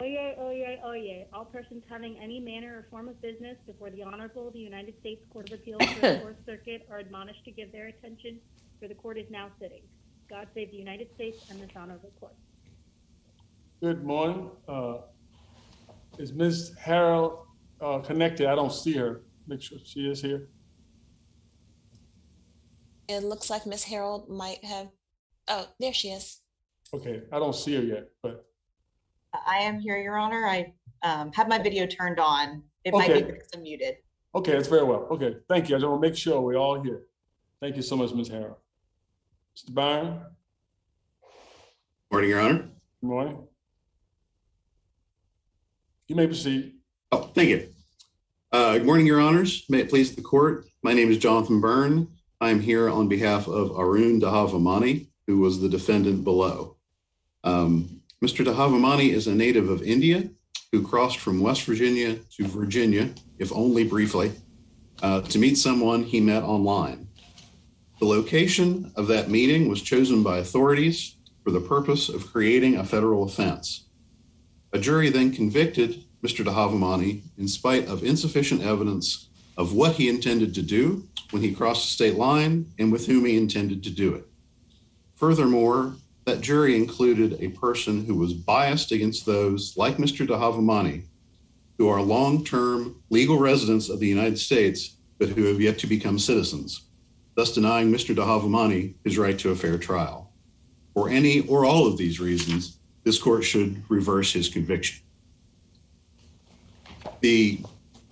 Oyez, oyez, oyez. All persons having any manner or form of business before the Honorable the United States Court of Appeals for the Fourth Circuit are admonished to give their attention, for the court is now sitting. God save the United States and this honorable court. Good morning. Is Ms. Harold connected? I don't see her. Make sure she is here. It looks like Miss Harold might have, oh, there she is. Okay, I don't see her yet, but. I am here, Your Honor. I have my video turned on. It might be because I'm muted. Okay, that's very well. Okay, thank you. I just want to make sure we're all here. Thank you so much, Ms. Harold. Mr. Byrne. Morning, Your Honor. Good morning. You may proceed. Oh, thank you. Good morning, Your Honors. May it please the court. My name is Jonathan Byrne. I'm here on behalf of Arun Dahavamani, who was the defendant below. Mr. Dahavamani is a native of India who crossed from West Virginia to Virginia, if only briefly, to meet someone he met online. The location of that meeting was chosen by authorities for the purpose of creating a federal offense. A jury then convicted Mr. Dahavamani in spite of insufficient evidence of what he intended to do when he crossed the state line and with whom he intended to do it. Furthermore, that jury included a person who was biased against those like Mr. Dahavamani, who are long-term legal residents of the United States, but who have yet to become citizens, thus denying Mr. Dahavamani his right to a fair trial. For any or all of these reasons, this court should reverse his conviction. The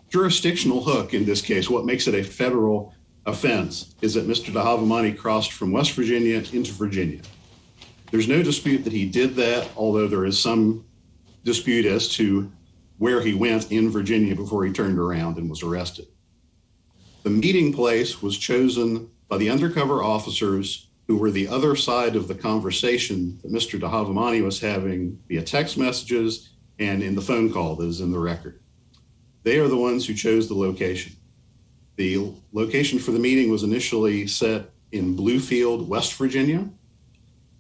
jurisdictional hook in this case, what makes it a federal offense, is that Mr. Dahavamani crossed from West Virginia into Virginia. There's no dispute that he did that, although there is some dispute as to where he went in Virginia before he turned around and was arrested. The meeting place was chosen by the undercover officers who were the other side of the conversation that Mr. Dahavamani was having via text messages and in the phone call that is in the record. They are the ones who chose the location. The location for the meeting was initially set in Bluefield, West Virginia.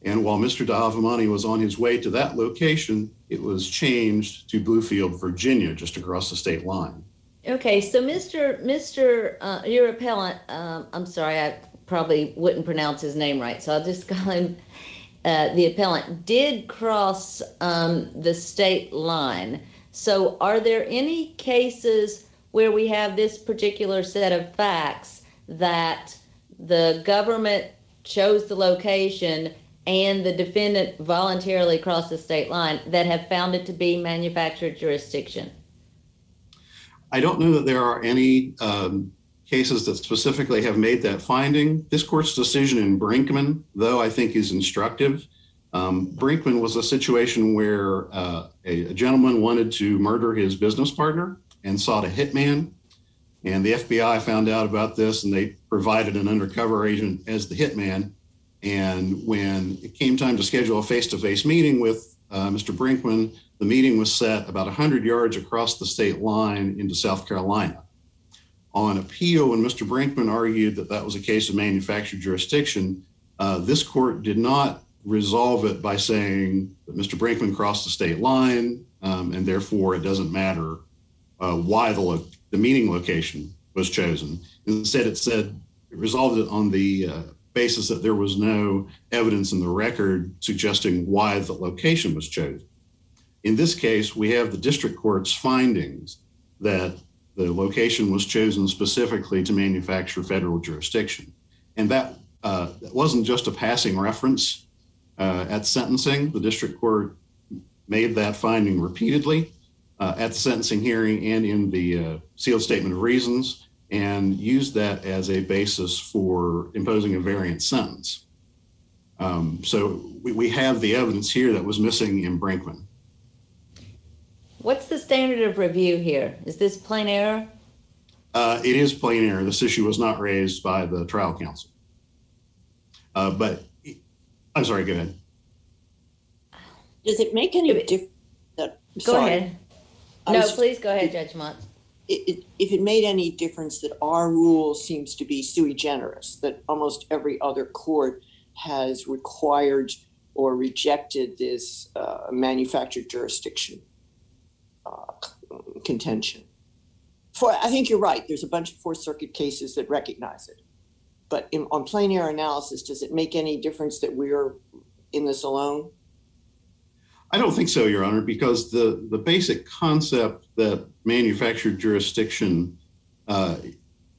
And while Mr. Dahavamani was on his way to that location, it was changed to Bluefield, Virginia, just across the state line. Okay, so your appellant, I'm sorry, I probably wouldn't pronounce his name right, so I'll just call him the appellant, did cross the state line. So are there any cases where we have this particular set of facts that the government chose the location and the defendant voluntarily crossed the state line that have found it to be manufactured jurisdiction? I don't know that there are any cases that specifically have made that finding. This court's decision in Brinkman, though, I think is instructive. Brinkman was a situation where a gentleman wanted to murder his business partner and sought a hitman. And the FBI found out about this and they provided an undercover agent as the hitman. And when it came time to schedule a face-to-face meeting with Mr. Brinkman, the meeting was set about 100 yards across the state line into South Carolina. On appeal, when Mr. Brinkman argued that that was a case of manufactured jurisdiction, this court did not resolve it by saying that Mr. Brinkman crossed the state line and therefore it doesn't matter why the meeting location was chosen. Instead, it resolved it on the basis that there was no evidence in the record suggesting why the location was chosen. In this case, we have the district court's findings that the location was chosen specifically to manufacture federal jurisdiction. And that wasn't just a passing reference at sentencing. The district court made that finding repeatedly at the sentencing hearing and in the sealed statement of reasons, and used that as a basis for imposing a variant sentence. So we have the evidence here that was missing in Brinkman. What's the standard of review here? Is this plain error? It is plain error. This issue was not raised by the trial counsel. But I'm sorry, go ahead. Does it make any difference? Go ahead. No, please go ahead, Judge Mott. If it made any difference that our rule seems to be sui generis, that almost every other court has required or rejected this manufactured jurisdiction contention. I think you're right. There's a bunch of Fourth Circuit cases that recognize it. But on plain error analysis, does it make any difference that we're in this alone? I don't think so, Your Honor, because the basic concept that manufactured jurisdiction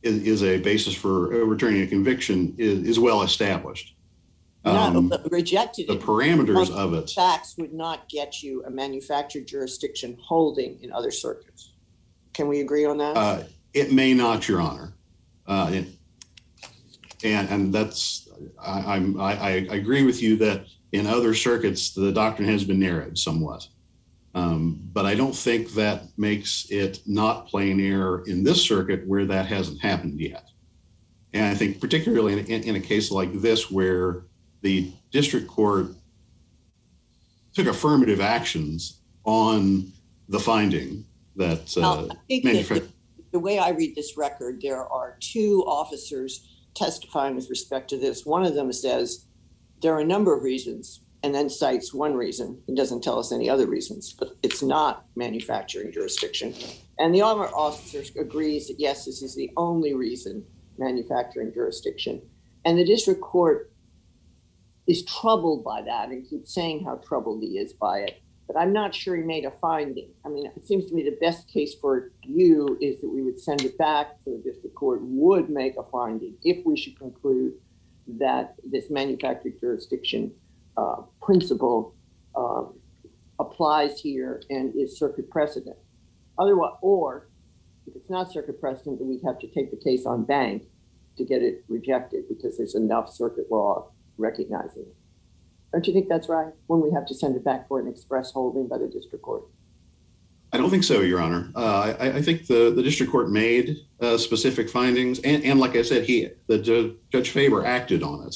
is a basis for overturning a conviction is well established. No, but rejected. The parameters of it. Facts would not get you a manufactured jurisdiction holding in other circuits. Can we agree on that? It may not, Your Honor. And that's, I agree with you that in other circuits, the doctrine has been narrowed somewhat. But I don't think that makes it not plain error in this circuit where that hasn't happened yet. And I think particularly in a case like this where the district court took affirmative actions on the finding that I think that the way I read this record, there are two officers testifying with respect to this. One of them says there are a number of reasons and then cites one reason. It doesn't tell us any other reasons, but it's not manufacturing jurisdiction. And the other officer agrees that yes, this is the only reason, manufacturing jurisdiction. And the district court is troubled by that and keeps saying how troubled he is by it. But I'm not sure he made a finding. I mean, it seems to me the best case for you is that we would send it back so the district court would make a finding if we should conclude that this manufactured jurisdiction principle applies here and is circuit precedent. Otherwise, or if it's not circuit precedent, then we'd have to take the case on bank to get it rejected because there's enough circuit law recognizing it. Don't you think that's right when we have to send it back for an express holding by the district court? I don't think so, Your Honor. I think the district court made specific findings, and like I said, Judge Faber acted on it.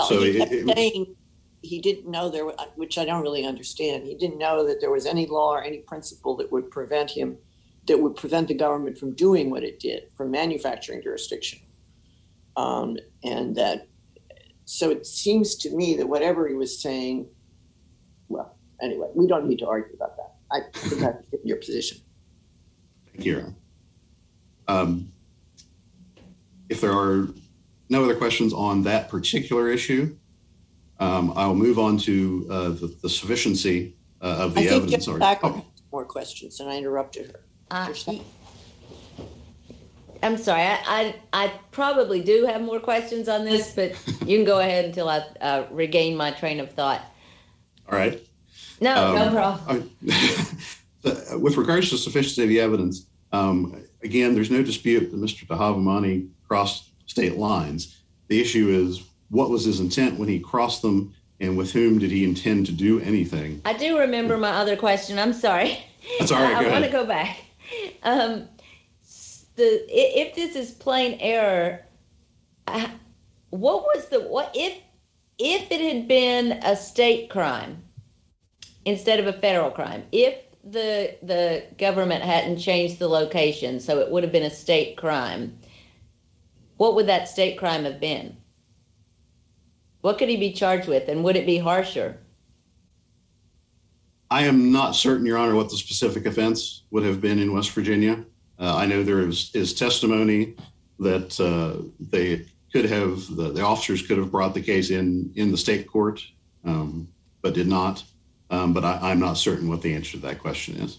So he kept saying he didn't know there, which I don't really understand. He didn't know that there was any law or any principle that would prevent the government from doing what it did, from manufacturing jurisdiction, and that. So it seems to me that whatever he was saying, well, anyway, we don't need to argue about that. I think that's your position. Thank you, Your Honor. If there are no other questions on that particular issue, I'll move on to the sufficiency of the evidence. I think more questions, and I interrupted her. I'm sorry, I probably do have more questions on this, but you can go ahead until I regain my train of thought. All right. No, no problem. With regards to sufficiency of the evidence, again, there's no dispute that Mr. Tahavamani crossed state lines. The issue is, what was his intent when he crossed them, and with whom did he intend to do anything? I do remember my other question. I'm sorry. That's all right. I want to go back. If this is plain error, what if it had been a state crime instead of a federal crime? If the government hadn't changed the location, so it would have been a state crime, what would that state crime have been? What could he be charged with, and would it be harsher? I am not certain, Your Honor, what the specific offense would have been in West Virginia. I know there is testimony that they could have, the officers could have brought the case in the state court, but did not. But I'm not certain what the answer to that question is.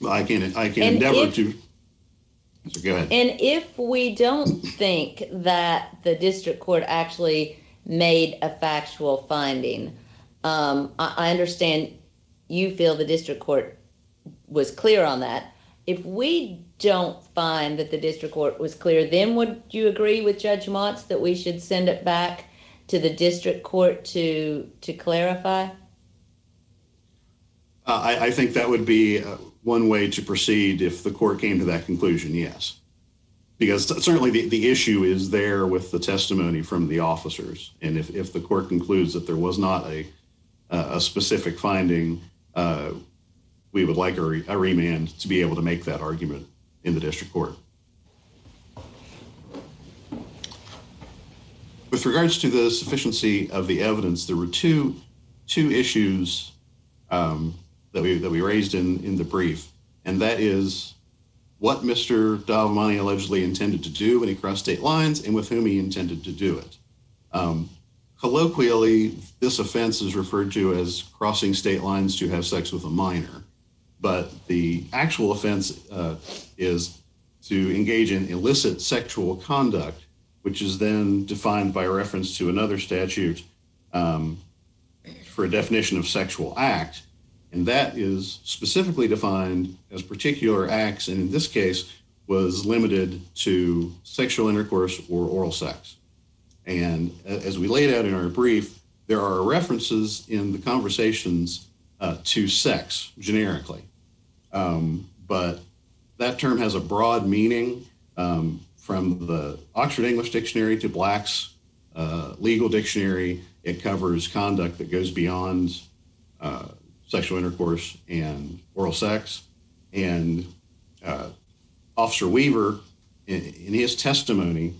I can endeavor to. So go ahead. And if we don't think that the district court actually made a factual finding, I understand you feel the district court was clear on that. If we don't find that the district court was clear, then would you agree with Judge Motz that we should send it back to the district court to clarify? I think that would be one way to proceed if the court came to that conclusion, yes. Because certainly the issue is there with the testimony from the officers. And if the court concludes that there was not a specific finding, we would like a remand to be able to make that argument in the district court. With regards to the sufficiency of the evidence, there were two issues that we raised in the brief, and that is what Mr. Davamani allegedly intended to do when he crossed state lines and with whom he intended to do it. Colloquially, this offense is referred to as crossing state lines to have sex with a minor, but the actual offense is to engage in illicit sexual conduct, which is then defined by reference to another statute for a definition of sexual act. And that is specifically defined as particular acts, and in this case was limited to sexual intercourse or oral sex. And as we laid out in our brief, there are references in the conversations to sex generically. But that term has a broad meaning from the Oxford English Dictionary to Black's legal dictionary. It covers conduct that goes beyond sexual intercourse and oral sex. And Officer Weaver, in his testimony,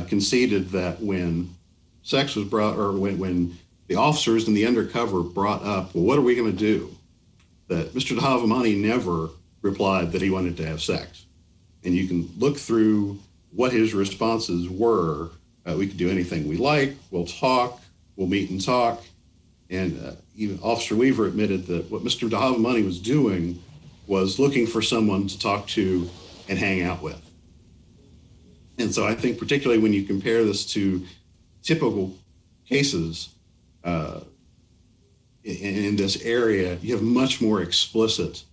conceded that when sex was brought, or when the officers and the undercover brought up, well, what are we going to do? That Mr. Davamani never replied that he wanted to have sex. And you can look through what his responses were. We could do anything we like. We'll talk. We'll meet and talk. And even Officer Weaver admitted that what Mr. Davamani was doing was looking for someone to talk to and hang out with. And so I think particularly when you compare this to typical cases in this area, you have much more explicit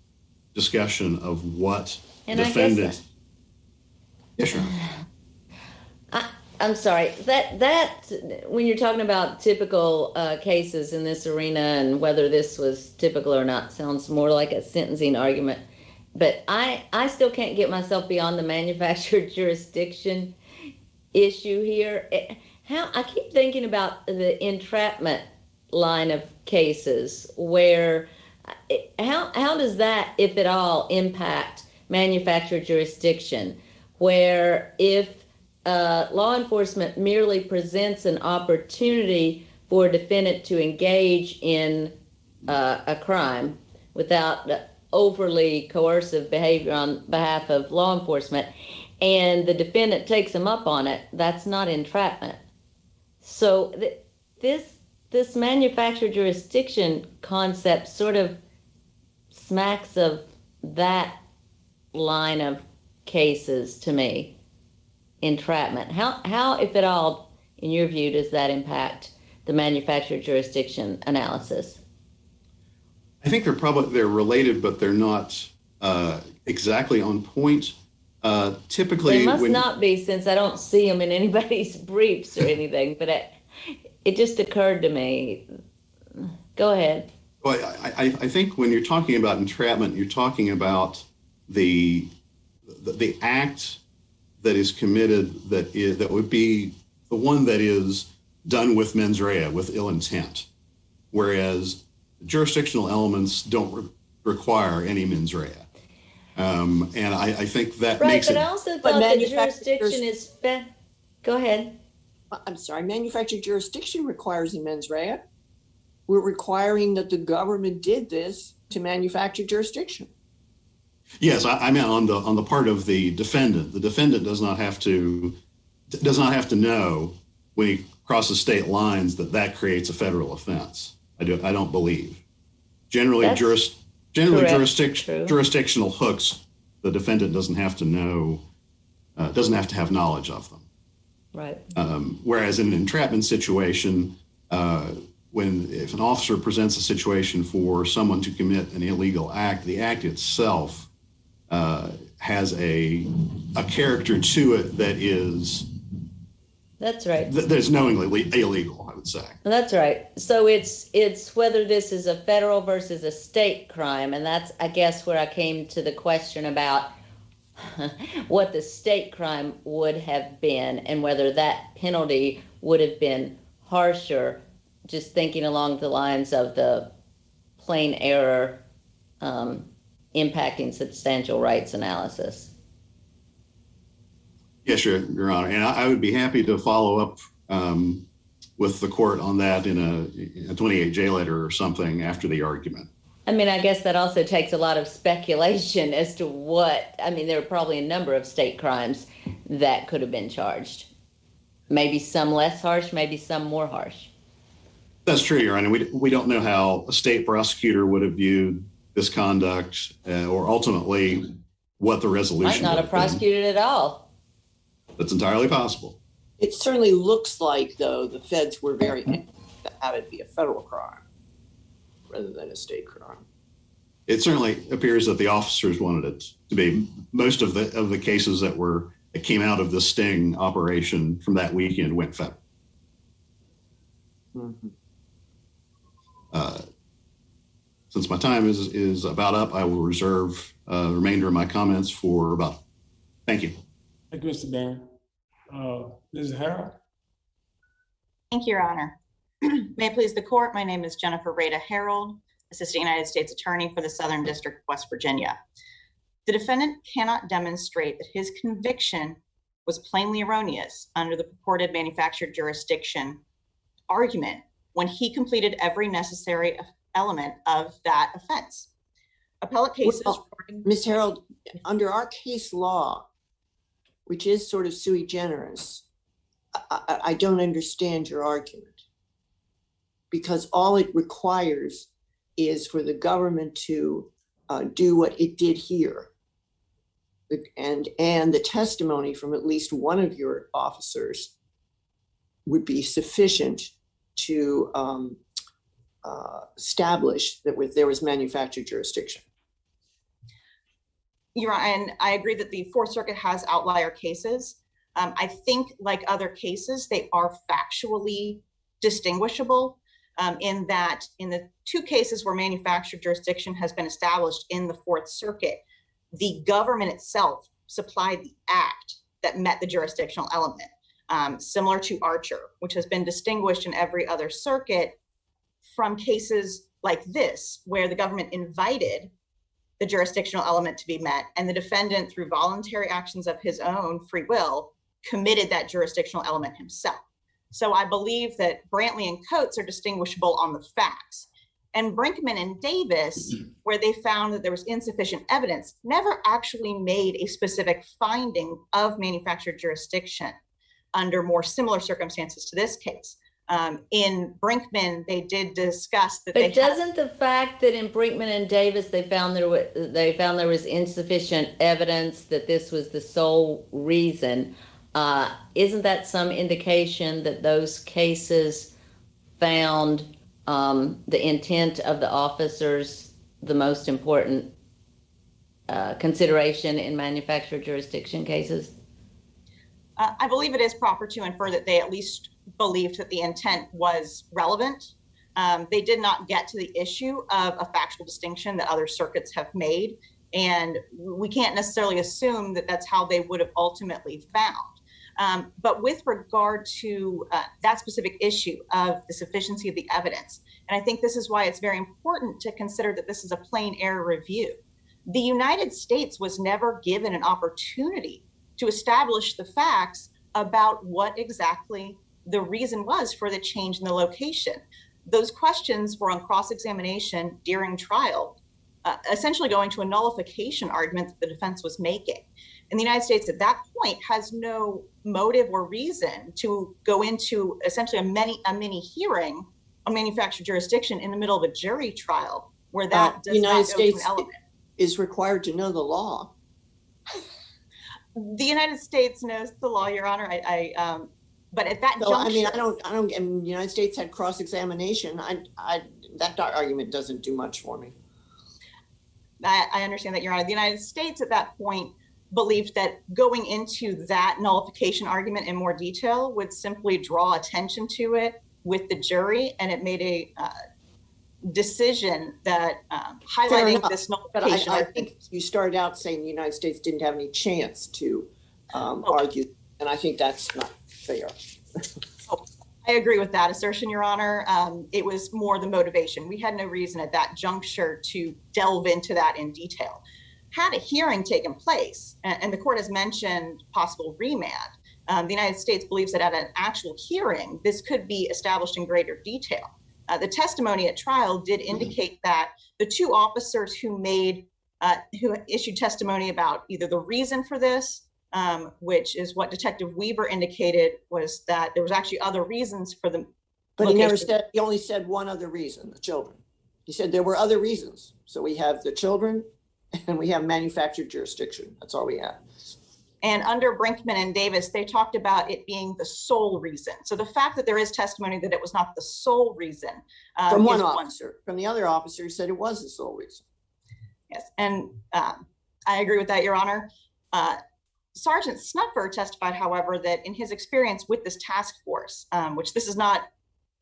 discussion of what And defendant. Yes, sure. I'm sorry, that when you're talking about typical cases in this arena and whether this was typical or not sounds more like a sentencing argument. But I still can't get myself beyond the manufactured jurisdiction issue here. I keep thinking about the entrapment line of cases where how does that, if at all, impact manufactured jurisdiction, where if law enforcement merely presents an opportunity for a defendant to engage in a crime without overly coercive behavior on behalf of law enforcement, and the defendant takes him up on it, that's not entrapment. So this manufactured jurisdiction concept sort of smacks of that line of cases to me. Entrapment. How, if at all, in your view, does that impact the manufactured jurisdiction analysis? I think they're related, but they're not exactly on point. Typically, They must not be, since I don't see them in anybody's briefs or anything. But it just occurred to me. Go ahead. Well, I think when you're talking about entrapment, you're talking about the act that is committed that would be the one that is done with mens rea, with ill intent, whereas jurisdictional elements don't require any mens rea. And I think that makes it. Right, but I also thought that jurisdiction is. Go ahead. I'm sorry, manufactured jurisdiction requires a mens rea. We're requiring that the government did this to manufacture jurisdiction. Yes, I meant on the part of the defendant. The defendant does not have to know when he crosses state lines that creates a federal offense. I don't believe. Generally, jurisdictional hooks, the defendant doesn't have to know, doesn't have to have knowledge of them. Right. Whereas in an entrapment situation, if an officer presents a situation for someone to commit an illegal act, the act itself has a character to it that is. That's right. That's knowingly illegal, I would say. That's right. So it's whether this is a federal versus a state crime, and that's, I guess, where I came to the question about what the state crime would have been and whether that penalty would have been harsher, just thinking along the lines of the plain error impacting substantial rights analysis. Yes, Your Honor. And I would be happy to follow up with the court on that in a 28J letter or something after the argument. I mean, I guess that also takes a lot of speculation as to what, I mean, there are probably a number of state crimes that could have been charged. Maybe some less harsh, maybe some more harsh. That's true, Your Honor. We don't know how a state prosecutor would have viewed this conduct or ultimately what the resolution Might not have prosecuted at all. That's entirely possible. It certainly looks like, though, the feds were very anxious to have it be a federal crime rather than a state crime. It certainly appears that the officers wanted it to be. Most of the cases that came out of the sting operation from that weekend went federal. Mm-hmm. Since my time is about up, I will reserve the remainder of my comments for about. Thank you. Thank you, Mr. Barron. Mrs. Harrell? Thank you, Your Honor. May it please the court, my name is Jennifer Rada Harold, Assistant United States Attorney for the Southern District of West Virginia. The defendant cannot demonstrate that his conviction was plainly erroneous under the purported manufactured jurisdiction argument when he completed every necessary element of that offense. Appellate cases. Well, Ms. Harold, under our case law, which is sort of sui generis, I don't understand your argument, because all it requires is for the government to do what it did here. And the testimony from at least one of your officers would be sufficient to establish that there was manufactured jurisdiction. You're right, and I agree that the Fourth Circuit has outlier cases. I think, like other cases, they are factually distinguishable in that in the two cases where manufactured jurisdiction has been established in the Fourth Circuit, the government itself supplied the act that met the jurisdictional element, similar to Archer, which has been distinguished in every other circuit from cases like this, where the government invited the jurisdictional element to be met, and the defendant, through voluntary actions of his own free will, committed that jurisdictional element himself. So I believe that Brantley and Coates are distinguishable on the facts. And Brinkman and Davis, where they found that there was insufficient evidence, never actually made a specific finding of manufactured jurisdiction under more similar circumstances to this case. In Brinkman, they did discuss that. But doesn't the fact that in Brinkman and Davis they found there was insufficient evidence that this was the sole reason, isn't that some indication that those cases found the intent of the officers the most important consideration in manufactured jurisdiction cases? I believe it is proper to infer that they at least believed that the intent was relevant. They did not get to the issue of a factual distinction that other circuits have made. And we can't necessarily assume that that's how they would have ultimately found. But with regard to that specific issue of the sufficiency of the evidence, and I think this is why it's very important to consider that this is a plain error review. The United States was never given an opportunity to establish the facts about what exactly the reason was for the change in the location. Those questions were on cross-examination during trial, essentially going to a nullification argument that the defense was making. And the United States at that point has no motive or reason to go into essentially a mini hearing on manufactured jurisdiction in the middle of a jury trial where that does United not go States to an element. Is required to know the law. The United States knows the law, Your Honor. But at that So juncture, I don't. I mean, the United States had cross-examination. That argument doesn't do much for me. I understand that, Your Honor. The United States at that point believed that going into that nullification argument in more detail would simply draw attention to it with the jury, and it made a decision that highlighting this nullification. But I think you started out saying the United States didn't have any chance to argue, and I think that's not fair. I agree with that assertion, Your Honor. It was more the motivation. We had no reason at that juncture to delve into that in detail. Had a hearing taken place, and the court has mentioned possible remand, the United States believes that at an actual hearing, this could be established in greater detail. The testimony at trial did indicate that the two officers who issued testimony about either the reason for this, which is what Detective Weaver indicated, was that there was actually other reasons for the. But he only said one other reason, the children. He said there were other reasons. So we have the children and we have manufactured jurisdiction. That's all we have. And under Brinkman and Davis, they talked about it being the sole reason. So the fact that there is testimony that it was not the sole reason. From one officer. From the other officer, he said it was the sole reason. Yes, and I agree with that, Your Honor. Sergeant Snuffer testified, however, that in his experience with this task force, which this is not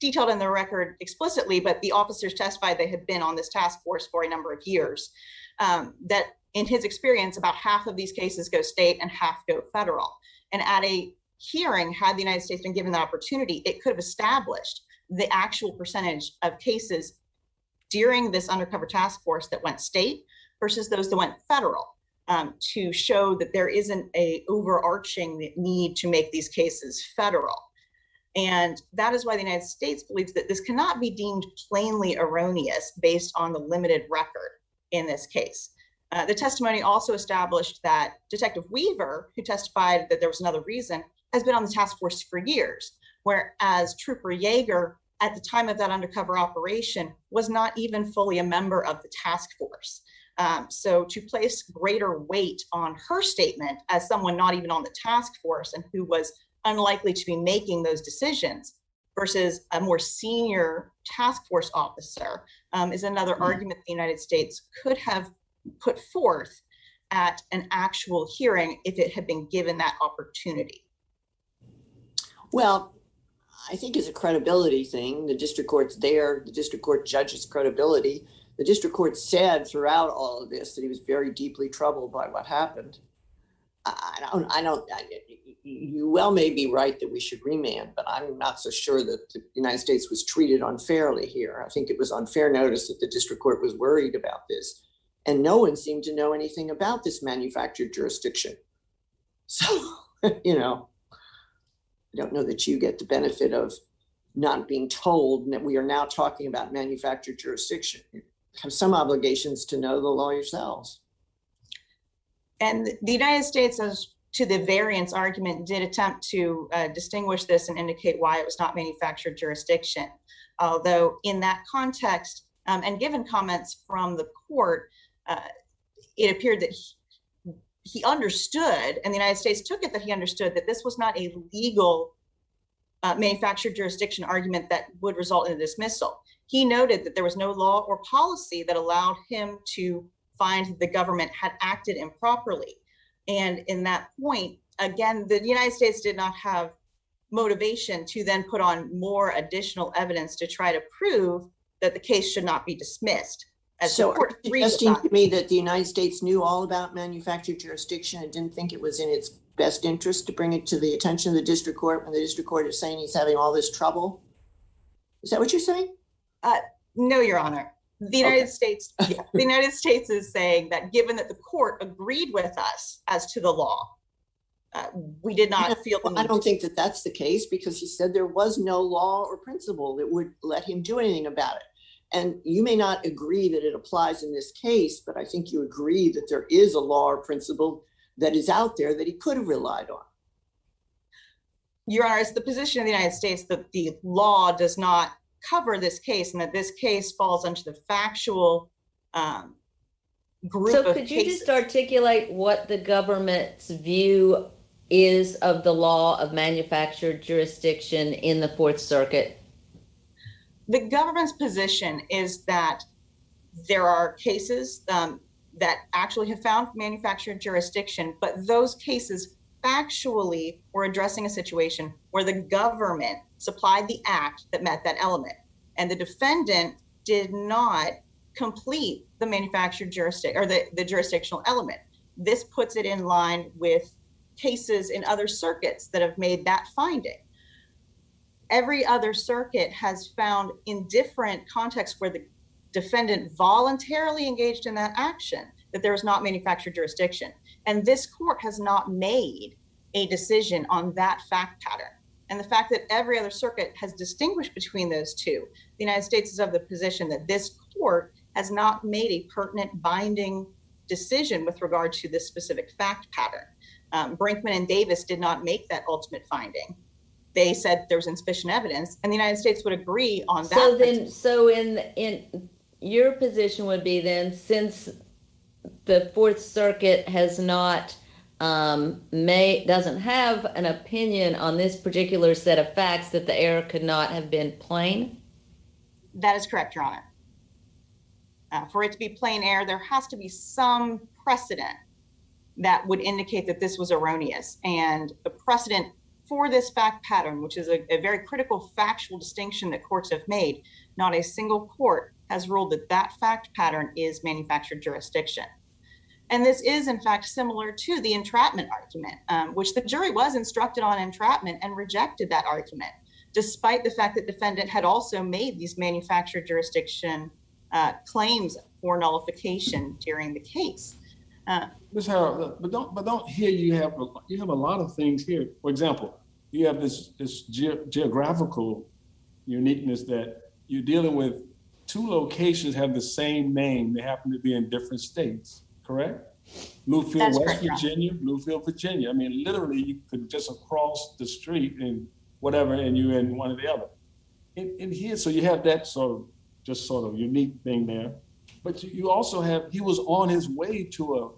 detailed in the record explicitly, but the officers testified they had been on this task force for a number of years, that in his experience, about half of these cases go state and half go federal. And at a hearing, had the United States been given the opportunity, it could have established the actual percentage of cases during this undercover task force that went state versus those that went federal, to show that there isn't a overarching need to make these cases federal. And that is why the United States believes that this cannot be deemed plainly erroneous based on the limited record in this case. The testimony also established that Detective Weaver, who testified that there was another reason, has been on the task force for years, whereas Trooper Yeager, at the time of that undercover operation, was not even fully a member of the task force. So to place greater weight on her statement as someone not even on the task force and who was unlikely to be making those decisions versus a more senior task force officer is another argument the United States could have put forth at an actual hearing if it had been given that opportunity. Well, I think it's a credibility thing. The district court's there, the district court judge's credibility. The district court said throughout all of this that he was very deeply troubled by what happened. You well may be right that we should remand, but I'm not so sure that the United States was treated unfairly here. I think it was unfair notice that the district court was worried about this. And no one seemed to know anything about this manufactured jurisdiction. So, I don't know that you get the benefit of not being told that we are now talking about manufactured jurisdiction. You have some obligations to know the law yourselves. And the United States, as to the variance argument, did attempt to distinguish this and indicate why it was not manufactured jurisdiction. Although in that context, and given comments from the court, it appeared that he understood, and the United States took it that he understood that this was not a legal manufactured jurisdiction argument that would result in a dismissal. He noted that there was no law or policy that allowed him to find the government had acted improperly. And in that point, again, the United States did not have motivation to then put on more additional evidence to try to prove that the case should not be dismissed. So are you suggesting to me that the United States knew all about manufactured jurisdiction and didn't think it was in its best interest to bring it to the attention of the district court when the district court is saying he's having all this trouble? Is that what you're saying? No, Your Honor. The United States, the United States is saying that given that the court agreed with us as to the law, we did not feel the need. I don't think that that's the case, because he said there was no law or principle that would let him do anything about it. And you may not agree that it applies in this case, but I think you agree that there is a law or principle that is out there that he could have relied on. Your Honor, it's the position of the United States that the law does not cover this case and that this case falls under the factual group of cases. So could you just articulate what the government's view is of the law of manufactured jurisdiction in the Fourth Circuit? The government's position is that there are cases that actually have found manufactured jurisdiction, but those cases factually were addressing a situation where the government supplied the act that met that element, and the defendant did not complete the manufactured jurisdiction or the jurisdictional element. This puts it in line with cases in other circuits that have made that finding. Every other circuit has found in different contexts where the defendant voluntarily engaged in that action that there is not manufactured jurisdiction. And this court has not made a decision on that fact pattern. And the fact that every other circuit has distinguished between those two, the United States is of the position that this court has not made a pertinent binding decision with regard to this specific fact pattern. Brinkman and Davis did not make that ultimate finding. They said there was insufficient evidence, and the United States would agree on that. So then, so in your position would be then, since the Fourth Circuit has not doesn't have an opinion on this particular set of facts, that the error could not have been plain? That is correct, Your Honor. For it to be plain error, there has to be some precedent that would indicate that this was erroneous. And the precedent for this fact pattern, which is a very critical factual distinction that courts have made, not a single court has ruled that that fact pattern is manufactured jurisdiction. And this is, in fact, similar to the entrapment argument, which the jury was instructed on entrapment and rejected that argument, despite the fact that defendant had also made these manufactured jurisdiction claims for nullification during the case. Ms. Harrell, but don't here you have a lot of things here. For example, you have this geographical uniqueness that you're dealing with. Two locations have the same name. They happen to be in different states, correct? Bluefield, West Virginia, Bluefield, Virginia. I mean, literally, you could just across the street and whatever, and you're in one or the other. In here, so you have that sort of unique thing there. But you also have, he was on his way to a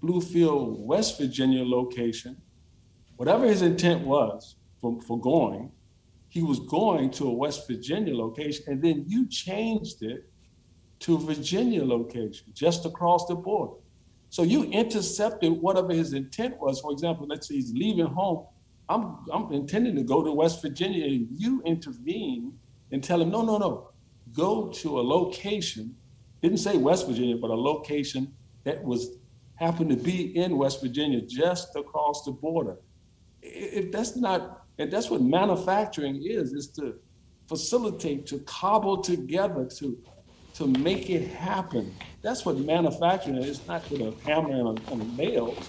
Bluefield, West Virginia location. Whatever his intent was for going, he was going to a West Virginia location, and then you changed it to a Virginia location, just across the border. So you intercepted whatever his intent was. For example, let's say he's leaving home. I'm intending to go to West Virginia, and you intervene and tell him, no, go to a location, didn't say West Virginia, but a location that happened to be in West Virginia, just across the border. If that's not, and that's what manufacturing is to facilitate, to cobble together, to make it happen. That's what manufacturing is, not with a hammer and nails.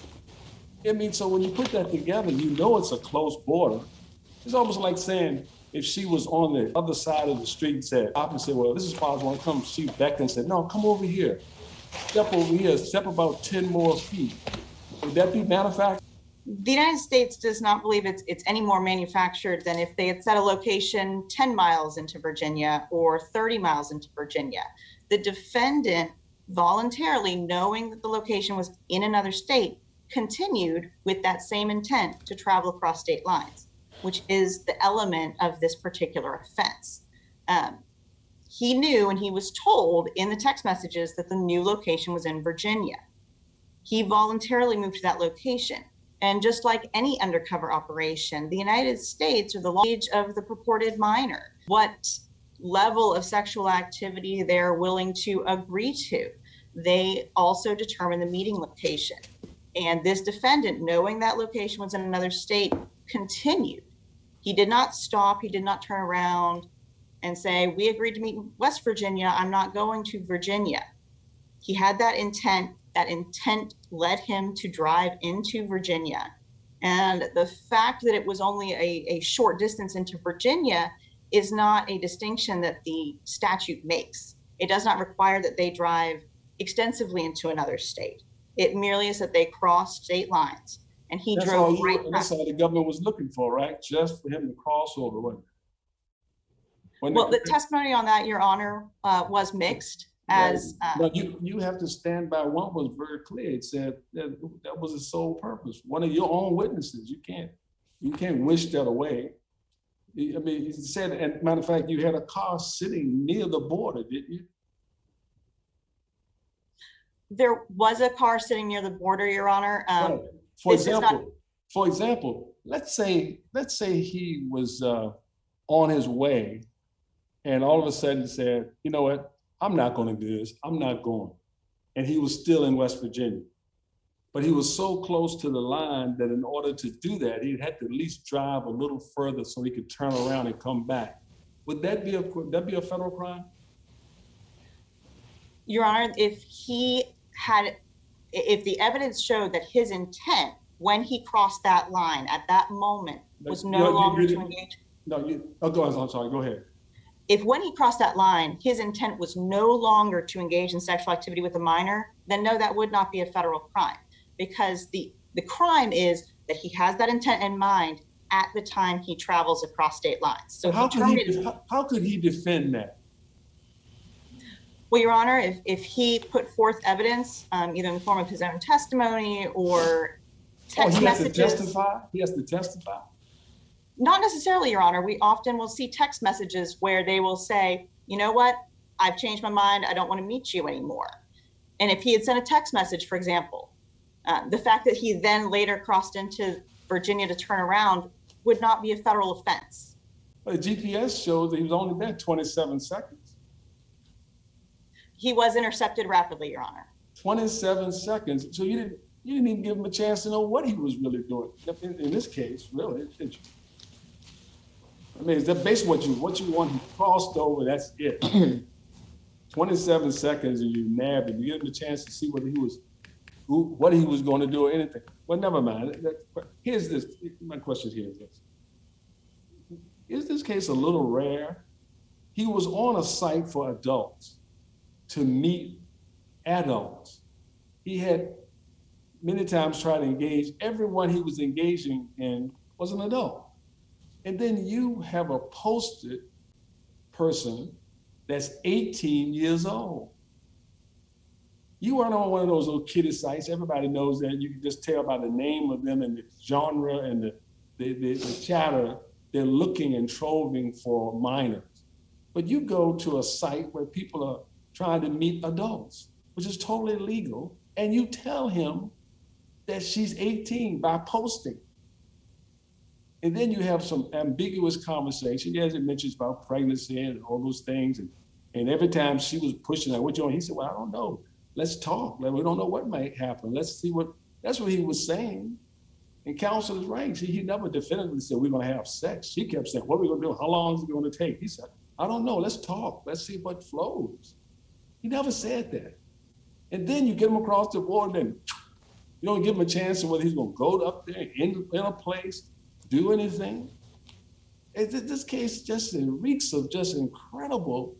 I mean, so when you put that together, you know it's a close border. It's almost like saying, if she was on the other side of the street and said, well, this is as far as I want to come, she beckoned and said, no, come over here. Step over here, step about 10 more feet. Would that be manufactured? The United States does not believe it's any more manufactured than if they had set a location 10 miles into Virginia or 30 miles into Virginia. The defendant voluntarily, knowing that the location was in another state, continued with that same intent to travel across state lines, which is the element of this particular offense. He knew, and he was told in the text messages, that the new location was in Virginia. He voluntarily moved to that location. And just like any undercover operation, the United States, or the age of the purported minor, what level of sexual activity they're willing to agree to, they also determine the meeting location. And this defendant, knowing that location was in another state, continued. He did not stop. He did not turn around and say, we agreed to meet in West Virginia. I'm not going to Virginia. He had that intent. That intent led him to drive into Virginia. And the fact that it was only a short distance into Virginia is not a distinction that the statute makes. It does not require that they drive extensively into another state. It merely is that they cross state lines. And he drove right past. That's all the government was looking for, right? Just for him to cross over, wasn't it? Well, the testimony on that, Your Honor, was mixed. But you have to stand by. One was very clear. It said that was the sole purpose. One of your own witnesses. You can't wish that away. I mean, he said, and matter of fact, you had a car sitting near the border, didn't you? There was a car sitting near the border, Your Honor. Right. For example, let's say he was on his way, and all of a sudden said, you know what? I'm not going to do this. I'm not going. And he was still in West Virginia. But he was so close to the line that in order to do that, he had to at least drive a little further so he could turn around and come back. Would that be a federal crime? Your Honor, if the evidence showed that his intent when he crossed that line at that moment was no No, longer to engage. Go ahead. I'm sorry. Go ahead. If when he crossed that line, his intent was no longer to engage in sexual activity with a minor, then no, that would not be a federal crime, because the crime is that he has that intent in mind at the time he travels across state lines. So how could he defend that? Well, Your Honor, if he put forth evidence, either in the form of his own testimony or text messages. He has to testify? He has to testify? Not necessarily, Your Honor. We often will see text messages where they will say, you know what, I've changed my mind. I don't want to meet you anymore. And if he had sent a text message, for example, the fact that he then later crossed into Virginia to turn around would not be a federal offense. But the GPS shows that he was only there 27 seconds. He was intercepted rapidly, Your Honor. 27 seconds. So you didn't even give him a chance to know what he was really doing. In this case, really. I mean, is that basically what you want? He crossed over, that's it. 27 seconds and you nabbed him. You give him a chance to see what he was going to do or anything. Well, never mind. Here's this. My question here is this. Is this case a little rare? He was on a site for adults to meet adults. He had many times tried to engage. Everyone he was engaging in was an adult. And then you have a posted person that's 18 years old. You aren't on one of those little kiddie sites. Everybody knows that. You can just tell by the name of them and the genre and the chatter. They're looking and trolling for minors. But you go to a site where people are trying to meet adults, which is totally illegal, and you tell him that she's 18 by posting. And then you have some ambiguous conversation. Yes, it mentions about pregnancy and all those things. And every time she was pushing, like, what you want? He said, well, I don't know. Let's talk. Like, we don't know what might happen. Let's see that's what he was saying. And counsel is right. He never definitively said, we're going to have sex. She kept saying, what are we going to do? How long is it going to take? He said, I don't know. Let's talk. Let's see what flows. He never said that. And then you get him across the board, and you don't give him a chance of whether he's going to go up there in a place, do anything. This case just reeks of just incredible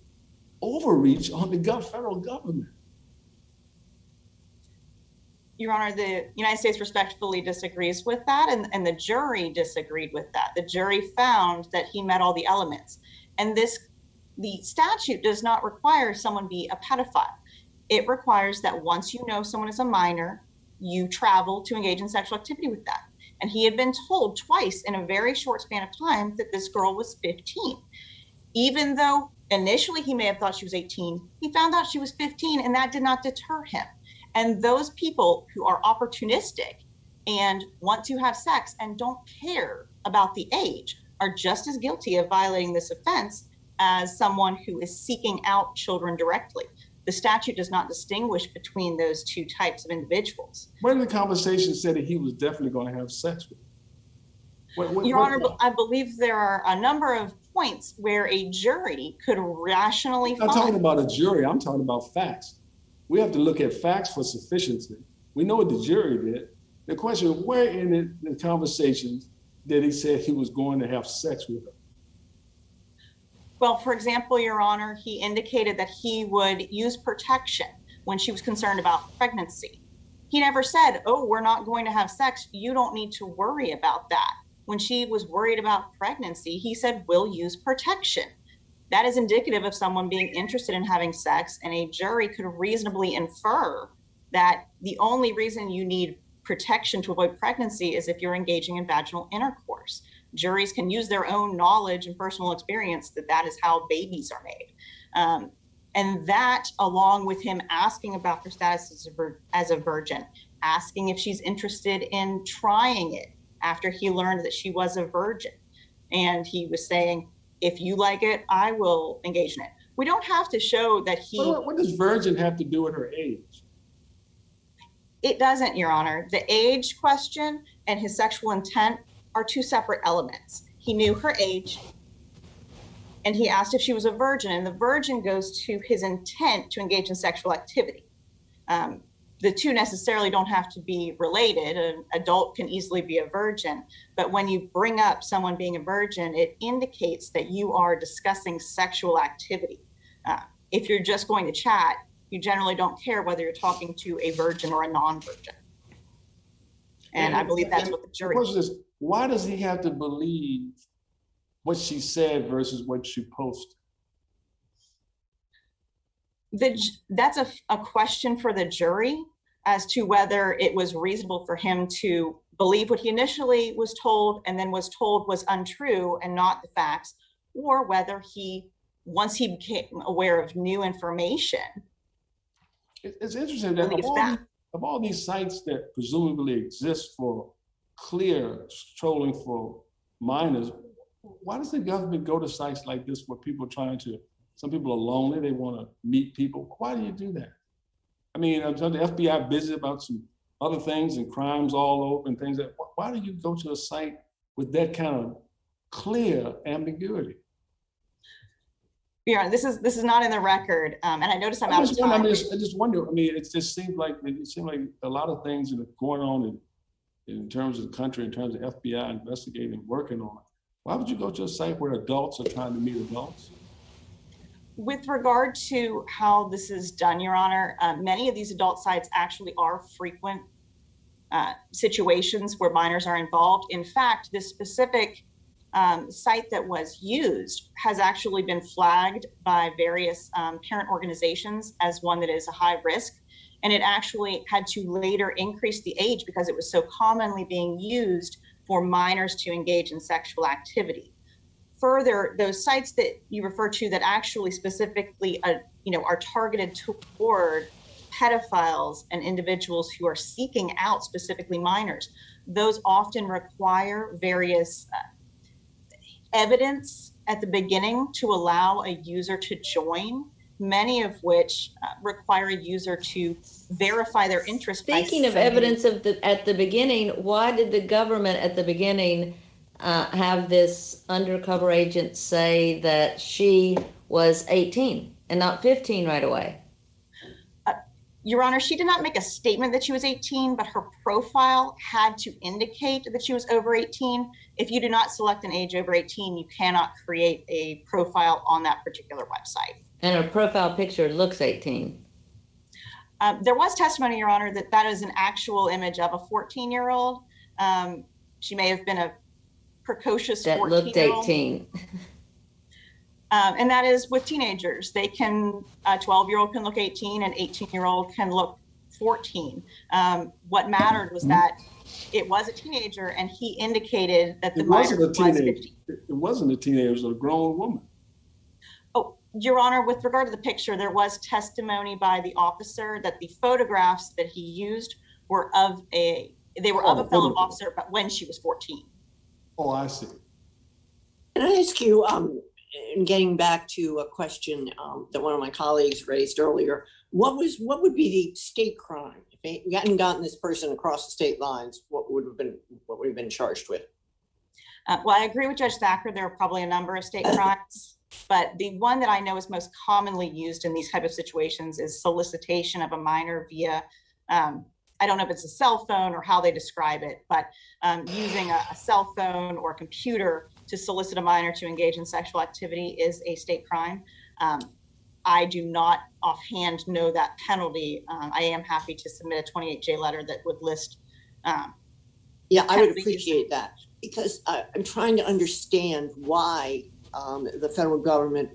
overreach on the federal government. Your Honor, the United States respectfully disagrees with that, and the jury disagreed with that. The jury found that he met all the elements. And the statute does not require someone be a pedophile. It requires that once you know someone is a minor, you travel to engage in sexual activity with them. And he had been told twice in a very short span of time that this girl was 15. Even though initially he may have thought she was 18, he found out she was 15, and that did not deter him. And those people who are opportunistic and want to have sex and don't care about the age are just as guilty of violating this offense as someone who is seeking out children directly. The statute does not distinguish between those two types of individuals. When the conversation said that he was definitely going to have sex with her. Your Honor, I believe there are a number of points where a jury could rationally I'm not talking about a jury. I'm talking about facts. We have to look at facts for sufficiency. We know what the jury did. The question is, where in the conversations did he say he was going to have sex with her? Well, for example, Your Honor, he indicated that he would use protection when she was concerned about pregnancy. He never said, oh, we're not going to have sex. You don't need to worry about that. When she was worried about pregnancy, he said, we'll use protection. That is indicative of someone being interested in having sex, and a jury could reasonably infer that the only reason you need protection to avoid pregnancy is if you're engaging in vaginal intercourse. Juries can use their own knowledge and personal experience that is how babies are made. And that, along with him asking about her status as a virgin, asking if she's interested in trying it after he learned that she was a virgin. And he was saying, if you like it, I will engage in it. We don't have to show that he... What does virgin have to do with her age? It doesn't, Your Honor. The age question and his sexual intent are two separate elements. He knew her age, and he asked if she was a virgin, and the virgin goes to his intent to engage in sexual activity. the two necessarily don't have to be related. An adult can easily be a virgin, but when you bring up someone being a virgin, it indicates that you are discussing sexual activity. If you're just going to chat, you generally don't care whether you're talking to a virgin or a non-virgin. And I believe that's what the jury. The question is, why does he have to believe what she said versus what she posted? That's a question for the jury as to whether it was reasonable for him to believe what he initially was told and then was told was untrue and not the facts, or whether he, once he became aware of new information. It's interesting that of all these sites that presumably exist for clear trolling for minors, why does the government go to sites like this where people are trying to, some people are lonely, they want to meet people? Why do you do that? I mean, I'm telling the FBI busy about some other things and crimes all over and things that, why do you go to a site with that kind of clear ambiguity? Yeah, this is not in the record, and I noticed I'm out of time. I just wonder. I mean, it just seems like a lot of things that are going on in terms of the country, in terms of FBI investigating, working on it. Why would you go to a site where adults are trying to meet adults? With regard to how this is done, Your Honor, many of these adult sites actually are frequent situations where minors are involved. In fact, this specific site that was used has actually been flagged by various parent organizations as one that is a high risk. And it actually had to later increase the age because it was so commonly being used for minors to engage in sexual activity. Further, those sites that you refer to that actually specifically are targeted toward pedophiles and individuals who are seeking out specifically minors, those often require various evidence at the beginning to allow a user to join, many of which require a user to verify their interest. Speaking of evidence at the beginning, why did the government at the beginning have this undercover agent say that she was 18 and not 15 right away? Your Honor, she did not make a statement that she was 18, but her profile had to indicate that she was over 18. If you do not select an age over 18, you cannot create a profile on that particular website. And her profile picture looks 18. There was testimony, Your Honor, that is an actual image of a 14-year-old. She may have been a precocious 14-year-old. That looked 18. And that is with teenagers. They can, a 12-year-old can look 18, an 18-year-old can look 14. What mattered was that it was a teenager, and he indicated that the minor was 15. It wasn't a teenager, it was a grown woman. Oh, Your Honor, with regard to the picture, there was testimony by the officer that the photographs that he used were of a fellow officer, but when she was 14. Oh, I see. Can I ask you, and getting back to a question that one of my colleagues raised earlier, what would be the state crime if you hadn't gotten this person across the state lines? What would have been charged with? Well, I agree with Judge Thacker. There are probably a number of state crimes, but the one that I know is most commonly used in these type of situations is solicitation of a minor via, I don't know if it's a cell phone or how they describe it, but using a cell phone or a computer to solicit a minor to engage in sexual activity is a state crime. I do not offhand know that penalty. I am happy to submit a 28J letter that would list. Yeah, I would appreciate that, because I'm trying to understand why the federal government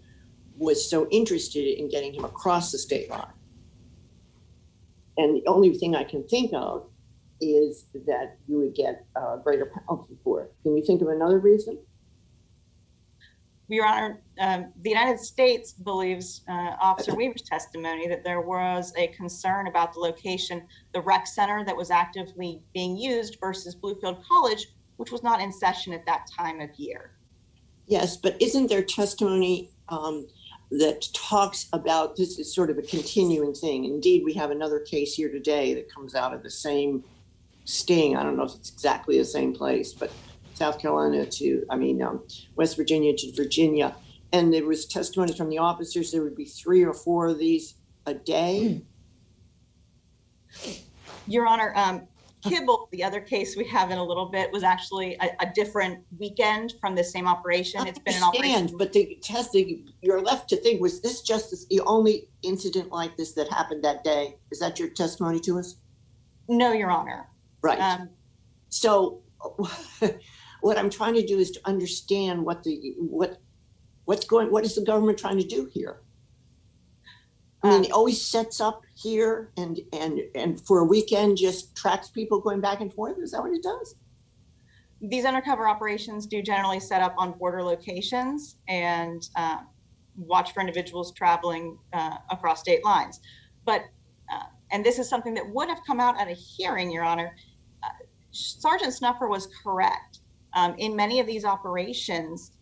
was so interested in getting him across the state line. And the only thing I can think of is that you would get a greater penalty for it. Can you think of another reason? Your Honor, the United States believes Officer Weaver's testimony that there was a concern about the location, the rec center that was actively being used versus Bluefield College, which was not in session at that time of year. Yes, but isn't there testimony that talks about, this is sort of a continuing thing. Indeed, we have another case here today that comes out of the same sting. I don't know if it's exactly the same place, but South Carolina to, West Virginia to Virginia. And there was testimony from the officers, there would be 3 or 4 of these a day. Your Honor, Kibble, the other case we have in a little bit, was actually a different weekend from the same operation. It's been an operation. But the testing, you're left to think, was this just the only incident like this that happened that day? Is that your testimony to us? No, Your Honor. Right. So what I'm trying to do is to understand what is the government trying to do here? I mean, it always sets up here and for a weekend just tracks people going back and forth. Is that what it does? These undercover operations do generally set up on border locations and watch for individuals traveling across state lines. But, and this is something that would have come out at a hearing, Your Honor. Sergeant Snuffer was correct. In many of these operations,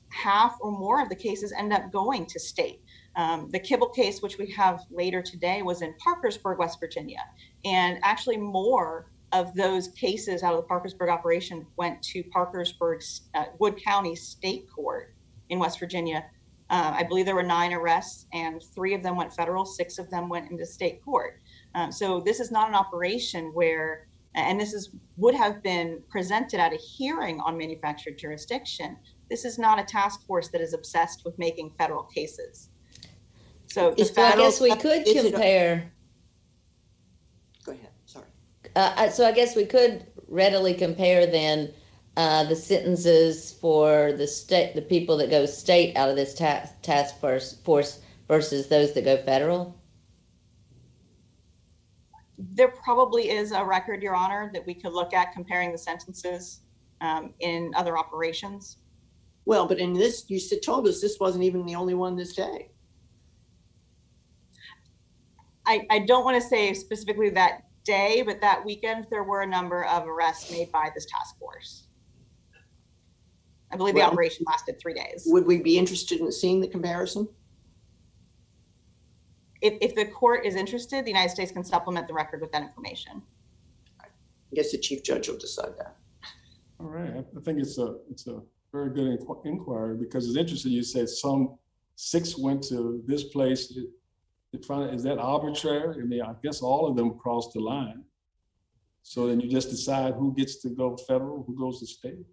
half or more of the cases end up going to state. The Kibble case, which we have later today, was in Parkersburg, West Virginia. And actually more of those cases out of the Parkersburg operation went to Parkersburg's Wood County State Court in West Virginia. I believe there were 9 arrests and 3 of them went federal, 6 of them went into state court. So this is not an operation where, and would have been presented at a hearing on manufactured jurisdiction. This is not a task force that is obsessed with making federal cases. So I guess we could compare. Go ahead, sorry. So I guess we could readily compare then the sentences for the people that go state out of this task force versus those that go federal. There probably is a record, Your Honor, that we could look at comparing the sentences in other operations. Well, but in this, you told us this wasn't even the only one this day. I don't want to say specifically that day, but that weekend, there were a number of arrests made by this task force. I believe the operation lasted 3 days. Would we be interested in seeing the comparison? If the court is interested, the United States can supplement the record with that information. I guess the chief judge will decide that. All right, I think it's a very good inquiry because it's interesting. You said some 6 went to this place. Is that arbitrary? I mean, I guess all of them crossed the line. So then you just decide who gets to go federal, who goes to state?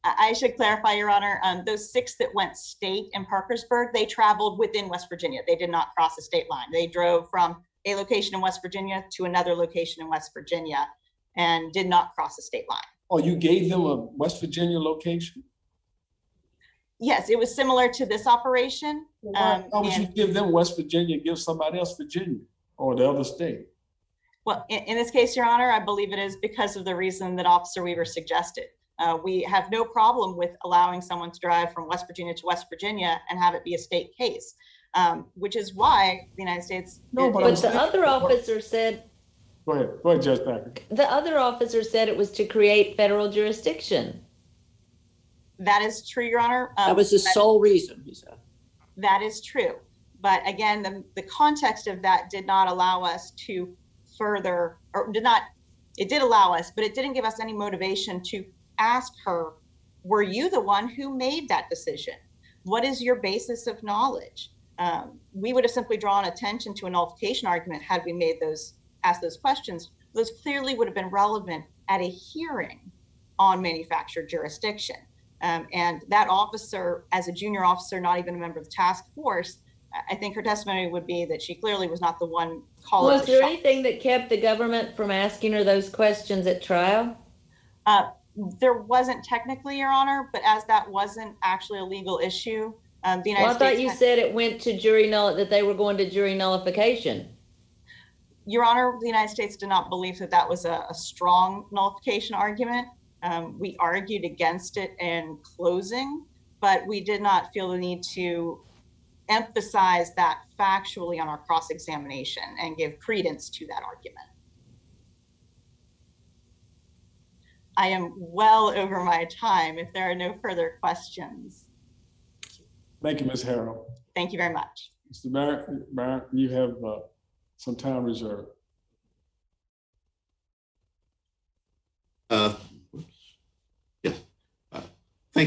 I should clarify, Your Honor, those 6 that went state in Parkersburg, they traveled within West Virginia. They did not cross the state line. They drove from a location in West Virginia to another location in West Virginia and did not cross the state line. Oh, you gave them a West Virginia location? Yes, it was similar to this operation. Why would you give them West Virginia and give somebody else Virginia or the other state? Well, in this case, Your Honor, I believe it is because of the reason that Officer Weaver suggested. We have no problem with allowing someone to drive from West Virginia to West Virginia and have it be a state case, which is why the United States. No, but the other officer said. Go ahead, Judge Thacker. The other officer said it was to create federal jurisdiction. That is true, Your Honor. That was the sole reason, he said. That is true. But again, the context of that did not allow us to further, or it did allow us, but it didn't give us any motivation to ask her, were you the one who made that decision? What is your basis of knowledge? We would have simply drawn attention to a nullification argument had we asked those questions. Those clearly would have been relevant at a hearing on manufactured jurisdiction. And that officer, as a junior officer, not even a member of the task force, I think her testimony would be that she clearly was not the one calling. Was there anything that kept the government from asking her those questions at trial? There wasn't technically, Your Honor, but as that wasn't actually a legal issue, the United States. Well, I thought you said it went to that they were going to jury nullification. Your Honor, the United States did not believe that was a strong nullification argument. We argued against it in closing, but we did not feel the need to emphasize that factually on our cross-examination and give credence to that argument. I am well over my time if there are no further questions. Thank you, Ms. Harrell. Thank you very much. Mr. Barrett, you have some time reserved. Thank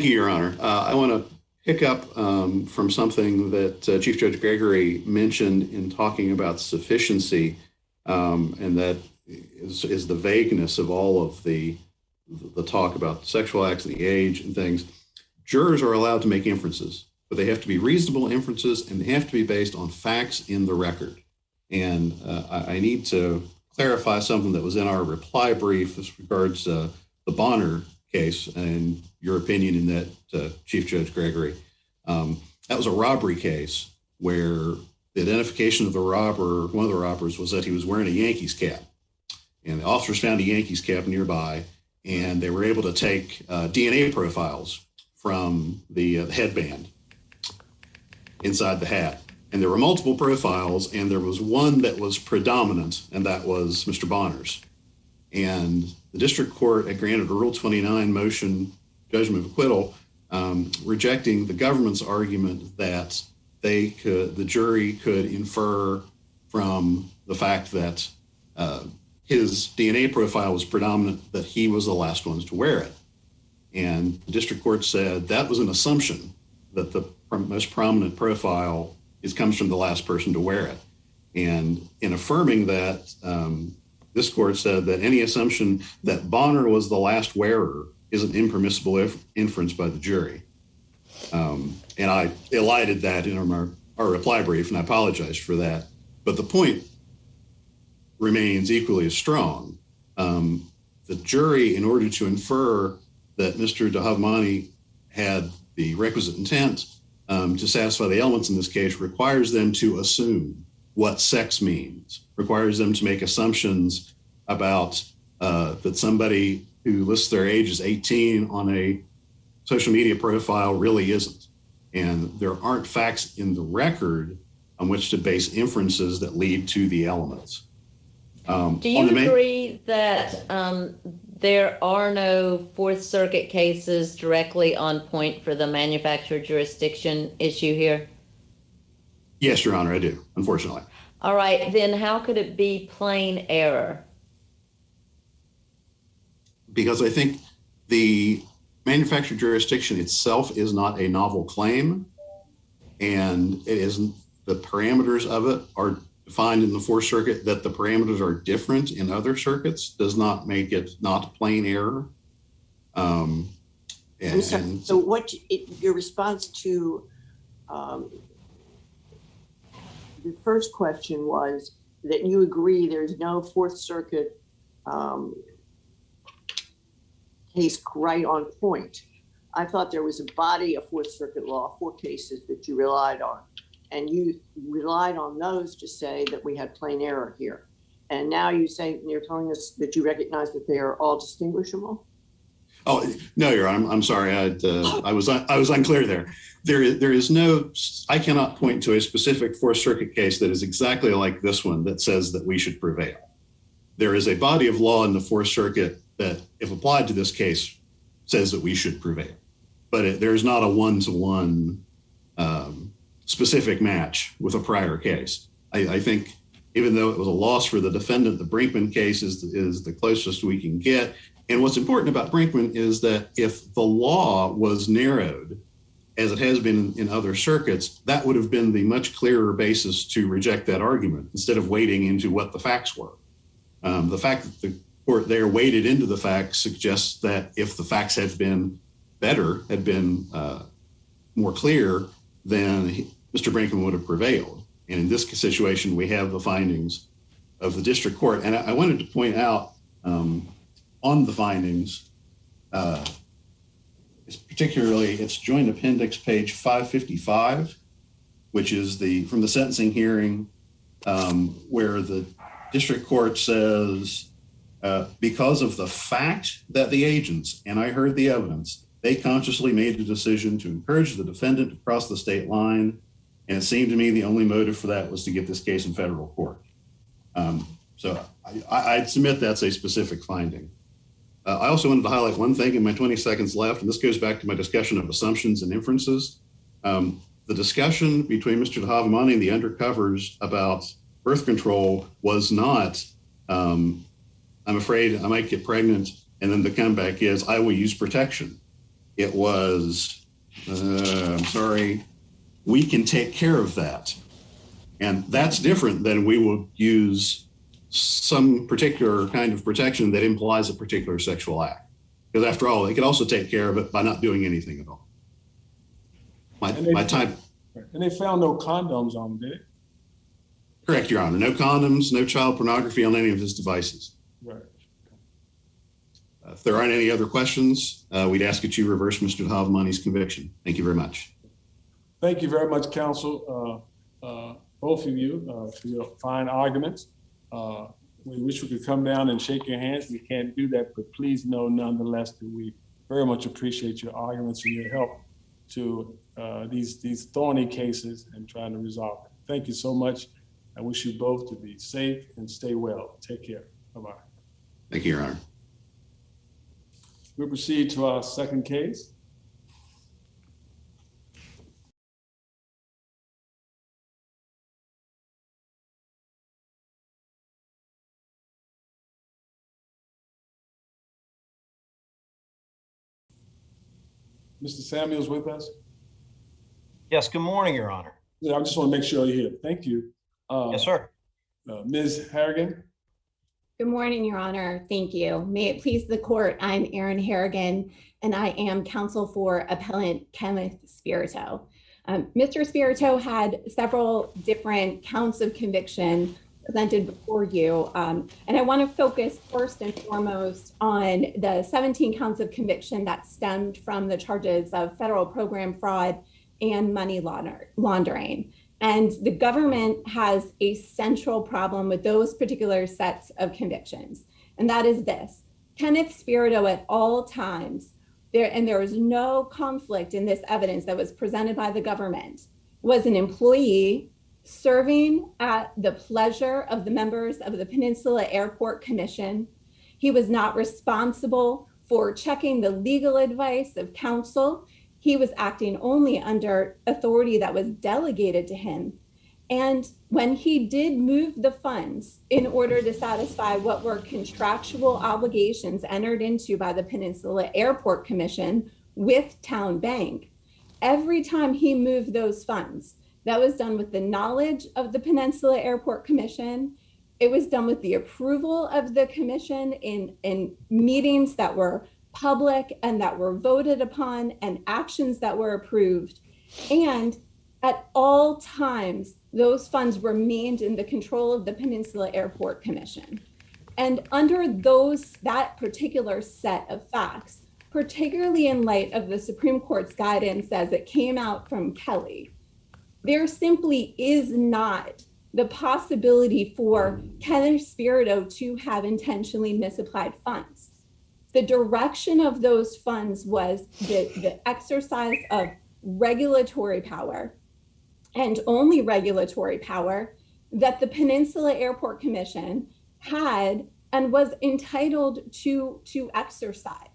you, Your Honor. I want to pick up from something that Chief Judge Gregory mentioned in talking about sufficiency. and that is the vagueness of all of the talk about sexual acts and the age and things. Jurors are allowed to make inferences, but they have to be reasonable inferences, and they have to be based on facts in the record. And I need to clarify something that was in our reply brief as regards the Bonner case and your opinion in that, Chief Judge Gregory. That was a robbery case where the identification of the robber, one of the robbers, was that he was wearing a Yankees cap. And the officers found a Yankees cap nearby, and they were able to take DNA profiles from the headband inside the hat. And there were multiple profiles, and there was one that was predominant, and that was Mr. Bonner's. And the district court had granted a Rule 29 motion, judgment of acquittal, rejecting the government's argument that the jury could infer from the fact that his DNA profile was predominant, that he was the last ones to wear it. And the district court said that was an assumption, that the most prominent profile comes from the last person to wear it. And in affirming that, this court said that any assumption that Bonner was the last wearer is an impermissible inference by the jury. And I elided that in our reply brief, and I apologize for that. But the point remains equally as strong. The jury, in order to infer that Mr. Dahavmani had the requisite intent to satisfy the elements in this case, requires them to assume what sex means, requires them to make assumptions about that somebody who lists their age as 18 on a social media profile really isn't. And there aren't facts in the record on which to base inferences that lead to the elements. Do you agree that there are no Fourth Circuit cases directly on point for the manufacturer jurisdiction issue here? Yes, Your Honor, I do, unfortunately. All right, then how could it be plain error? Because I think the manufacturer jurisdiction itself is not a novel claim, and it isn't, the parameters of it are defined in the Fourth Circuit. That the parameters are different in other circuits does not make it not plain error. So what your response to the first question was that you agree there's no Fourth Circuit case right on point. I thought there was a body of Fourth Circuit law, 4 cases that you relied on, and you relied on those to say that we had plain error here. And now you're telling us that you recognize that they are all distinguishable? Oh, no, Your Honor, I'm sorry. I was unclear there. There is no, I cannot point to a specific Fourth Circuit case that is exactly like this one that says that we should prevail. There is a body of law in the Fourth Circuit that, if applied to this case, says that we should prevail. But there's not a one-to-one specific match with a prior case. I think even though it was a loss for the defendant, the Brinkman case is the closest we can get. And what's important about Brinkman is that if the law was narrowed, as it has been in other circuits, that would have been the much clearer basis to reject that argument instead of wading into what the facts were. The fact that the court there waded into the facts suggests that if the facts had been better, had been more clear, then Mr. Brinkman would have prevailed. And in this situation, we have the findings of the district court. And I wanted to point out on the findings, particularly it's joint appendix page 555, which is from the sentencing hearing, where the district court says, because of the fact that the agents, and I heard the evidence, they consciously made the decision to encourage the defendant to cross the state line. And it seemed to me the only motive for that was to get this case in federal court. So I'd submit that's a specific finding. I also wanted to highlight one thing in my 20 seconds left, and this goes back to my discussion of assumptions and inferences. The discussion between Mr. Dahavmani and the undercovers about birth control was not, I'm afraid I might get pregnant, and then the comeback is, I will use protection. It was, I'm sorry, we can take care of that. And that's different than we will use some particular kind of protection that implies a particular sexual act. Because after all, they could also take care of it by not doing anything at all. My time. And they found no condoms on them, did it? Correct, Your Honor. No condoms, no child pornography on any of his devices. Right. If there aren't any other questions, we'd ask that you reverse Mr. Havamani's conviction. Thank you very much. Thank you very much, counsel, both of you, for your fine arguments. We wish we could come down and shake your hands. We can't do that, but please know nonetheless that we very much appreciate your arguments and your help to these thorny cases and trying to resolve them. Thank you so much. I wish you both to be safe and stay well. Take care. Bye-bye. Thank you, Your Honor. We'll proceed to our second case. Mr. Samuels with us? Yes, good morning, Your Honor. Yeah, I just want to make sure you're here. Thank you. Yes, sir. Ms. Harrigan? Good morning, Your Honor. Thank you. May it please the court, I'm Erin Harrigan, and I am counsel for appellant Kenneth Spirito. Mr. Spirito had several different counts of conviction presented before you, and I want to focus first and foremost on the 17 counts of conviction that stemmed from the charges of federal program fraud and money laundering. And the government has a central problem with those particular sets of convictions. And that is this: Kenneth Spirito at all times, there was no conflict in this evidence that was presented by the government, was an employee serving at the pleasure of the members of the Peninsula Airport Commission. He was not responsible for checking the legal advice of counsel. He was acting only under authority that was delegated to him. And when he did move the funds in order to satisfy what were contractual obligations entered into by the Peninsula Airport Commission with Town Bank, every time he moved those funds, that was done with the knowledge of the Peninsula Airport Commission. It was done with the approval of the commission in meetings that were public and that were voted upon and actions that were approved. And at all times, those funds remained in the control of the Peninsula Airport Commission. And under that particular set of facts, particularly in light of the Supreme Court's guidance as it came out from Kelly, there simply is not the possibility for Kenneth Spirito to have intentionally misapplied funds. The direction of those funds was the exercise of regulatory power, and only regulatory power, that the Peninsula Airport Commission had and was entitled to exercise.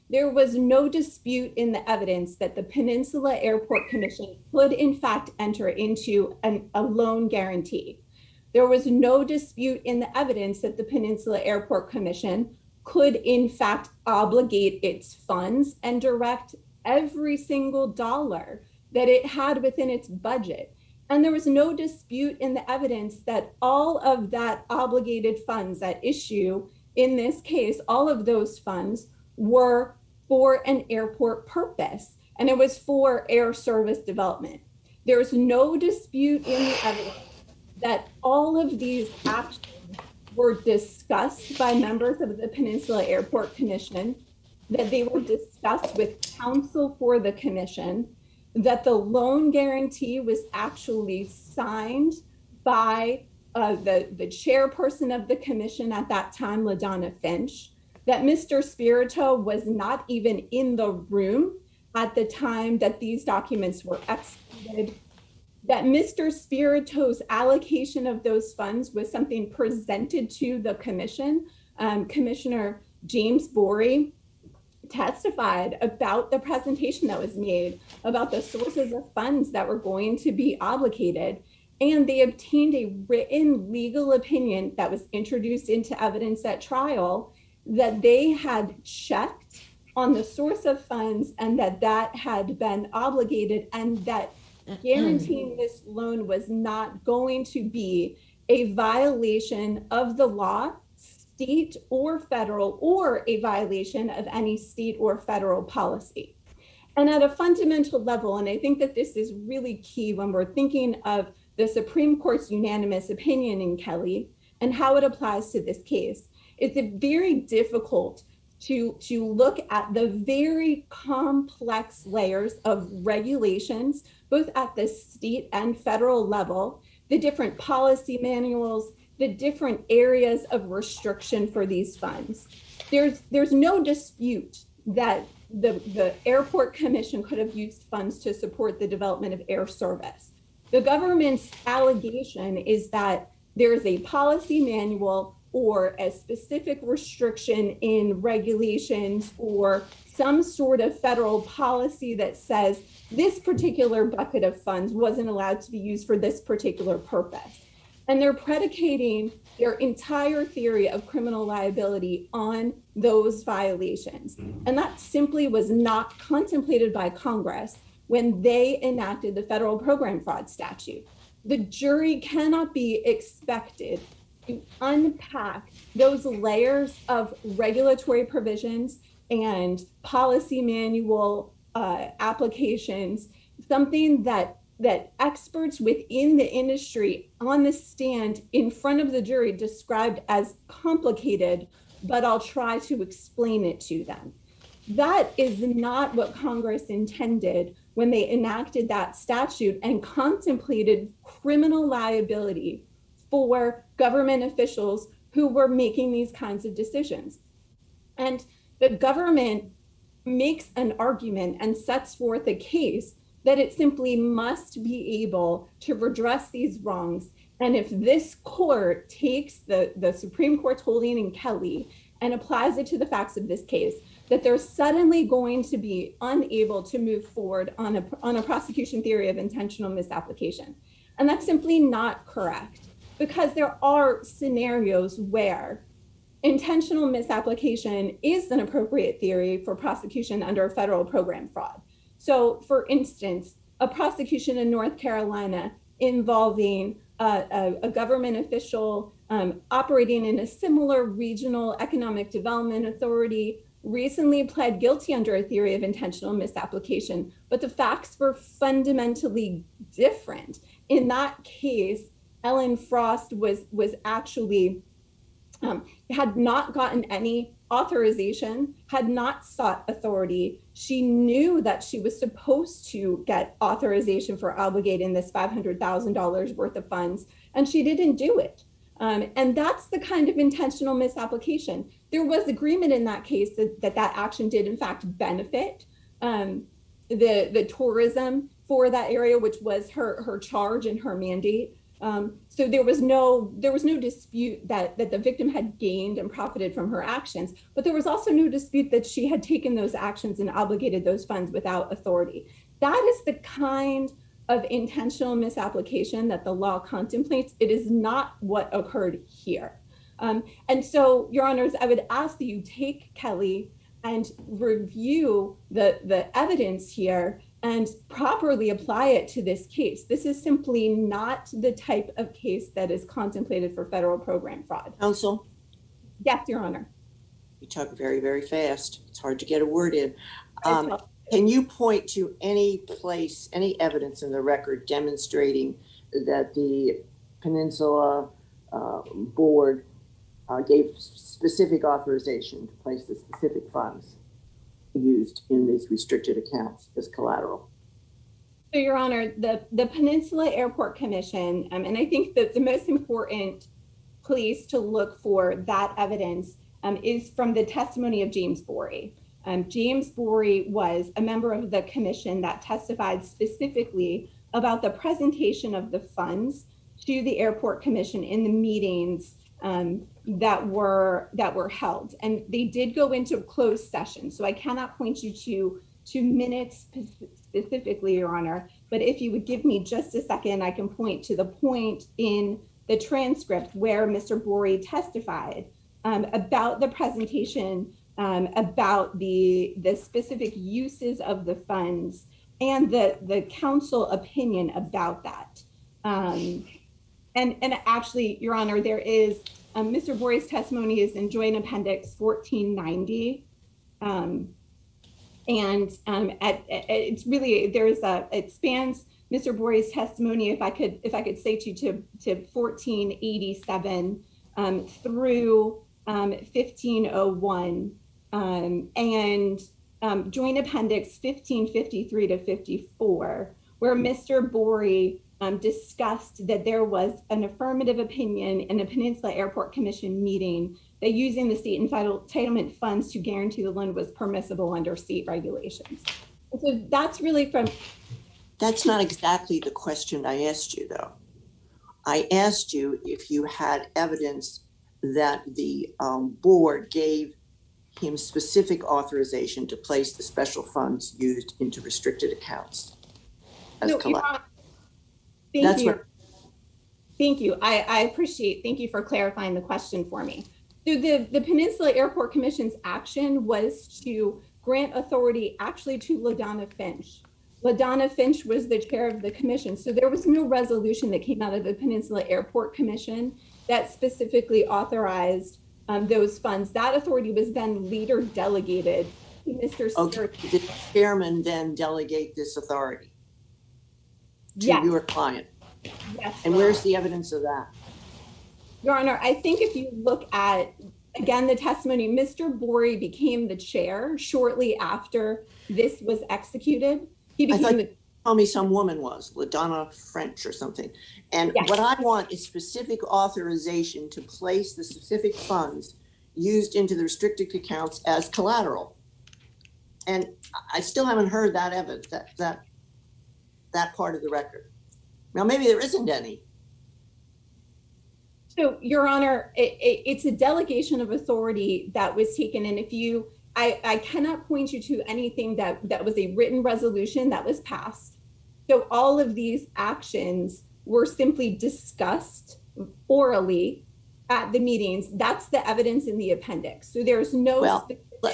There was no dispute in the evidence that the Peninsula Airport Commission could in fact enter into a loan guarantee. There was no dispute in the evidence that the Peninsula Airport Commission could in fact obligate its funds and direct every single dollar that it had within its budget. And there was no dispute in the evidence that all of that obligated funds at issue in this case, all of those funds were for an airport purpose, and it was for air service development. There was no dispute in the evidence that all of these actions were discussed by members of the Peninsula Airport Commission, that they were discussed with counsel for the commission, that the loan guarantee was actually signed by the chairperson of the commission at that time, LaDonna Finch, that Mr. Spirito was not even in the room at the time that these documents were executed, that Mr. Spirito's allocation of those funds was something presented to the commission. Commissioner James Borey testified about the presentation that was made, about the sources of funds that were going to be obligated. And they obtained a written legal opinion that was introduced into evidence at trial that they had checked on the source of funds and that had been obligated, and that guaranteeing this loan was not going to be a violation of the law, state or federal, or a violation of any state or federal policy. And at a fundamental level, and I think that this is really key when we're thinking of the Supreme Court's unanimous opinion in Kelly and how it applies to this case, it's very difficult to look at the very complex layers of regulations, both at the state and federal level, the different policy manuals, the different areas of restriction for these funds. There's no dispute that the Airport Commission could have used funds to support the development of air service. The government's allegation is that there is a policy manual or a specific restriction in regulations or some sort of federal policy that says this particular bucket of funds wasn't allowed to be used for this particular purpose. And they're predicating their entire theory of criminal liability on those violations. And that simply was not contemplated by Congress when they enacted the federal program fraud statute. The jury cannot be expected to unpack those layers of regulatory provisions and policy manual applications, something that experts within the industry on the stand in front of the jury described as complicated, but I'll try to explain it to them. That is not what Congress intended when they enacted that statute and contemplated criminal liability for government officials who were making these kinds of decisions. And the government makes an argument and sets forth a case that it simply must be able to redress these wrongs. And if this court takes the Supreme Court's holding in Kelly and applies it to the facts of this case, that they're suddenly going to be unable to move forward on a prosecution theory of intentional misapplication. And that's simply not correct, because there are scenarios where intentional misapplication is an appropriate theory for prosecution under federal program fraud. So for instance, a prosecution in North Carolina involving a government official operating in a similar regional economic development authority recently pled guilty under a theory of intentional misapplication, but the facts were fundamentally different. In that case, Ellen Frost was actually had not gotten any authorization, had not sought authority. She knew that she was supposed to get authorization for obligating this $500,000 worth of funds, and she didn't do it. And that's the kind of intentional misapplication. There was agreement in that case that action did in fact benefit the tourism for that area, which was her charge and her mandate. So there was no dispute that the victim had gained and profited from her actions, but there was also no dispute that she had taken those actions and obligated those funds without authority. That is the kind of intentional misapplication that the law contemplates. It is not what occurred here. And so, Your Honors, I would ask that you take Kelly and review the evidence here and properly apply it to this case. This is simply not the type of case that is contemplated for federal program fraud. Counsel? Yes, Your Honor. You talk very, very fast. It's hard to get a word in. Can you point to any place, any evidence in the record demonstrating that the Peninsula Board gave specific authorization to place the specific funds used in these restricted accounts as collateral? So, Your Honor, the Peninsula Airport Commission, and I think that the most important place to look for that evidence is from the testimony of James Borey. James Borey was a member of the commission that testified specifically about the presentation of the funds to the Airport Commission in the meetings that were held. And they did go into a closed session. So I cannot point you to minutes specifically, Your Honor, but if you would give me just a second, I can point to the point in the transcript where Mr. Borey testified about the presentation, about the specific uses of the funds and the council opinion about that. And actually, Your Honor, there is, Mr. Bory's testimony is in Joint Appendix 1490. It's really, it spans Mr. Bory's testimony, if I could say to 1487 through 1501, and Joint Appendix 1553 to 54, where Mr. Bory discussed that there was an affirmative opinion in a Peninsula Airport Commission meeting that using the state entitlement funds to guarantee the loan was permissible under state regulations. And so that's really from... That's not exactly the question I asked you, though. I asked you if you had evidence that the board gave him specific authorization to place the special funds used into restricted accounts as collateral. Thank you. Thank you. I appreciate, thank you for clarifying the question for me. So the Peninsula Airport Commission's action was to grant authority actually to LaDonna Finch. LaDonna Finch was the chair of the commission. So there was no resolution that came out of the Peninsula Airport Commission that specifically authorized those funds. That authority was then later delegated to Mr. Okay, did the chairman then delegate this authority to Yes. your client? Yes. And where's the evidence of that? Your Honor, I think if you look at, again, the testimony, Mr. Bory became the chair shortly after this was executed. He I became thought the... you told me some woman was, LaDonna French or something. And Yes. what I want is specific authorization to place the specific funds used into the restricted accounts as collateral. And I still haven't heard that evidence, that part of the record. Now, maybe there isn't any. So, Your Honor, it's a delegation of authority that was taken. And if you, I cannot point you to anything that was a written resolution that was passed. So all of these actions were simply discussed orally at the meetings. That's the evidence in the appendix. So there's no... Well,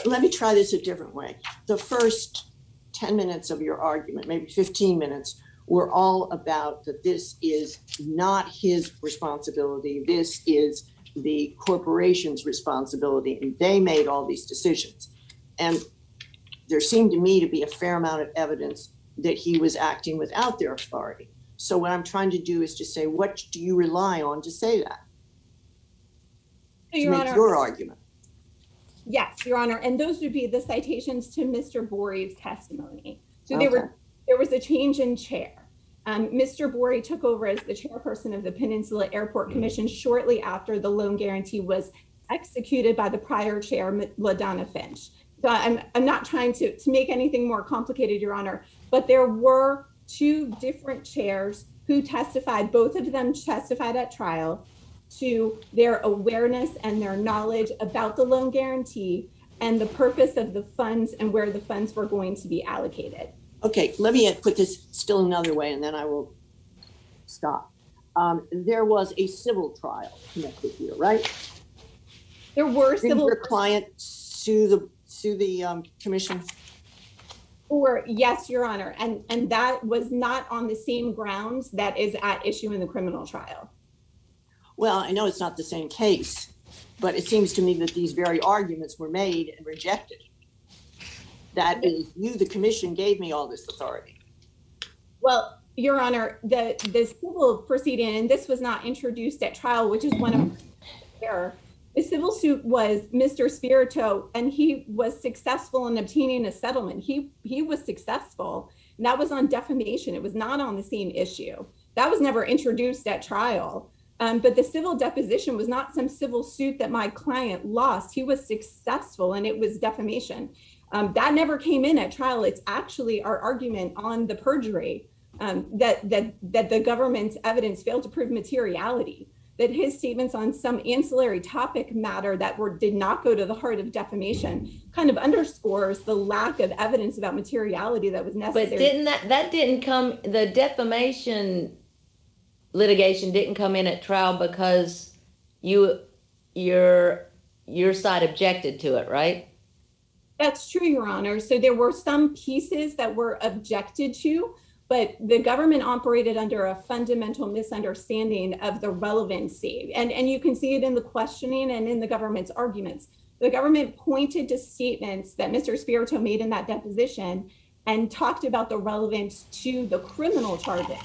let me try this a different way. The first 10 minutes of your argument, maybe 15 minutes, were all about that this is not his responsibility. This is the corporation's responsibility, and they made all these decisions. And there seemed to me to be a fair amount of evidence that he was acting without their authority. So what I'm trying to do is to say, what do you rely on to say that? So, To Your make Honor, your argument. yes, Your Honor, and those would be the citations to Mr. Bory's testimony. So Okay. there was a change in chair. Mr. Bory took over as the chairperson of the Peninsula Airport Commission shortly after the loan guarantee was executed by the prior chair, LaDonna Finch. So I'm not trying to make anything more complicated, Your Honor, but there were two different chairs who testified. Both of them testified at trial to their awareness and their knowledge about the loan guarantee and the purpose of the funds and where the funds were going to be allocated. Okay, let me put this still another way, and then I will stop. There was a civil trial connected here, right? There were Didn't civil... your client sue the commission? Or yes, Your Honor, and that was not on the same grounds that is at issue in the criminal trial. Well, I know it's not the same case, but it seems to me that these very arguments were made and rejected. That is, you, the commission, gave me all this authority. Well, Your Honor, the civil proceeding, and this was not introduced at trial, which is one of error. The civil suit was Mr. Spirito, and he was successful in obtaining a settlement. He was successful, and that was on defamation. It was not on the same issue. That was never introduced at trial. But the civil deposition was not some civil suit that my client lost. He was successful, and it was defamation. That never came in at trial. It's actually our argument on the perjury that the government's evidence failed to prove materiality, that his statements on some ancillary topic matter that did not go to the heart of defamation kind of underscores the lack of evidence about materiality that was necessary. But didn't that didn't come, the defamation litigation didn't come in at trial because your side objected to it, right? That's true, Your Honor. So there were some pieces that were objected to, but the government operated under a fundamental misunderstanding of the relevancy. And you can see it in the questioning and in the government's arguments. The government pointed to statements that Mr. Spirito made in that deposition and talked about the relevance to the criminal charges,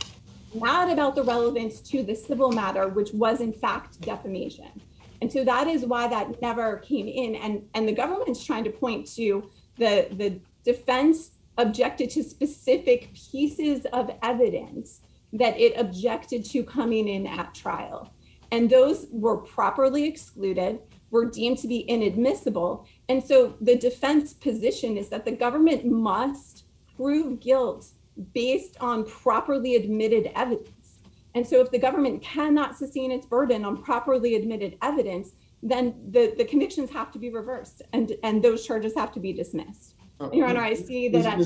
not about the relevance to the civil matter, which was in fact defamation. And so that is why that never came in. And the government's trying to point to the defense objected to specific pieces of evidence that it objected to coming in at trial. And those were properly excluded, were deemed to be inadmissible. And so the defense position is that the government must prove guilt based on properly admitted evidence. And so if the government cannot sustain its burden on properly admitted evidence, then the convictions have to be reversed and those charges have to be dismissed. Your Honor, I see that I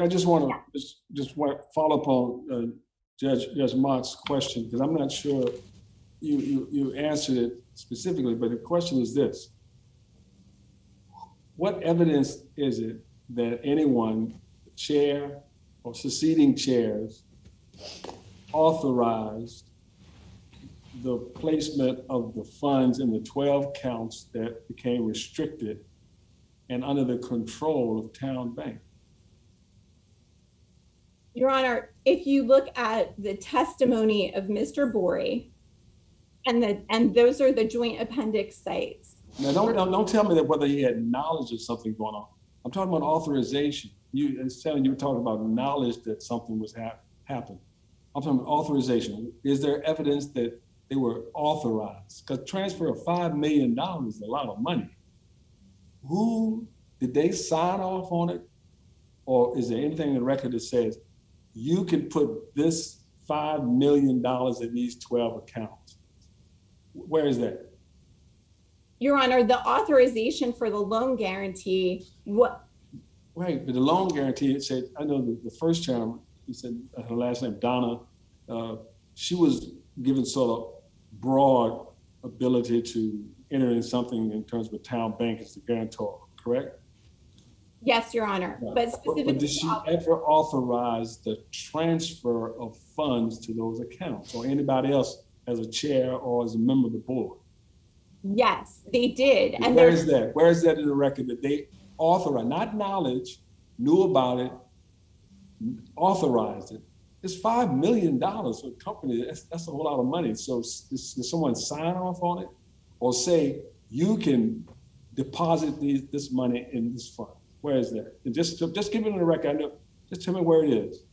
just want to just want to follow up on Judge Mott's question, because I'm not sure you answered it specifically, but the question is this: what evidence is it that anyone, chair or succeeding chairs, authorized the placement of the funds in the 12 counts that became restricted and under the control of Town Bank? Your Honor, if you look at the testimony of Mr. Borey, and those are the joint appendix sites. Now, don't tell me that whether he had knowledge of something going on. I'm talking about authorization. You were talking about knowledge that something was happened. I'm talking about authorization. Is there evidence that they were authorized? Because transfer of $5 million is a lot of money. Who did they sign off on it? Or is there anything in the record that says you can put this $5 million in these 12 accounts? Where is that? Your Honor, the authorization for the loan guarantee, what? Right, but the loan guarantee, it said, I know the first term, he said her last name, Donna, she was given sort of broad ability to enter in something in terms of a Town Bank as the guarantor, correct? Yes, Your Honor. But specifically, but did she ever authorize the transfer of funds to those accounts, or anybody else as a chair or as a member of the board? Yes, they did. And where is that? Where is that in the record that they authorized, not knowledge, knew about it, authorized it? It's $5 million for a company. That's a whole lot of money. So does someone sign off on it or say you can deposit this money in this fund? Where is that? And just give it on the record. Just tell me where it is.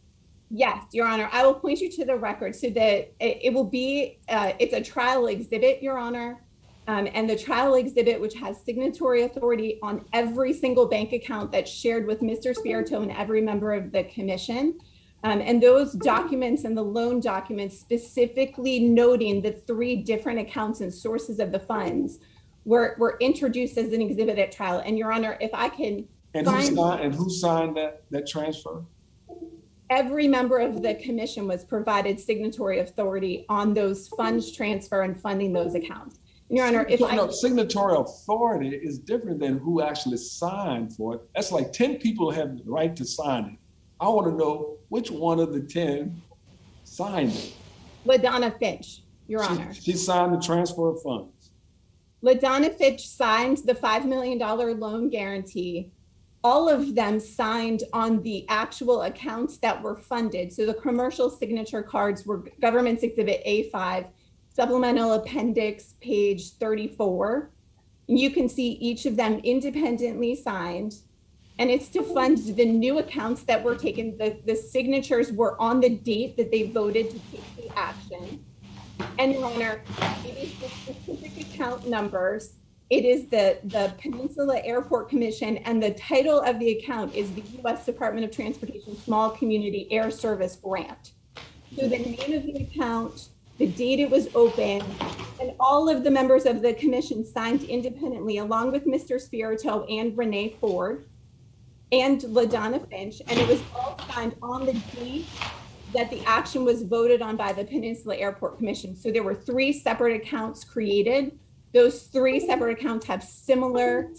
Yes, Your Honor. I will point you to the record so that it will be, it's a trial exhibit, Your Honor. And the trial exhibit, which has signatory authority on every single bank account that's shared with Mr. Spirito and every member of the commission. And those documents and the loan documents specifically noting the 3 different accounts and sources of the funds were introduced as an exhibit at trial. And Your Honor, if I can who signed that transfer? Every member of the commission was provided signatory authority on those funds transfer and funding those accounts. Your Honor, signatory authority is different than who actually signed for it. That's like 10 people have the right to sign it. I want to know which one of the 10 signed it. LaDonna Finch, Your Honor. She signed the transfer of funds. LaDonna Finch signed the $5 million loan guarantee. All of them signed on the actual accounts that were funded. So the commercial signature cards were Government's Exhibit A5, Supplemental Appendix, page 34. And you can see each of them independently signed. And it's to fund the new accounts that were taken. The signatures were on the date that they voted to take the action. And Your Honor, it is the specific account numbers. It is the Peninsula Airport Commission, and the title of the account is the U.S. Department of Transportation Small Community Air Service Grant. So the name of the account, the date it was open, and all of the members of the commission signed independently, along with Mr. Spirito and Renee Ford and LaDonna Finch, and it was all signed on the date that the action was voted on by the Peninsula Airport Commission. So there were 3 separate accounts created. Those 3 separate accounts have similar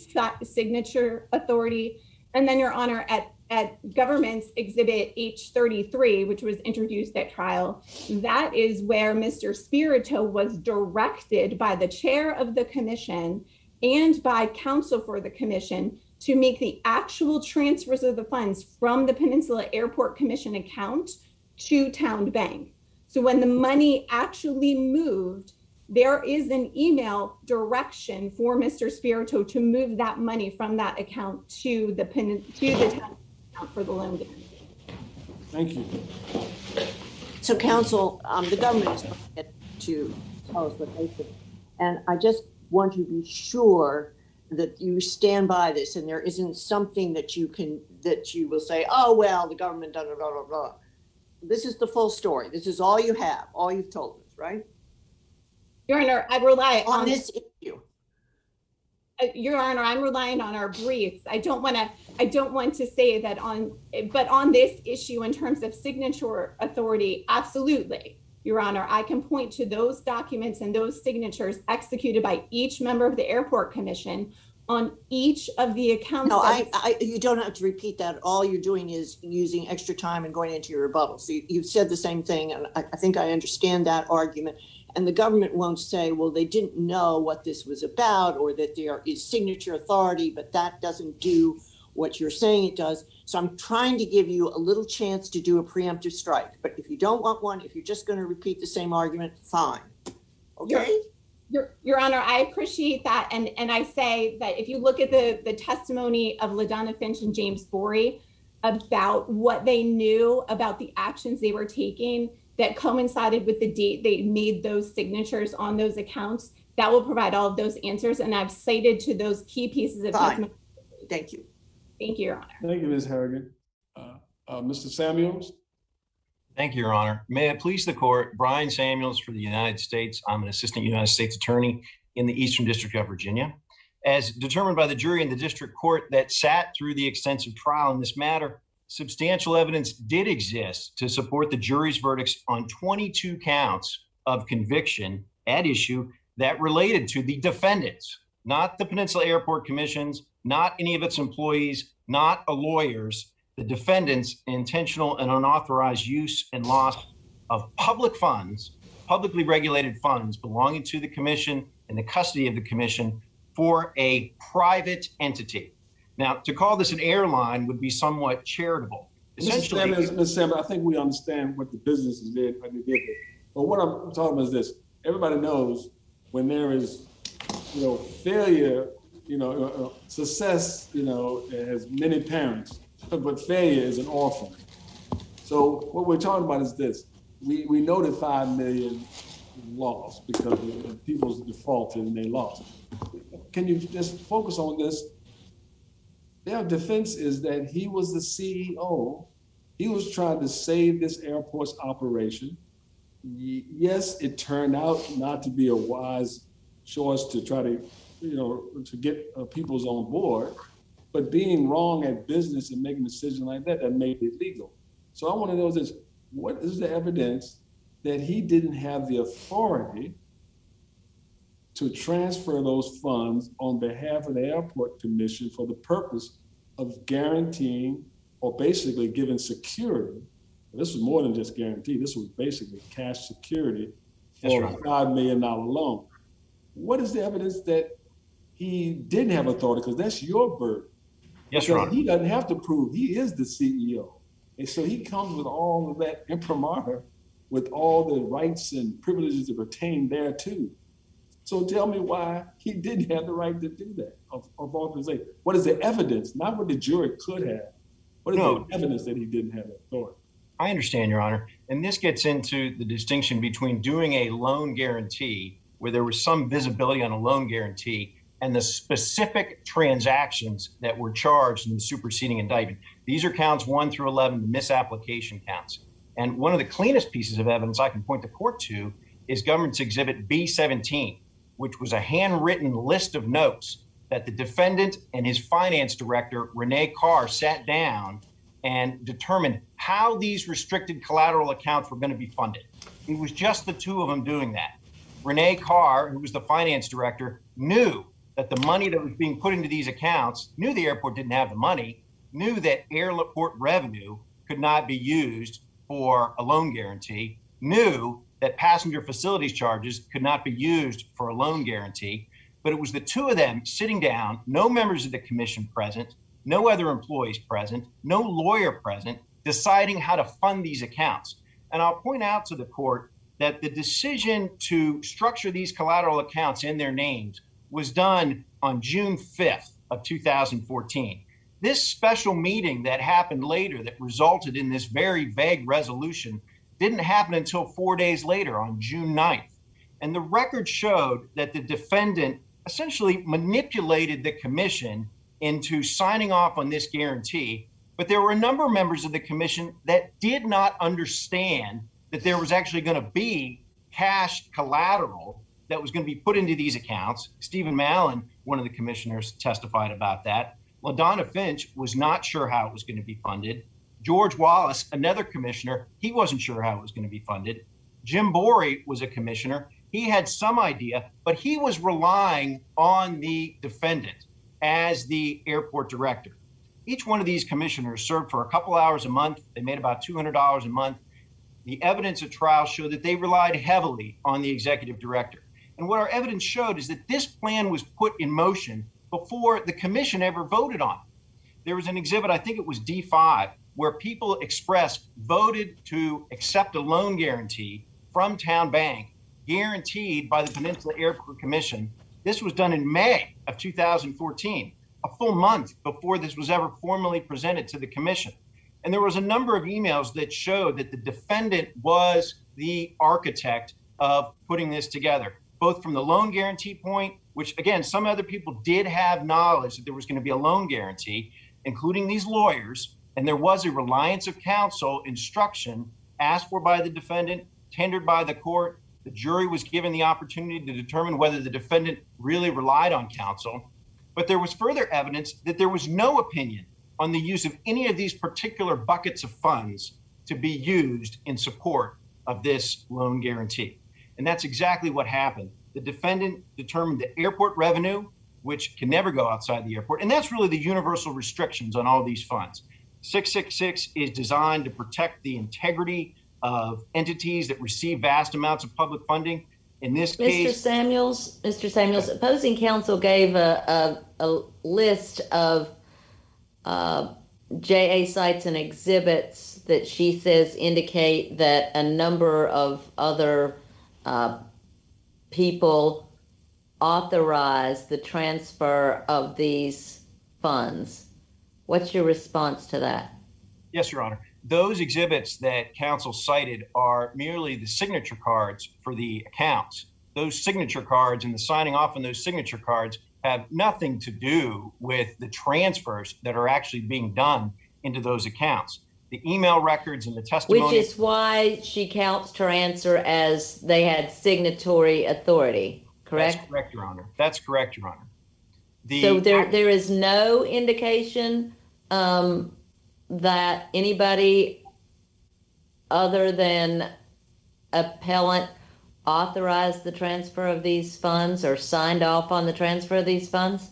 signature authority. And then Your Honor, at government's exhibit H33, which was introduced at trial, that is where Mr. Spirito was directed by the chair of the commission and by counsel for the commission to make the actual transfers of the funds from the Peninsula Airport Commission account to Town Bank. So when the money actually moved, there is an email direction for Mr. Spirito to move that money from that account to the town account for the loan guarantee. Thank you. So counsel, the government is going to get to tell us what they think. And I just want you to be sure that you stand by this and there isn't something that you will say, oh, well, the government, blah, blah, blah, blah. This is the full story. This is all you have, all you've told us, right? Your Honor, I rely on this issue. Your Honor, I'm relying on our briefs. I don't want to say that but on this issue in terms of signature authority, absolutely. Your Honor, I can point to those documents and those signatures executed by each member of the Airport Commission on each of the accounts. No, you don't have to repeat that. All you're doing is using extra time and going into your rebuttal. So you've said the same thing, and I think I understand that argument. And the government won't say, well, they didn't know what this was about or that there is signature authority, but that doesn't do what you're saying it does. So I'm trying to give you a little chance to do a preemptive strike. But if you don't want one, if you're just going to repeat the same argument, fine. Okay? Your Honor, I appreciate that. And I say that if you look at the testimony of LaDonna Finch and James Borey about what they knew about the actions they were taking that coincided with the date they made those signatures on those accounts, that will provide all of those answers. And I've cited to those key pieces of testimony. Thank you. Thank you, Your Honor. Thank you, Ms. Harrigan. Mr. Samuels? Thank you, Your Honor. May it please the court, Brian Samuels for the United States. I'm an assistant United States attorney in the Eastern District of Virginia. As determined by the jury in the district court that sat through the extensive trial in this matter, substantial evidence did exist to support the jury's verdicts on 22 counts of conviction at issue that related to the defendants, not the Peninsula Airport Commissions, not any of its employees, not lawyers, the defendants' intentional and unauthorized use and loss of public funds, publicly regulated funds belonging to the commission in the custody of the commission for a private entity. Now, to call this an airline would be somewhat charitable. Essentially, Ms. Samuels, I think we understand what the businesses did when they did it. But what I'm talking about is this. Everybody knows when there is, failure, success, has many parents, but failure is an orphan. So what we're talking about is this. We know that 5 million lost because of people's defaulted and they lost. Can you just focus on this? Their defense is that he was the CEO. He was trying to save this airport's operation. Yes, it turned out not to be a wise choice to try to, to get people's on board, but being wrong at business and making a decision like that made it legal. So I want to know this, what is the evidence that he didn't have the authority to transfer those funds on behalf of the Airport Commission for the purpose of guaranteeing or basically giving security? This was more than just guarantee. This was basically cash security for a $5 million loan. What is the evidence that he didn't have authority? Because that's your burden. Yes, Your Honor. He doesn't have to prove he is the CEO. And so he comes with all of that imprimatur, with all the rights and privileges that pertain thereto. So tell me why he didn't have the right to do that of authorization. What is the evidence? Not what the jury could have. What is the evidence that he didn't have authority? I understand, Your Honor. And this gets into the distinction between doing a loan guarantee, where there was some visibility on a loan guarantee, and the specific transactions that were charged in the superseding indictment. These are counts 1 through 11, the misapplication counts. And one of the cleanest pieces of evidence I can point the court to is Government's Exhibit B17, which was a handwritten list of notes that the defendant and his finance director, Renee Carr, sat down and determined how these restricted collateral accounts were going to be funded. It was just the two of them doing that. Renee Carr, who was the finance director, knew that the money that was being put into these accounts, knew the airport didn't have the money, knew that airport revenue could not be used for a loan guarantee, knew that passenger facilities charges could not be used for a loan guarantee. But it was the two of them sitting down, no members of the commission present, no other employees present, no lawyer present, deciding how to fund these accounts. And I'll point out to the court that the decision to structure these collateral accounts in their names was done on June 5th of 2014. This special meeting that happened later that resulted in this very vague resolution didn't happen until 4 days later on June 9th. And the record showed that the defendant essentially manipulated the commission into signing off on this guarantee. But there were a number of members of the commission that did not understand that there was actually going to be cash collateral that was going to be put into these accounts. Stephen Mallon, one of the commissioners, testified about that. LaDonna Finch was not sure how it was going to be funded. George Wallace, another commissioner, he wasn't sure how it was going to be funded. Jim Borey was a commissioner. He had some idea, but he was relying on the defendant as the airport director. Each one of these commissioners served for a couple hours a month. They made about $200 a month. The evidence at trial showed that they relied heavily on the executive director. And what our evidence showed is that this plan was put in motion before the commission ever voted on it. There was an exhibit, I think it was D5, where People Express voted to accept a loan guarantee from Town Bank, guaranteed by the Peninsula Airport Commission. This was done in May of 2014, a full month before this was ever formally presented to the commission. And there was a number of emails that showed that the defendant was the architect of putting this together, both from the loan guarantee point, which again, some other people did have knowledge that there was going to be a loan guarantee, including these lawyers, and there was a reliance of counsel instruction asked for by the defendant, tendered by the court. The jury was given the opportunity to determine whether the defendant really relied on counsel. But there was further evidence that there was no opinion on the use of any of these particular buckets of funds to be used in support of this loan guarantee. And that's exactly what happened. The defendant determined the airport revenue, which can never go outside the airport. And that's really the universal restrictions on all these funds. 666 is designed to protect the integrity of entities that receive vast amounts of public funding. In this case, Mr. Samuels, opposing counsel gave a list of JA sites and exhibits that she says indicate that a number of other people authorized the transfer of these funds. What's your response to that? Yes, Your Honor. Those exhibits that counsel cited are merely the signature cards for the accounts. Those signature cards and the signing off on those signature cards have nothing to do with the transfers that are actually being done into those accounts. The email records and the testimony. Which is why she counts her answer as they had signatory authority, correct? That's correct, Your Honor. That's correct, Your Honor. So there is no indication that anybody other than appellant authorized the transfer of these funds or signed off on the transfer of these funds?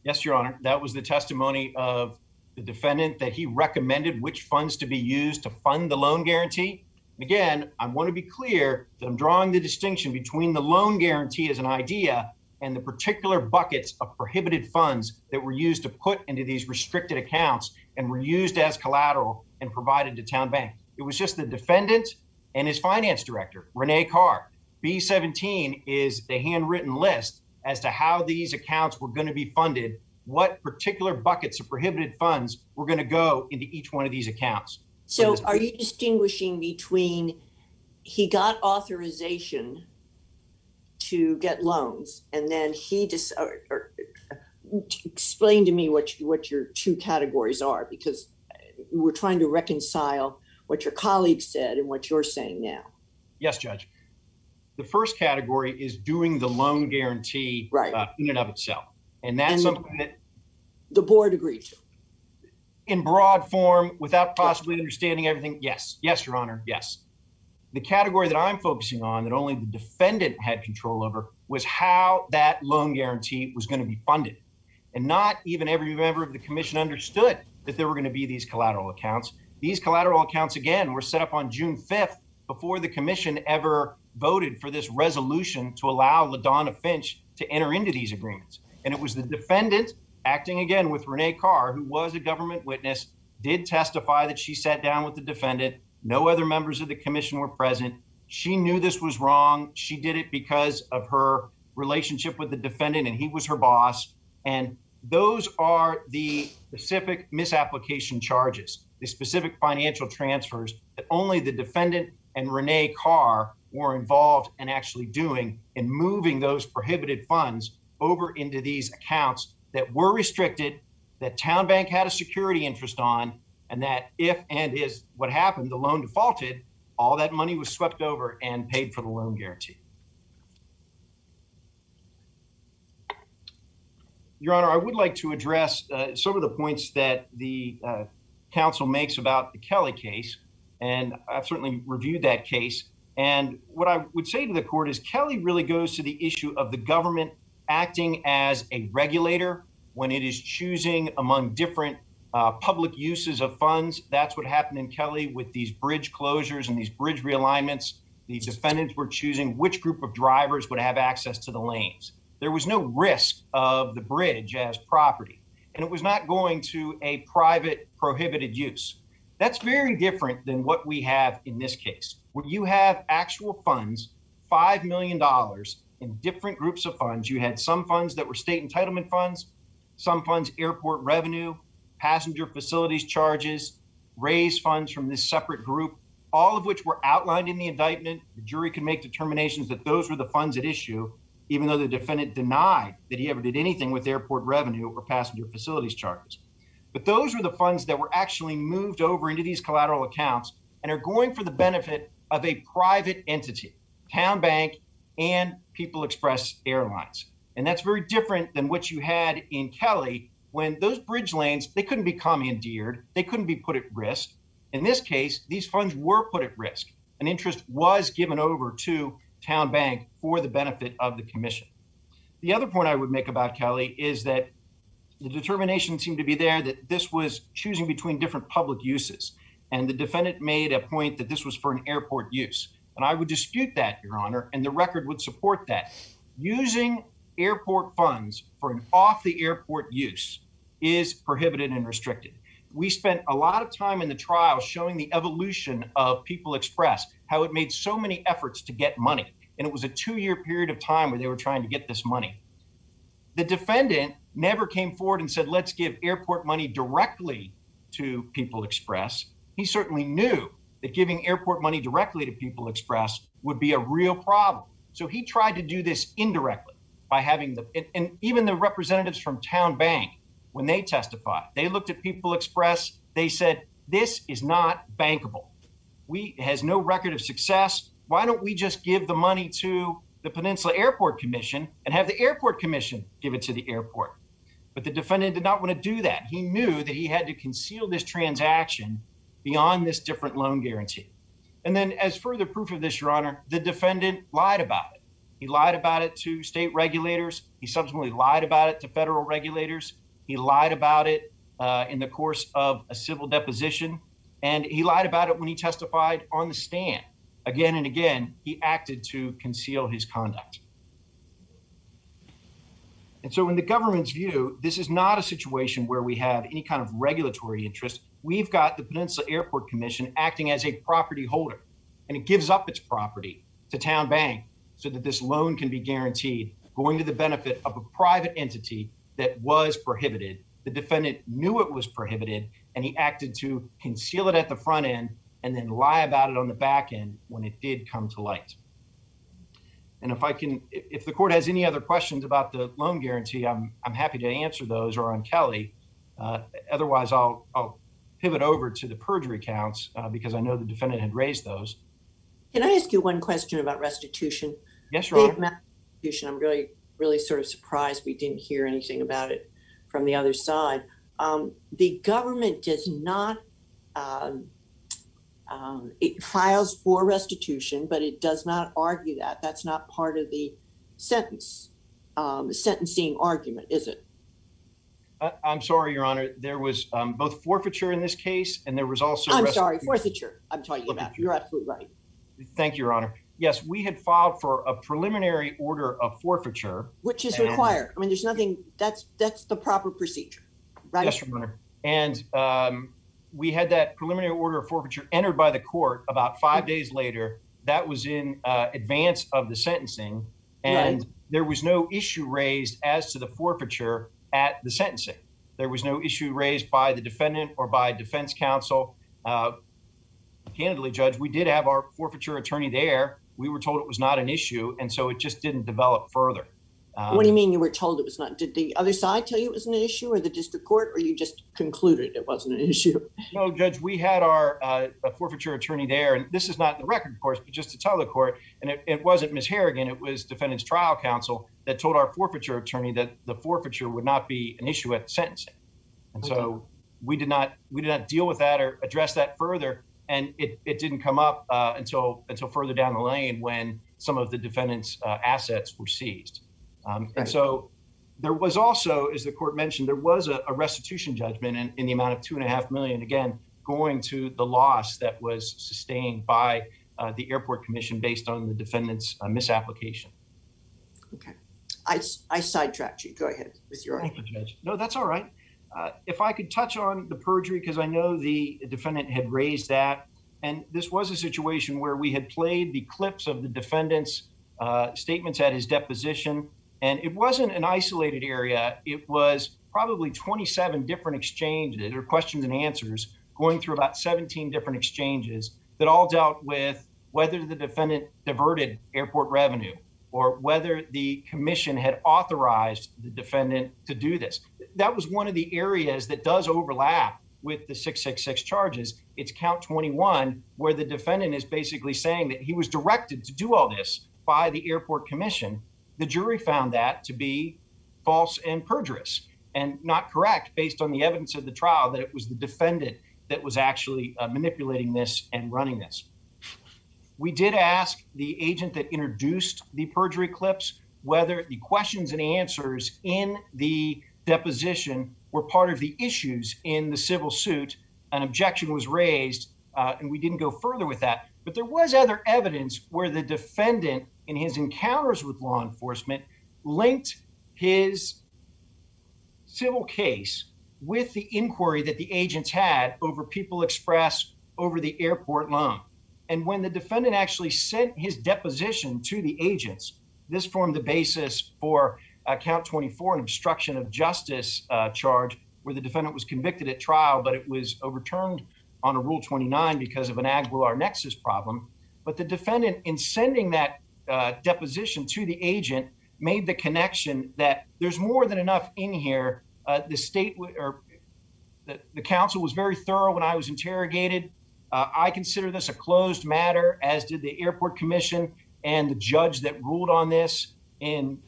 Yes, Your Honor. That was the testimony of the defendant, that he recommended which funds to be used to fund the loan guarantee. And again, I want to be clear that I'm drawing the distinction between the loan guarantee as an idea and the particular buckets of prohibited funds that were used to put into these restricted accounts and were used as collateral and provided to Town Bank. It was just the defendant and his finance director, Renee Carr. B17 is the handwritten list as to how these accounts were going to be funded, what particular buckets of prohibited funds were going to go into each one of these accounts. So are you distinguishing between he got authorization to get loans and then he just explain to me what your two categories are, because we're trying to reconcile what your colleague said and what you're saying now. Yes, Judge. The first category is doing the loan guarantee in and of itself. And that's something that the board agreed to. In broad form, without possibly understanding everything, yes. Yes, Your Honor, yes. The category that I'm focusing on, that only the defendant had control over, was how that loan guarantee was going to be funded. And not even every member of the commission understood that there were going to be these collateral accounts. These collateral accounts, again, were set up on June 5th before the commission ever voted for this resolution to allow LaDonna Finch to enter into these agreements. And it was the defendant, acting again with Renee Carr, who was a government witness, did testify that she sat down with the defendant. No other members of the commission were present. She knew this was wrong. She did it because of her relationship with the defendant, and he was her boss. And those are the specific misapplication charges, the specific financial transfers that only the defendant and Renee Carr were involved in actually doing in moving those prohibited funds over into these accounts that were restricted, that Town Bank had a security interest on, and that if and is what happened, the loan defaulted, all that money was swept over and paid for the loan guarantee. Your Honor, I would like to address some of the points that the counsel makes about the Kelly case, and I've certainly reviewed that case. And what I would say to the court is Kelly really goes to the issue of the government acting as a regulator when it is choosing among different public uses of funds. That's what happened in Kelly with these bridge closures and these bridge realignments. The defendants were choosing which group of drivers would have access to the lanes. There was no risk of the bridge as property, and it was not going to a private prohibited use. That's very different than what we have in this case, where you have actual funds, $5 million in different groups of funds. You had some funds that were state entitlement funds, some funds airport revenue, passenger facilities charges, raised funds from this separate group, all of which were outlined in the indictment. The jury can make determinations that those were the funds at issue, even though the defendant denied that he ever did anything with airport revenue or passenger facilities charges. But those were the funds that were actually moved over into these collateral accounts and are going for the benefit of a private entity, Town Bank and People Express Airlines. And that's very different than what you had in Kelly, when those bridge lanes, they couldn't be commandeered, they couldn't be put at risk. In this case, these funds were put at risk. An interest was given over to Town Bank for the benefit of the commission. The other point I would make about Kelly is that the determination seemed to be there that this was choosing between different public uses. And the defendant made a point that this was for an airport use. And I would dispute that, Your Honor, and the record would support that. Using airport funds for an off the airport use is prohibited and restricted. We spent a lot of time in the trial showing the evolution of People Express, how it made so many efforts to get money. And it was a 2-year period of time where they were trying to get this money. The defendant never came forward and said, let's give airport money directly to People Express. He certainly knew that giving airport money directly to People Express would be a real problem. So he tried to do this indirectly by having and even the representatives from Town Bank, when they testified, they looked at People Express, they said, this is not bankable. It has no record of success. Why don't we just give the money to the Peninsula Airport Commission and have the Airport Commission give it to the airport? But the defendant did not want to do that. He knew that he had to conceal this transaction beyond this different loan guarantee. And then as further proof of this, Your Honor, the defendant lied about it. He lied about it to state regulators. He subsequently lied about it to federal regulators. He lied about it in the course of a civil deposition. And he lied about it when he testified on the stand. Again and again, he acted to conceal his conduct. And so in the government's view, this is not a situation where we have any kind of regulatory interest. We've got the Peninsula Airport Commission acting as a property holder, and it gives up its property to Town Bank so that this loan can be guaranteed, going to the benefit of a private entity that was prohibited. The defendant knew it was prohibited, and he acted to conceal it at the front end and then lie about it on the back end when it did come to light. And if the court has any other questions about the loan guarantee, I'm happy to answer those, or on Kelly. Otherwise, I'll pivot over to the perjury counts because I know the defendant had raised those. Can I ask you one question about restitution? Yes, Your Honor. Restitution, I'm really sort of surprised we didn't hear anything about it from the other side. The government does not, it files for restitution, but it does not argue that. That's not part of the sentencing argument, is it? I'm sorry, Your Honor. There was both forfeiture in this case, and there was also I'm sorry, forfeiture. I'm talking about. Forfeiture. You're absolutely right. Thank you, Your Honor. Yes, we had filed for a preliminary order of forfeiture, Which is and- required. I mean, there's nothing, that's the proper procedure, right? Yes, Your Honor. And we had that preliminary order of forfeiture entered by the court about 5 days later. That was in advance of the sentencing, and Right. there was no issue raised as to the forfeiture at the sentencing. There was no issue raised by the defendant or by defense counsel. Candidly, Judge, we did have our forfeiture attorney there. We were told it was not an issue, and so it just didn't develop further. What do you mean you were told it was not? Did the other side tell you it was an issue, or the district court, or you just concluded it wasn't an issue? No, Judge, we had our forfeiture attorney there, and this is not in the record, of course, but just to tell the court, and it wasn't Ms. Harrigan, it was defendant's trial counsel that told our forfeiture attorney that the forfeiture would not be an issue at the sentencing. And so we did not deal with that or address that further, and it didn't come up until further down the lane when some of the defendant's assets were seized. And so there was also, as the court mentioned, there was a restitution judgment in the amount of $2.5 million, again, going to the loss that was sustained by the airport commission based on the defendant's misapplication. Okay. I sidetracked you. Go ahead with your Thank you, argument. Judge. No, that's all right. If I could touch on the perjury, because I know the defendant had raised that, and this was a situation where we had played the clips of the defendant's statements at his deposition. And it wasn't an isolated area. It was probably 27 different exchanges or questions and answers going through about 17 different exchanges that all dealt with whether the defendant diverted airport revenue or whether the commission had authorized the defendant to do this. That was one of the areas that does overlap with the 666 charges. It's count 21, where the defendant is basically saying that he was directed to do all this by the airport commission. The jury found that to be false and perjurous and not correct based on the evidence of the trial that it was the defendant that was actually manipulating this and running this. We did ask the agent that introduced the perjury clips whether the questions and answers in the deposition were part of the issues in the civil suit. An objection was raised, and we didn't go further with that. But there was other evidence where the defendant, in his encounters with law enforcement, linked his civil case with the inquiry that the agents had over People Express, over the airport loan. And when the defendant actually sent his deposition to the agents, this formed the basis for count 24, an obstruction of justice charge, where the defendant was convicted at trial, but it was overturned on a Rule 29 because of an Aguilar nexus problem. But the defendant, in sending that deposition to the agent, made the connection that there's more than enough in here. The state or the counsel was very thorough when I was interrogated. I consider this a closed matter, as did the airport commission and the judge that ruled on this in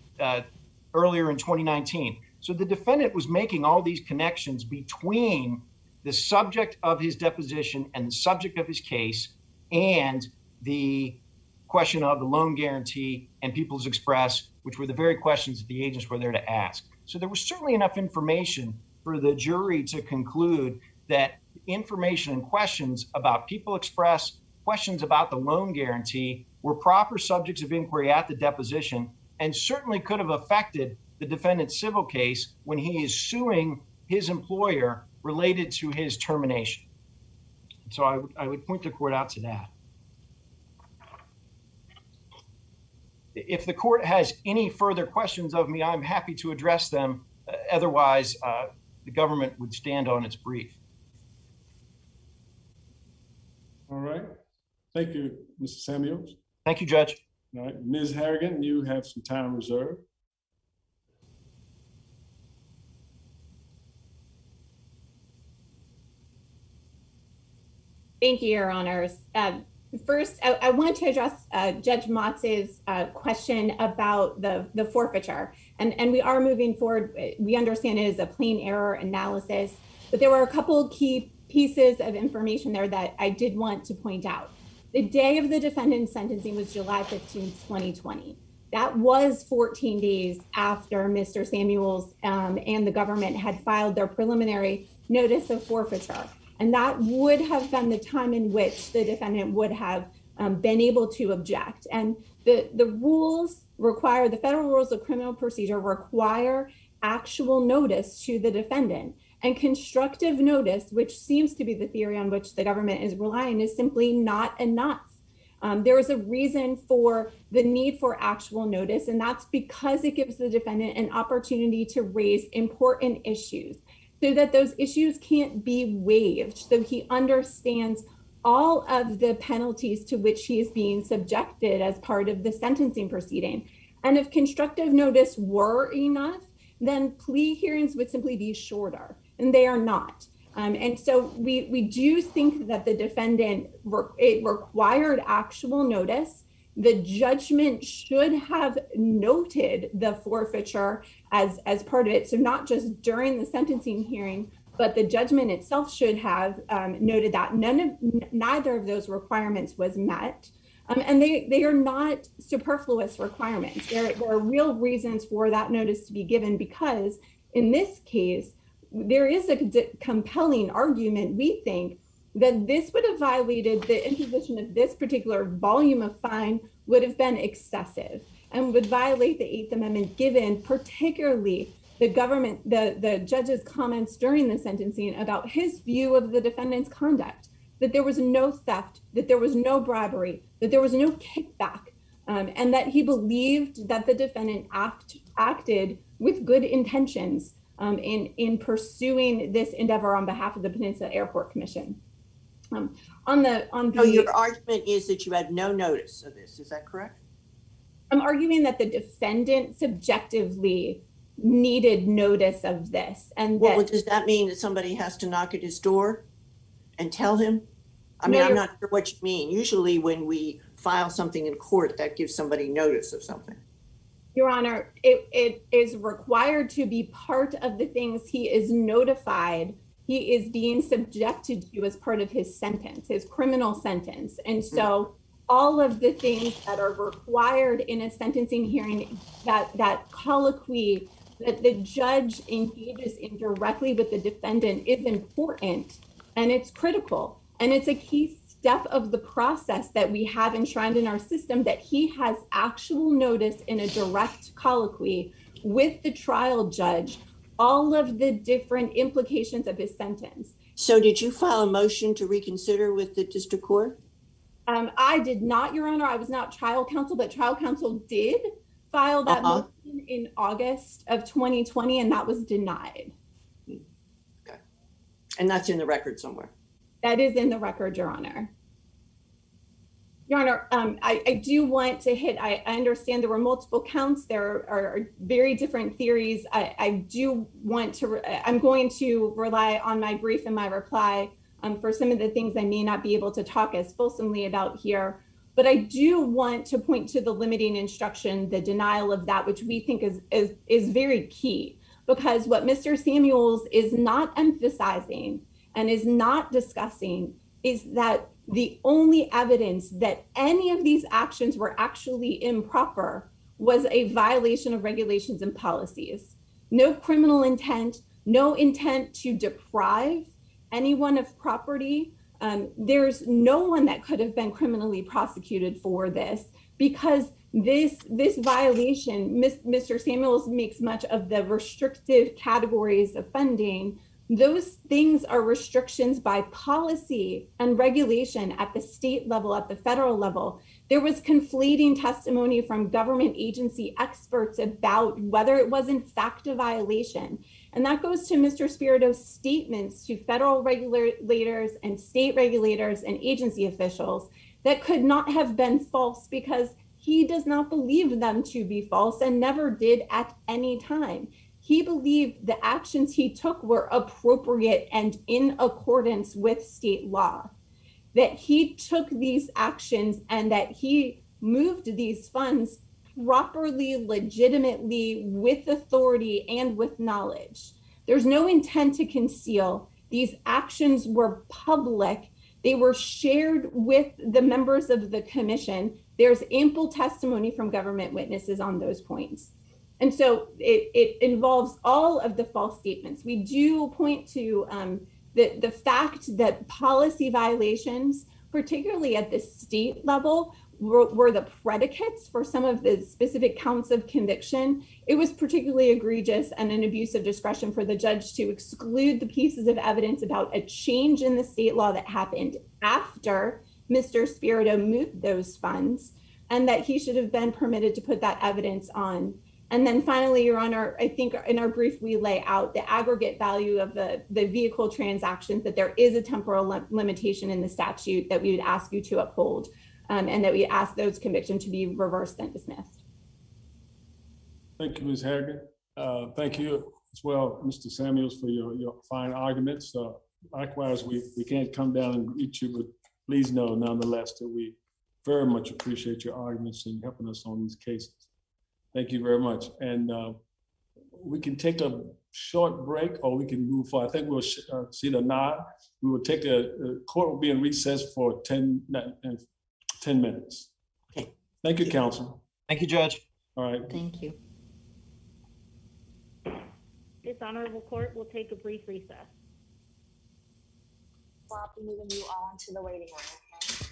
earlier in 2019. So the defendant was making all these connections between the subject of his deposition and the subject of his case and the question of the loan guarantee and People's Express, which were the very questions that the agents were there to ask. So there was certainly enough information for the jury to conclude that information and questions about People Express, questions about the loan guarantee, were proper subjects of inquiry at the deposition and certainly could have affected the defendant's civil case when he is suing his employer related to his termination. So I would point the court out to that. If the court has any further questions of me, I'm happy to address them. Otherwise, the government would stand on its brief. All right. Thank you, Mr. Samuels. Thank you, Judge. All right, Ms. Harrigan, you have some time reserved. Thank you, Your Honors. First, I want to address Judge Motz's question about the forfeiture. And we are moving forward. We understand it is a plain error analysis, but there were a couple key pieces of information there that I did want to point out. The day of the defendant's sentencing was July 15th, 2020. That was 14 days after Mr. Samuels and the government had filed their preliminary notice of forfeiture. And that would have been the time in which the defendant would have been able to object. And the rules require, the federal rules of criminal procedure require actual notice to the defendant. And constructive notice, which seems to be the theory on which the government is relying, is simply not enough. There is a reason for the need for actual notice, and that's because it gives the defendant an opportunity to raise important issues so that those issues can't be waived, so he understands all of the penalties to which he is being subjected as part of the sentencing proceeding. And if constructive notice were enough, then plea hearings would simply be shorter, and they are not. And so we do think that the defendant, it required actual notice. The judgment should have noted the forfeiture as part of it. So not just during the sentencing hearing, but the judgment itself should have noted that. Neither of those requirements was met. And they are not superfluous requirements. There are real reasons for that notice to be given, because in this case, there is a compelling argument, we think, that this would have violated the imposition of this particular volume of fine would have been excessive and would violate the Eighth Amendment, given particularly the judge's comments during the sentencing about his view of the defendant's conduct, that there was no theft, that there was no bribery, that there was no kickback, and that he believed that the defendant acted with good intentions in pursuing this endeavor on behalf of the Peninsula Airport Commission. So your argument is that you had no notice of this, is that correct? I'm arguing that the defendant subjectively needed notice of this. And well, does that mean that somebody has to knock at his door and tell him? I mean, I'm not sure what you mean. Usually when we file something in court, that gives somebody notice of something. Your Honor, it is required to be part of the things he is notified he is being subjected to as part of his sentence, his criminal sentence. And so all of the things that are required in a sentencing hearing, that colloquy that the judge engages in directly with the defendant is important, and it's critical. And it's a key step of the process that we have enshrined in our system, that he has actual notice in a direct colloquy with the trial judge, all of the different implications of his sentence. So did you file a motion to reconsider with the district court? I did not, Your Honor. I was not trial counsel, but trial counsel did file that motion in August of 2020, and that was denied. Okay. And that's in the record somewhere? That is in the record, Your Honor. Your Honor, I do want to hit, I understand there were multiple counts. There are very different theories. I do want to, I'm going to rely on my brief and my reply for some of the things I may not be able to talk as fulsomely about here. But I do want to point to the limiting instruction, the denial of that, which we think is very key, because what Mr. Samuels is not emphasizing and is not discussing is that the only evidence that any of these actions were actually improper was a violation of regulations and policies. No criminal intent, no intent to deprive anyone of property. There's no one that could have been criminally prosecuted for this, because this violation, Mr. Samuels makes much of the restrictive categories of funding. Those things are restrictions by policy and regulation at the state level, at the federal level. There was conflating testimony from government agency experts about whether it was in fact a violation. And that goes to Mr. Spirito's statements to federal regulators and state regulators and agency officials that could not have been false, because he does not believe them to be false and never did at any time. He believed the actions he took were appropriate and in accordance with state law, that he took these actions and that he moved these funds properly, legitimately, with authority and with knowledge. There's no intent to conceal. These actions were public. They were shared with the members of the commission. There's ample testimony from government witnesses on those points. And so it involves all of the false statements. We do point to the fact that policy violations, particularly at the state level, were the predicates for some of the specific counts of conviction. It was particularly egregious and an abuse of discretion for the judge to exclude the pieces of evidence about a change in the state law that happened after Mr. Spirito moved those funds, and that he should have been permitted to put that evidence on. And then finally, Your Honor, I think in our brief, we lay out the aggregate value of the vehicle transactions, that there is a temporal limitation in the statute that we would ask you to uphold, and that we ask those convictions to be reversed and dismissed. Thank you, Ms. Harrigan. Thank you as well, Mr. Samuels, for your fine arguments. Likewise, we can't come down and greet you, but please know nonetheless that we very much appreciate your arguments and helping us on these cases. Thank you very much. And we can take a short break or we can move forward. I think we'll see the nod. We will take the court will be in recess for 10 minutes. Okay. Thank you, counsel. Thank you, Judge. All right. Thank you. This honorable court will take a brief recess. I'll be moving you all into the waiting room.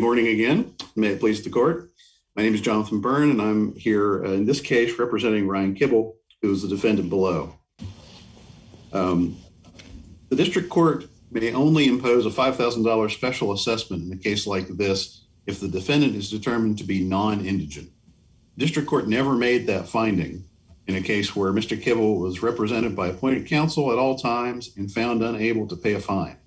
Good morning again. May it please the court. My name is Jonathan Byrne, and I'm here in this case representing Ryan Kibble, who is the defendant below. The district court may only impose a $5,000 special assessment in a case like this if the defendant is determined to be non-indigent. District court never made that finding in a case where Mr. Kibble was represented by appointed counsel at all times and found unable to pay a fine.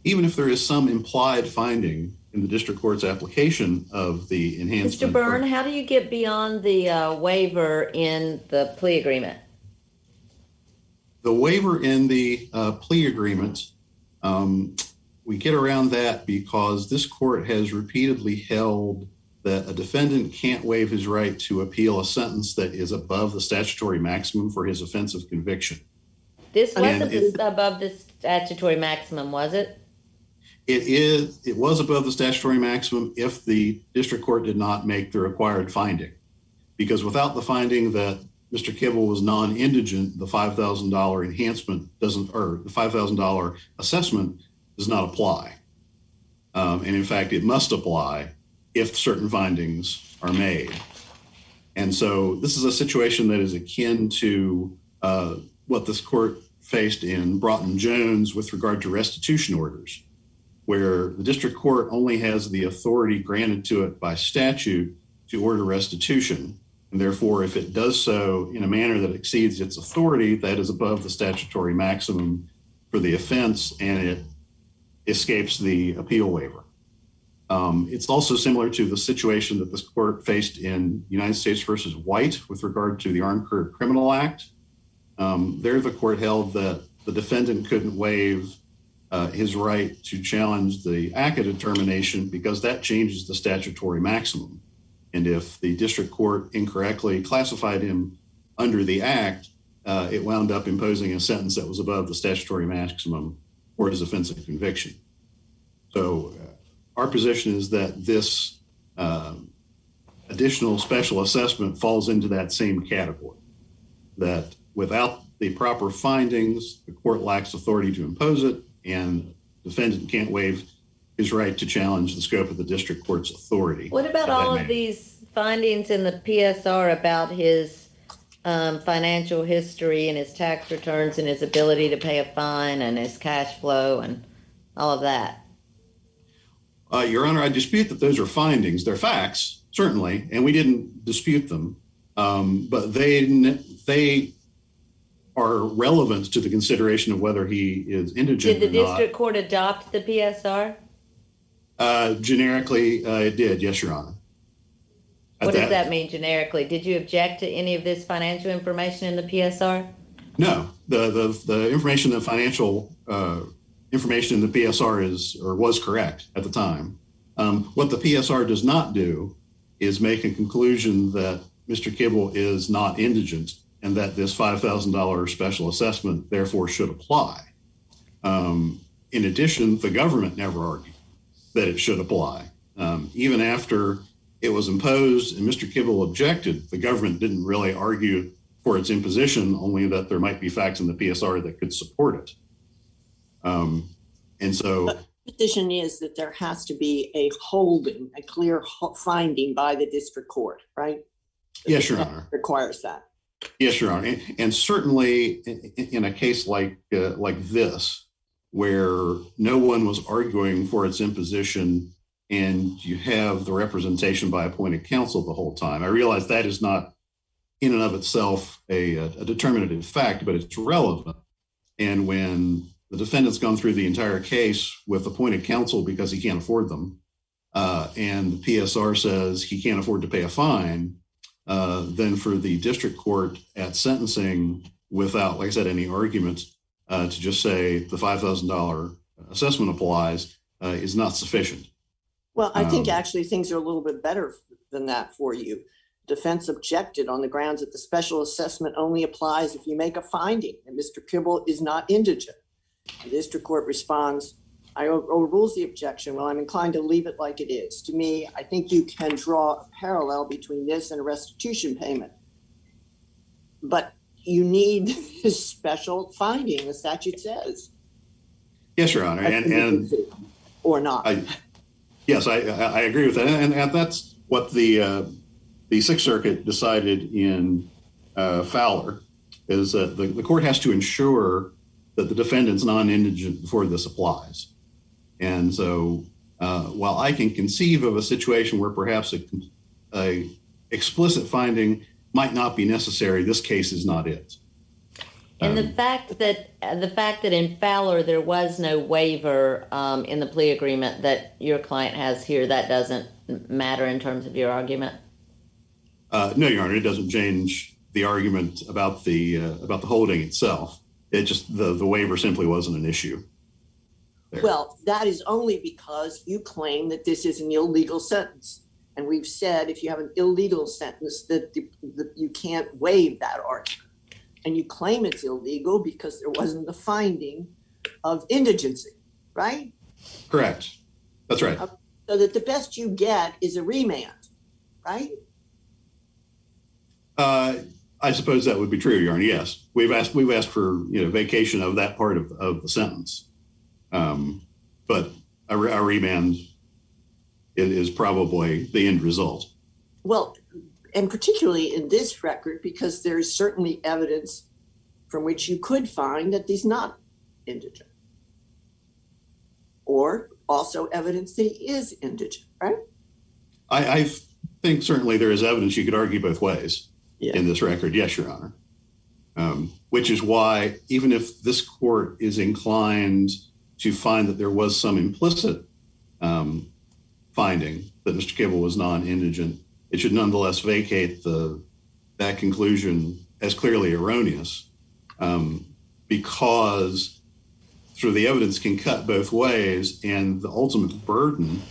Even if there is some implied finding in the district court's application of the enhancement. Mr. Byrne, how do you get beyond the waiver in the plea agreement? The waiver in the plea agreement, we get around that because this court has repeatedly held that a defendant can't waive his right to appeal a sentence that is above the statutory maximum for his offense of conviction. This wasn't above the statutory maximum, was it? It was above the statutory maximum if the district court did not make the required finding. Because without the finding that Mr. Kibble was non-indigent, the $5,000 enhancement doesn't, or the $5,000 assessment does not apply. And in fact, it must apply if certain findings are made. And so this is a situation that is akin to what this court faced in Broughton Jones with regard to restitution orders, where the district court only has the authority granted to it by statute to order restitution. And therefore, if it does so in a manner that exceeds its authority, that is above the statutory maximum for the offense, and it escapes the appeal waiver. It's also similar to the situation that this court faced in United States versus White with regard to the Armed Career Criminal Act. There, the court held that the defendant couldn't waive his right to challenge the ACCA determination because that changes the statutory maximum. And if the district court incorrectly classified him under the act, it wound up imposing a sentence that was above the statutory maximum for his offense of conviction. So our position is that this additional special assessment falls into that same category, that without the proper findings, the court lacks authority to impose it, and the defendant can't waive his right to challenge the scope of the district court's authority. What about all of these findings in the PSR about his financial history and his tax returns and his ability to pay a fine and his cash flow and all of that? Your Honor, I dispute that those are findings. They're facts, certainly, and we didn't dispute them, but they are relevant to the consideration of whether he is indigent or not. Did the district court adopt the PSR? Generically, it did, yes, Your Honor. What does that mean generically? Did you object to any of this financial information in the PSR? No, the information, the financial information in the PSR is or was correct at the time. What the PSR does not do is make a conclusion that Mr. Kibble is not indigent and that this $5,000 special assessment therefore should apply. In addition, the government never argued that it should apply. Even after it was imposed and Mr. Kibble objected, the government didn't really argue for its imposition, only that there might be facts in the PSR that could support it. And so the position is that there has to be a holding, a clear finding by the district court, right? Yes, Your Honor. Requires that. Yes, Your Honor. And certainly in a case like this, where no one was arguing for its imposition and you have the representation by appointed counsel the whole time. I realize that is not in and of itself a determinative fact, but it's relevant. And when the defendant's gone through the entire case with appointed counsel because he can't afford them, and the PSR says he can't afford to pay a fine, then for the district court at sentencing without, like I said, any argument to just say the $5,000 assessment applies is not sufficient. Well, I think actually things are a little bit better than that for you. Defense objected on the grounds that the special assessment only applies if you make a finding that Mr. Kibble is not indigent. The district court responds, I overrules the objection. Well, I'm inclined to leave it like it is. To me, I think you can draw a parallel between this and a restitution payment. But you need this special finding, the statute says. Yes, Your Honor. And or not. Yes, I agree with that. And that's what the Sixth Circuit decided in Fowler, is that the court has to ensure that the defendant's non-indigent before this applies. And so while I can conceive of a situation where perhaps a explicit finding might not be necessary, this case is not it. And the fact that in Fowler there was no waiver in the plea agreement that your client has here, that doesn't matter in terms of your argument? No, Your Honor, it doesn't change the argument about the holding itself. It just, the waiver simply wasn't an issue there. Well, that is only because you claim that this is an illegal sentence. And we've said if you have an illegal sentence that you can't waive that argument. And you claim it's illegal because there wasn't the finding of indigency, right? Correct. That's right. So that the best you get is a remand, right? I suppose that would be true, Your Honor. Yes, we've asked for vacation of that part of the sentence, but a remand is probably the end result. Well, and particularly in this record, because there is certainly evidence from which you could find that he's not indigent, or also evidence that he is indigent, right? I think certainly there is evidence you could argue both ways in this record. Yes, Your Honor. Which is why, even if this court is inclined to find that there was some implicit finding that Mr. Kibble was non-indigent, it should nonetheless vacate that conclusion as clearly erroneous, because the evidence can cut both ways, and the ultimate burden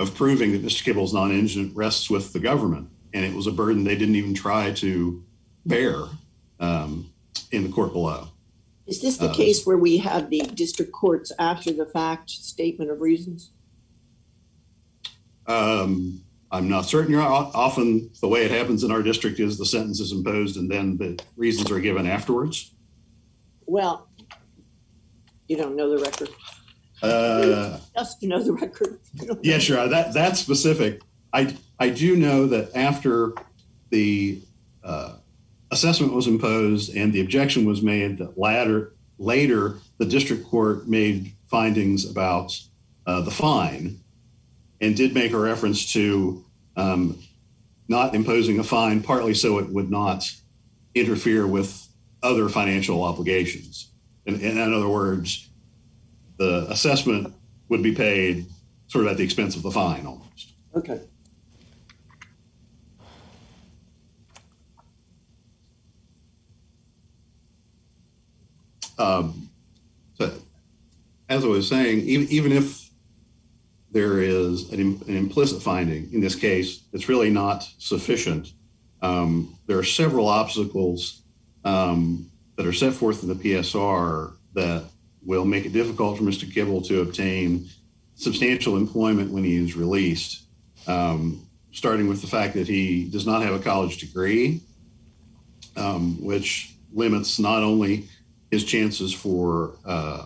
of proving that Mr. Kibble is non-indigent rests with the government, and it was a burden they didn't even try to bear in the court below. Is this the case where we have the district court's after the fact statement of reasons? I'm not certain. Often the way it happens in our district is the sentence is imposed and then the reasons are given afterwards. Well, you don't know the record. Just to know the record. Yes, sure. That's specific. I do know that after the assessment was imposed and the objection was made, that later the district court made findings about the fine and did make a reference to not imposing a fine, partly so it would not interfere with other financial obligations. In other words, the assessment would be paid sort of at the expense of the fine almost. Okay. So, as I was saying, even if there is an implicit finding in this case, it's really not sufficient. There are several obstacles that are set forth in the PSR that will make it difficult for Mr. Kibble to obtain substantial employment when he is released, starting with the fact that he does not have a college degree, which limits not only his chances for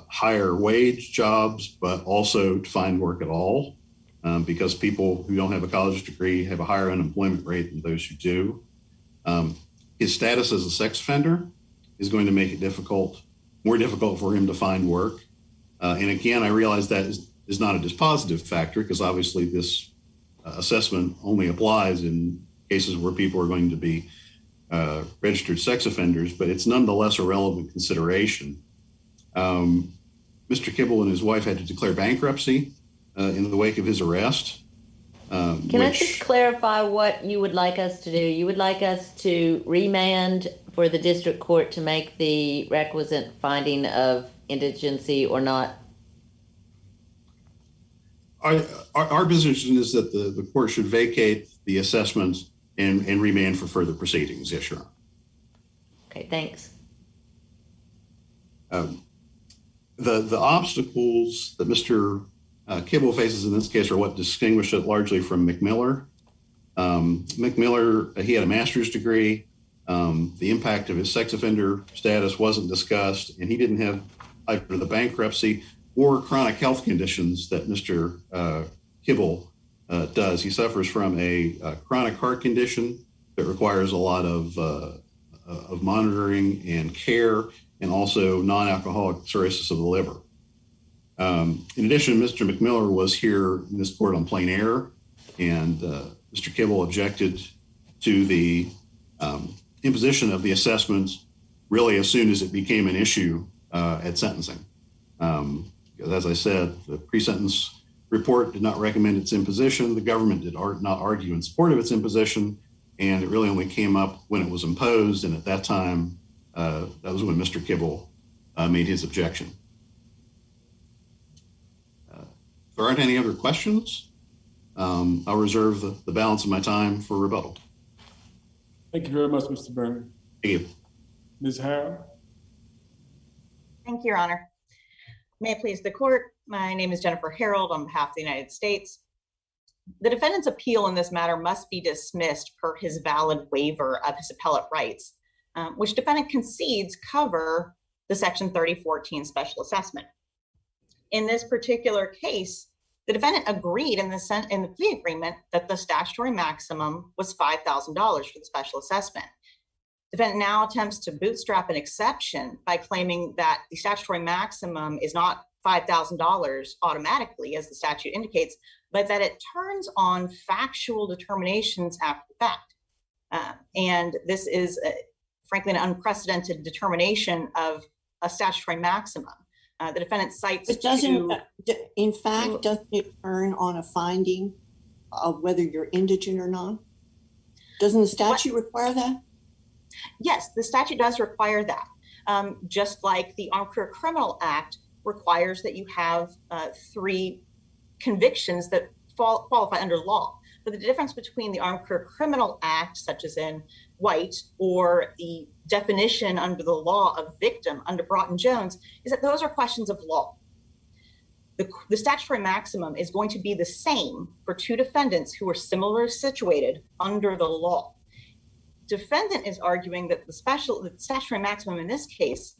higher wage jobs, but also to find work at all, because people who don't have a college degree have a higher unemployment rate than those who do. His status as a sex offender is going to make it more difficult for him to find work. And again, I realize that is not a dispositive factor, because obviously this assessment only applies in cases where people are going to be registered sex offenders, but it's nonetheless a relevant consideration. Mr. Kibble and his wife had to declare bankruptcy in the wake of his arrest. Can I just clarify what you would like us to do? You would like us to remand for the district court to make the requisite finding of indigency or not? Our position is that the court should vacate the assessment and remand for further proceedings. Yes, Your Honor. Okay, thanks. The obstacles that Mr. Kibble faces in this case are what distinguish it largely from McMiller. McMiller, he had a master's degree. The impact of his sex offender status wasn't discussed, and he didn't have either the bankruptcy or chronic health conditions that Mr. Kibble does. He suffers from a chronic heart condition that requires a lot of monitoring and care, and also non-alcoholic cirrhosis of the liver. In addition, Mr. McMiller was here in this court on plain error, and Mr. Kibble objected to the imposition of the assessment really as soon as it became an issue at sentencing. As I said, the pre-sentence report did not recommend its imposition. The government did not argue in support of its imposition, and it really only came up when it was imposed. And at that time, that was when Mr. Kibble made his objection. If there aren't any other questions, I'll reserve the balance of my time for rebuttal. Thank you very much, Mr. Byrne. Thank you. Ms. Harold? Thank you, Your Honor. May it please the court, my name is Jennifer Harold on behalf of the United States. The defendant's appeal in this matter must be dismissed per his valid waiver of his appellate rights, which defendant concedes cover the Section 3014 special assessment. In this particular case, the defendant agreed in the plea agreement that the statutory maximum was $5,000 for the special assessment. Defendant now attempts to bootstrap an exception by claiming that the statutory maximum is not $5,000 automatically, as the statute indicates, but that it turns on factual determinations after the fact. And this is, frankly, an unprecedented determination of a statutory maximum. The defendant cites But doesn't it turn on a finding of whether you're indigent or not? Doesn't the statute require that? Yes, the statute does require that. Just like the Armed Career Criminal Act requires that you have 3 convictions that qualify under law. But the difference between the Armed Career Criminal Act, such as in White, or the definition under the law of victim under Broughton-Jones, is that those are questions of law. The statutory maximum is going to be the same for 2 defendants who are similarly situated under the law. Defendant is arguing that the statutory maximum in this case,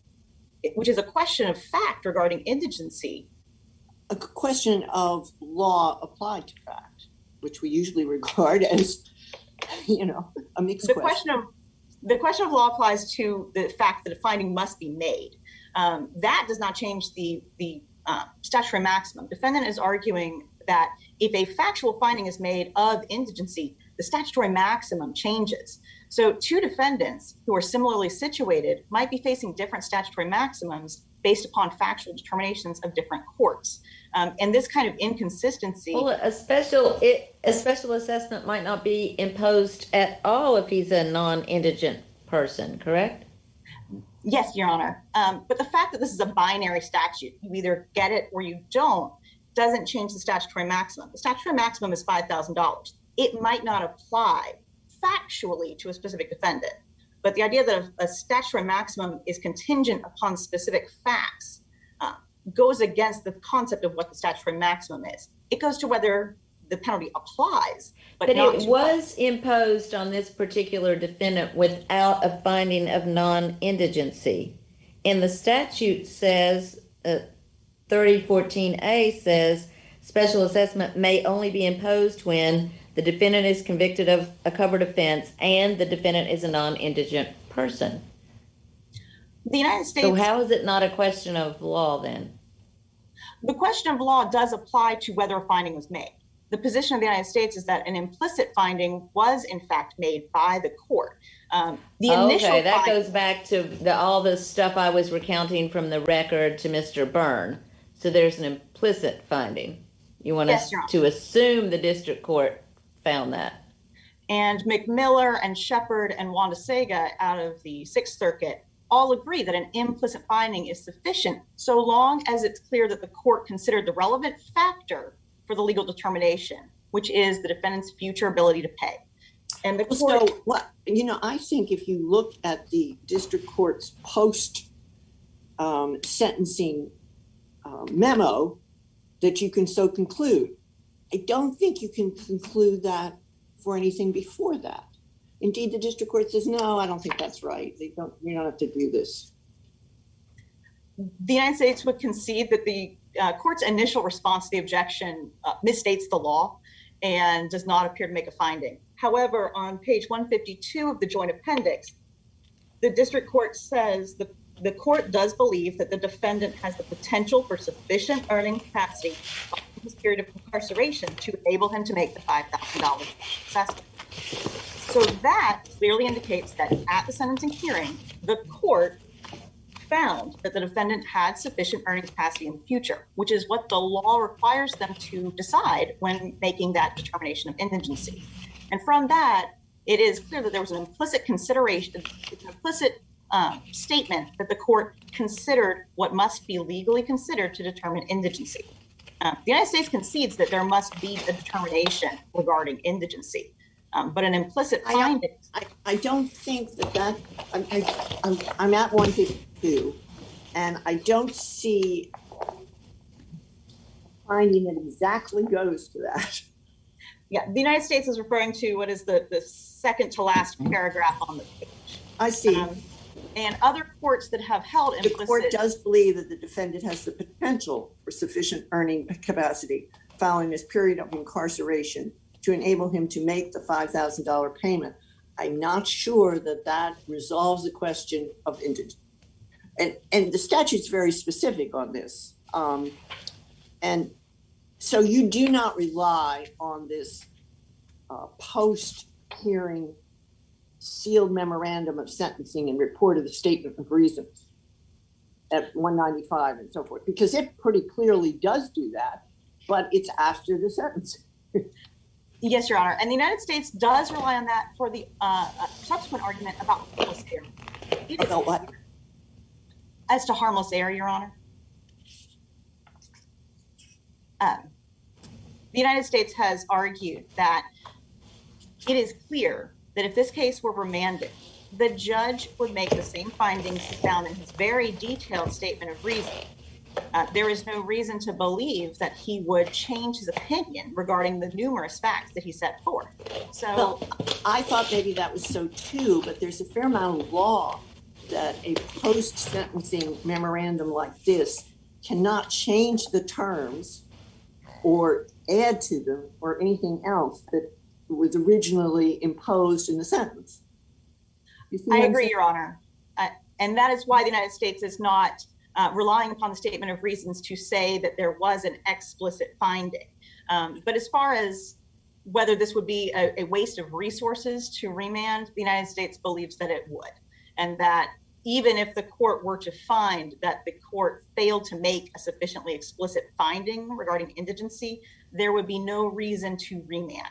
which is a question of fact regarding indigency. A question of law applied to fact, which we usually regard as, a mixed question. The question of law applies to the fact that a finding must be made. That does not change the statutory maximum. Defendant is arguing that if a factual finding is made of indigency, the statutory maximum changes. So 2 defendants who are similarly situated might be facing different statutory maximums based upon factual determinations of different courts. And this kind of inconsistency. Well, a special assessment might not be imposed at all if he's a non-indigent person, correct? Yes, Your Honor. But the fact that this is a binary statute, you either get it or you don't, doesn't change the statutory maximum. The statutory maximum is $5,000. It might not apply factually to a specific defendant, but the idea that a statutory maximum is contingent upon specific facts goes against the concept of what the statutory maximum is. It goes to whether the penalty applies, but it was imposed on this particular defendant without a finding of non-indigency. And the statute says, 3014A says, special assessment may only be imposed when the defendant is convicted of a covered offense and the defendant is a non-indigent person. The United States. So how is it not a question of law then? The question of law does apply to whether a finding was made. The position of the United States is that an implicit finding was in fact made by the court. That goes back to all the stuff I was recounting from the record to Mr. Byrne. So there's an implicit finding. You want us to assume the district court found that. And McMiller and Shepard and Wanda Sega out of the Sixth Circuit all agree that an implicit finding is sufficient so long as it's clear that the court considered the relevant factor for the legal determination, which is the defendant's future ability to pay. And the court. So I think if you look at the district court's post sentencing memo, that you can so conclude. I don't think you can conclude that for anything before that. Indeed, the district court says, no, I don't think that's right. We don't have to do this. The United States would concede that the court's initial response to the objection misstates the law. and does not appear to make a finding. However, on page 152 of the joint appendix, the district court says the court does believe that the defendant has the potential for sufficient earning capacity in his period of incarceration to enable him to make the $5,000 assessment. So that clearly indicates that at the sentencing hearing, the court found that the defendant had sufficient earning capacity in the future, which is what the law requires them to decide when making that determination of indigency. And from that, it is clear that there was an implicit consideration, an implicit statement that the court considered what must be legally considered to determine indigency. The United States concedes that there must be a determination regarding indigency, but an implicit finding. I don't think that I'm at 152, and I don't see finding that exactly goes to that. Yeah, the United States is referring to what is the second to last paragraph on the page. I see. And other courts that have held implicit. The court does believe that the defendant has the potential for sufficient earning capacity following this period of incarceration to enable him to make the $5,000 payment. I'm not sure that that resolves the question of indigency. And the statute's very specific on this. And so you do not rely on this post-hearing sealed memorandum of sentencing and report of the statement of reasons at 195 and so forth, because it pretty clearly does do that, but it's after the sentencing. Yes, Your Honor. And the United States does rely on that for the subsequent argument about harmless error. About what? As to harmless error, Your Honor. The United States has argued that it is clear that if this case were remanded, the judge would make the same findings found in his very detailed statement of reason. There is no reason to believe that he would change his opinion regarding the numerous facts that he set forth. So, well, I thought maybe that was so too, but there's a fair amount of law that a post-sentencing memorandum like this cannot change the terms or add to them or anything else that was originally imposed in the sentence. I agree, Your Honor. And that is why the United States is not relying upon the statement of reasons to say that there was an explicit finding. But as far as whether this would be a waste of resources to remand, the United States believes that it would. And that even if the court were to find that the court failed to make a sufficiently explicit finding regarding indigency, there would be no reason to remand.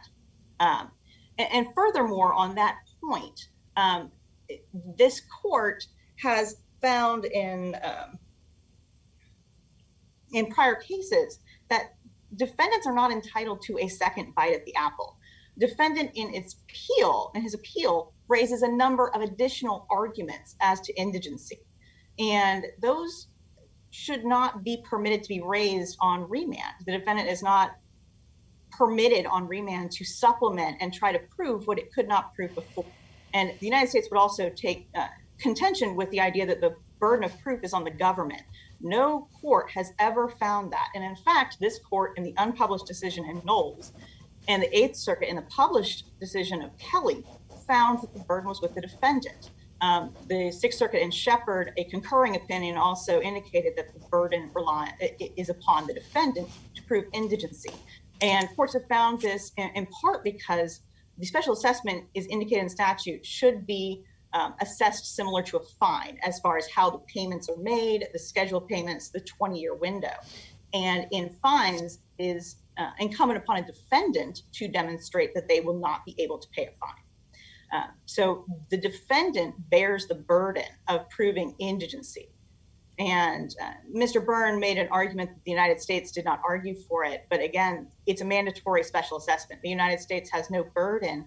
And furthermore, on that point, this court has found in prior cases that defendants are not entitled to a second bite at the apple. Defendant in his appeal raises a number of additional arguments as to indigency, and those should not be permitted to be raised on remand. The defendant is not permitted on remand to supplement and try to prove what it could not prove before. And the United States would also take contention with the idea that the burden of proof is on the government. No court has ever found that. And in fact, this court in the unpublished decision in Knowles and the Eighth Circuit in the published decision of Kelly found that the burden was with the defendant. The Sixth Circuit in Shepard, a concurring opinion, also indicated that the burden is upon the defendant to prove indigency. And courts have found this in part because the special assessment is indicated in statute should be assessed similar to a fine as far as how the payments are made, the scheduled payments, the 20-year window. And in fines is incumbent upon a defendant to demonstrate that they will not be able to pay a fine. So the defendant bears the burden of proving indigency. And Mr. Byrne made an argument that the United States did not argue for it. But again, it's a mandatory special assessment. The United States has no burden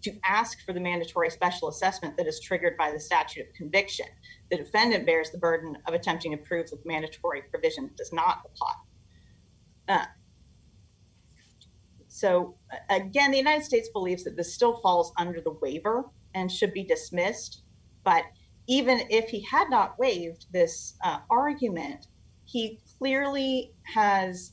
to ask for the mandatory special assessment that is triggered by the statute of conviction. The defendant bears the burden of attempting to prove that the mandatory provision does not apply. So again, the United States believes that this still falls under the waiver and should be dismissed. But even if he had not waived this argument, he clearly has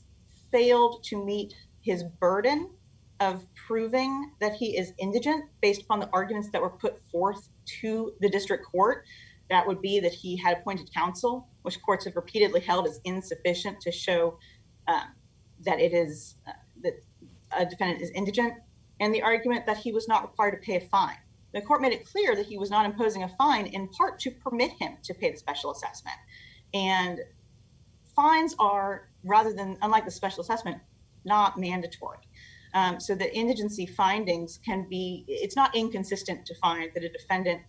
failed to meet his burden of proving that he is indigent based upon the arguments that were put forth to the district court. That would be that he had appointed counsel, which courts have repeatedly held is insufficient to show that it is that a defendant is indigent, and the argument that he was not required to pay a fine. The court made it clear that he was not imposing a fine in part to permit him to pay the special assessment. And fines are, rather than, unlike the special assessment, not mandatory. So the indigency findings can be, it's not inconsistent to find that a defendant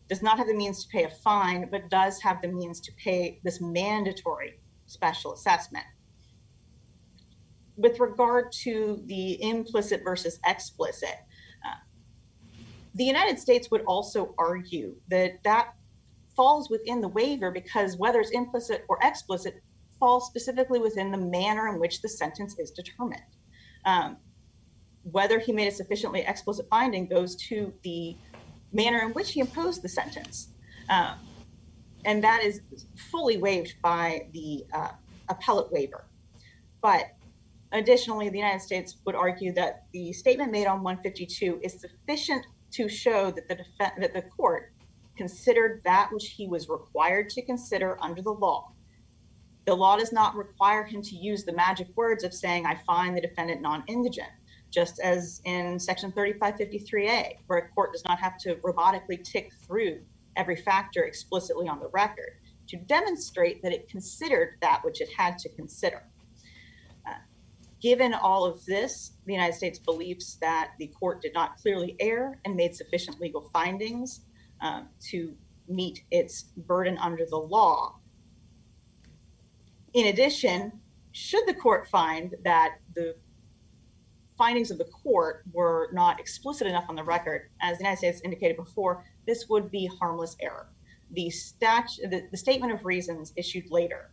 does not have the means to pay a fine, but does have the means to pay this mandatory special assessment. With regard to the implicit versus explicit, the United States would also argue that that falls within the waiver because whether it's implicit or explicit falls specifically within the manner in which the sentence is determined. Whether he made a sufficiently explicit finding goes to the manner in which he imposed the sentence. And that is fully waived by the appellate waiver. But additionally, the United States would argue that the statement made on 152 is sufficient to show that the court considered that which he was required to consider under the law. The law does not require him to use the magic words of saying, I find the defendant non-indigent, just as in section 3553A, where a court does not have to robotically tick through every factor explicitly on the record to demonstrate that it considered that which it had to consider. Given all of this, the United States believes that the court did not clearly err and made sufficient legal findings to meet its burden under the law. In addition, should the court find that the findings of the court were not explicit enough on the record, as the United States indicated before, this would be harmless error. The statement of reasons issued later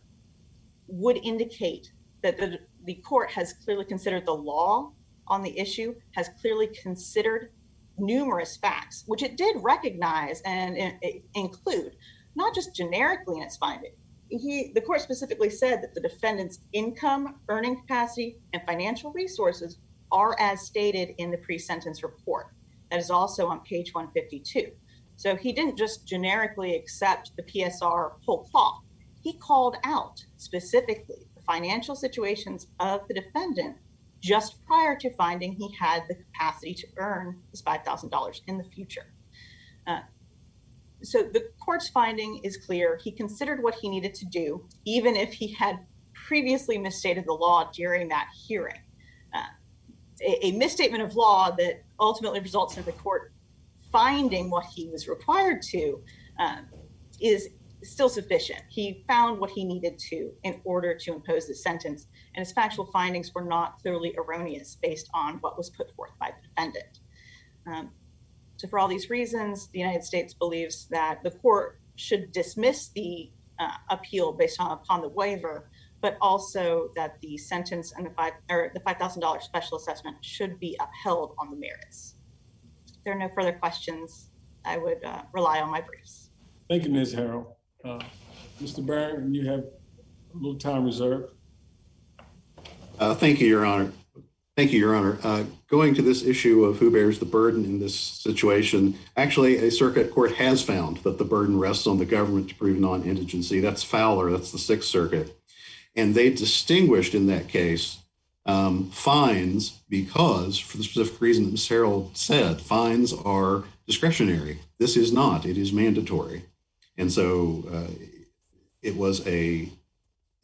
would indicate that the court has clearly considered the law on the issue, has clearly considered numerous facts, which it did recognize and include, not just generically in its finding. The court specifically said that the defendant's income, earning capacity, and financial resources are as stated in the pre-sentence report. That is also on page 152. So he didn't just generically accept the PSR whole cloth. He called out specifically the financial situations of the defendant just prior to finding he had the capacity to earn this $5,000 in the future. So the court's finding is clear. He considered what he needed to do, even if he had previously misstated the law during that hearing. A misstatement of law that ultimately results in the court finding what he was required to is still sufficient. He found what he needed to in order to impose the sentence, and his factual findings were not clearly erroneous based on what was put forth by the defendant. So for all these reasons, the United States believes that the court should dismiss the appeal based upon the waiver, but also that the sentence and the $5,000 special assessment should be upheld on the merits. If there are no further questions, I would rely on my briefs. Thank you, Ms. Harrell. Mr. Barron, you have a little time reserved. Thank you, Your Honor. Thank you, Your Honor. Going to this issue of who bears the burden in this situation, actually, a circuit court has found that the burden rests on the government to prove non-indigency. That's Fowler, that's the Sixth Circuit. And they distinguished in that case fines because, for the specific reason that Ms. Harrell said, fines are discretionary. This is not, it is mandatory. And so it was a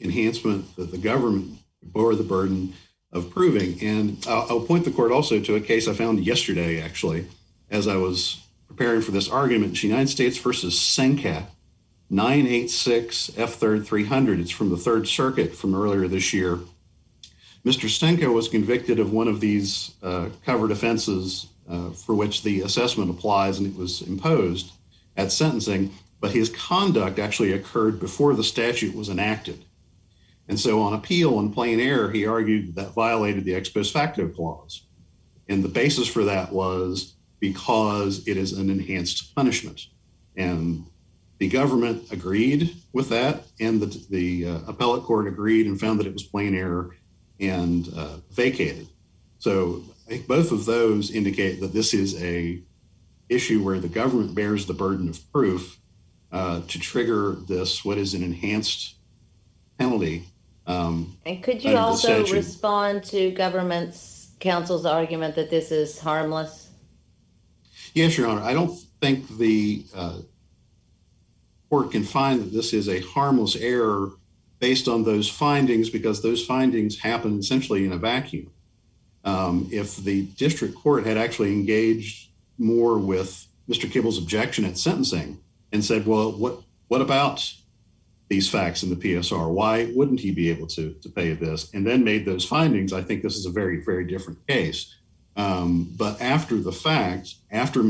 enhancement that the government bore the burden of proving. And I'll point the court also to a case I found yesterday, actually, as I was preparing for this argument. It's United States versus Senka, 986 F3rd 300. It's from the Third Circuit from earlier this year. Mr. Senka was convicted of one of these covered offenses for which the assessment applies, and it was imposed at sentencing, but his conduct actually occurred before the statute was enacted. And so on appeal and plain error, he argued that violated the ex post facto clause. And the basis for that was because it is an enhanced punishment. And the government agreed with that, and the appellate court agreed and found that it was plain error and vacated. So think both of those indicate that this is a issue where the government bears the burden of proof to trigger this, what is an enhanced penalty. And could you also respond to government's counsel's argument that this is harmless? Yes, Your Honor. I don't think the court can find that this is a harmless error based on those findings, because those findings happen essentially in a vacuum. If the district court had actually engaged more with Mr. Kibble's objection at sentencing and said, well, what about these facts in the PSR? Why wouldn't he be able to pay this? And then made those findings, I think this is a very, very different case. But after the fact, after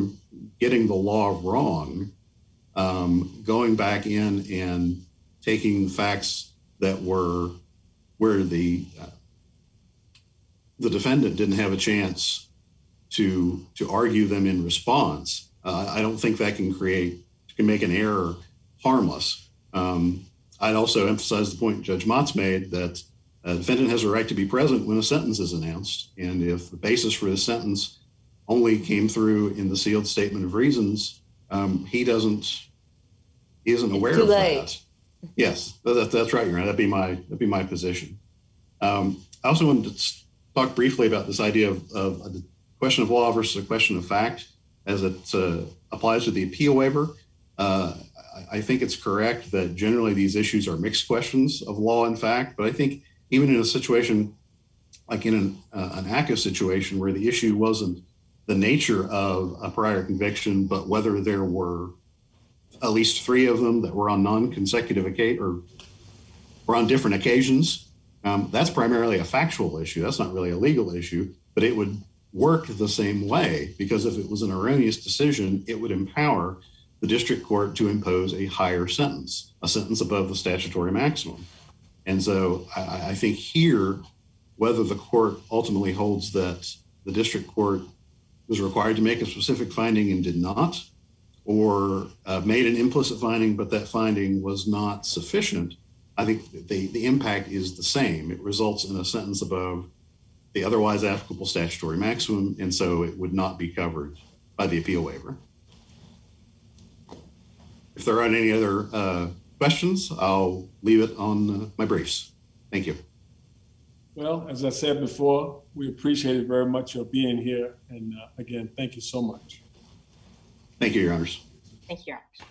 getting the law wrong, going back in and taking facts that were where the defendant didn't have a chance to argue them in response, I don't think that can make an error harmless. I'd also emphasize the point Judge Mott's made that a defendant has a right to be present when a sentence is announced. And if the basis for the sentence only came through in the sealed statement of reasons, he isn't aware of that. Yes, that's right, Your Honor. That'd be my position. I also wanted to talk briefly about this idea of a question of law versus a question of fact as it applies to the appeal waiver. I think it's correct that generally these issues are mixed questions of law and fact, but I think even in a situation like in an ACCA situation where the issue wasn't the nature of a prior conviction, but whether there were at least 3 of them that were on non-consecutive or on different occasions, that's primarily a factual issue. That's not really a legal issue, but it would work the same way, because if it was an erroneous decision, it would empower the district court to impose a higher sentence, a sentence above the statutory maximum. And so I think here, whether the court ultimately holds that the district court was required to make a specific finding and did not, or made an implicit finding, but that finding was not sufficient, I think the impact is the same. It results in a sentence above the otherwise applicable statutory maximum, and so it would not be covered by the appeal waiver. If there aren't any other questions, I'll leave it on my briefs. Thank you. Well, as I said before, we appreciate it very much your being here. And again, thank you so much. Thank you, Your Honors. Thank you, Your Honors.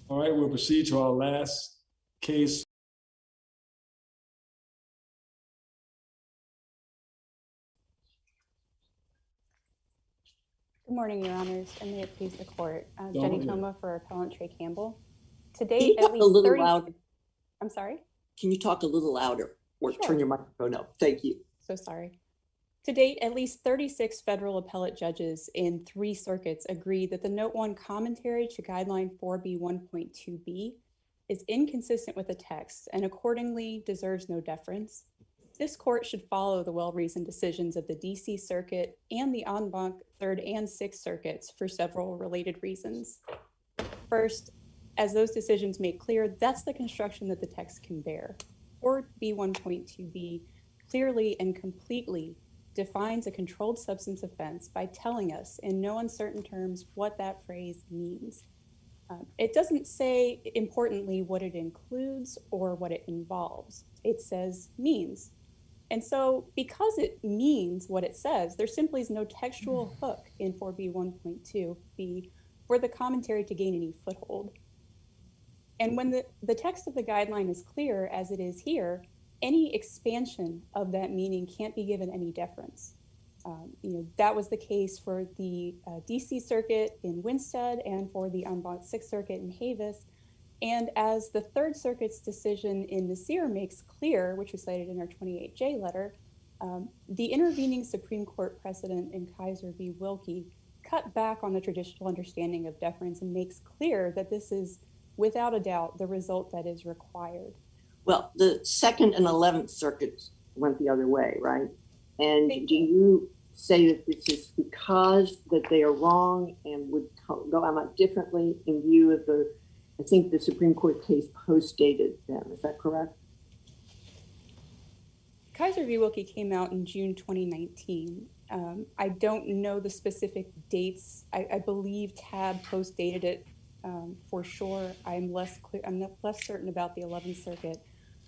All right, we'll proceed to our last case. Good morning, Your Honors, and may it please the court. Go Jenny ahead. Toma for Appellant Trey Campbell. To Can date, you at talk a least little 30. louder? I'm sorry? Can you talk a little louder or Sure. turn your microphone up? Thank you. So sorry. To date, at least 36 federal appellate judges in 3 circuits agree that the Note 1 commentary to Guideline 4B1.2b is inconsistent with the text and accordingly deserves no deference. This court should follow the well-reasoned decisions of the DC Circuit and the en banc 3rd and 6th circuits for several related reasons. First, as those decisions make clear, that's the construction that the text can bear. 4B1.2b clearly and completely defines a controlled substance offense by telling us in no uncertain terms what that phrase means. It doesn't say, importantly, what it includes or what it involves. It says means. And so because it means what it says, there simply is no textual hook in 4B1.2b for the commentary to gain any foothold. And when the text of the guideline is clear, as it is here, any expansion of that meaning can't be given any deference. That was the case for the DC Circuit in Winstead and for the en banc 6th Circuit in Havis. And as the 3rd Circuit's decision in Nasir makes clear, which was cited in our 28J letter, the intervening Supreme Court precedent in Kaiser v. Wilkie cut back on the traditional understanding of deference and makes clear that this is, without a doubt, the result that is required. Well, the 2nd and 11th circuits went the other way, right? And do you say that this is because that they are wrong and would go out differently in view of I think the Supreme Court case post-dated them, is that correct? Kaiser v. Wilkie came out in June 2019. I don't know the specific dates. I believe TAB post-dated it for sure. I'm less certain about the 11th Circuit.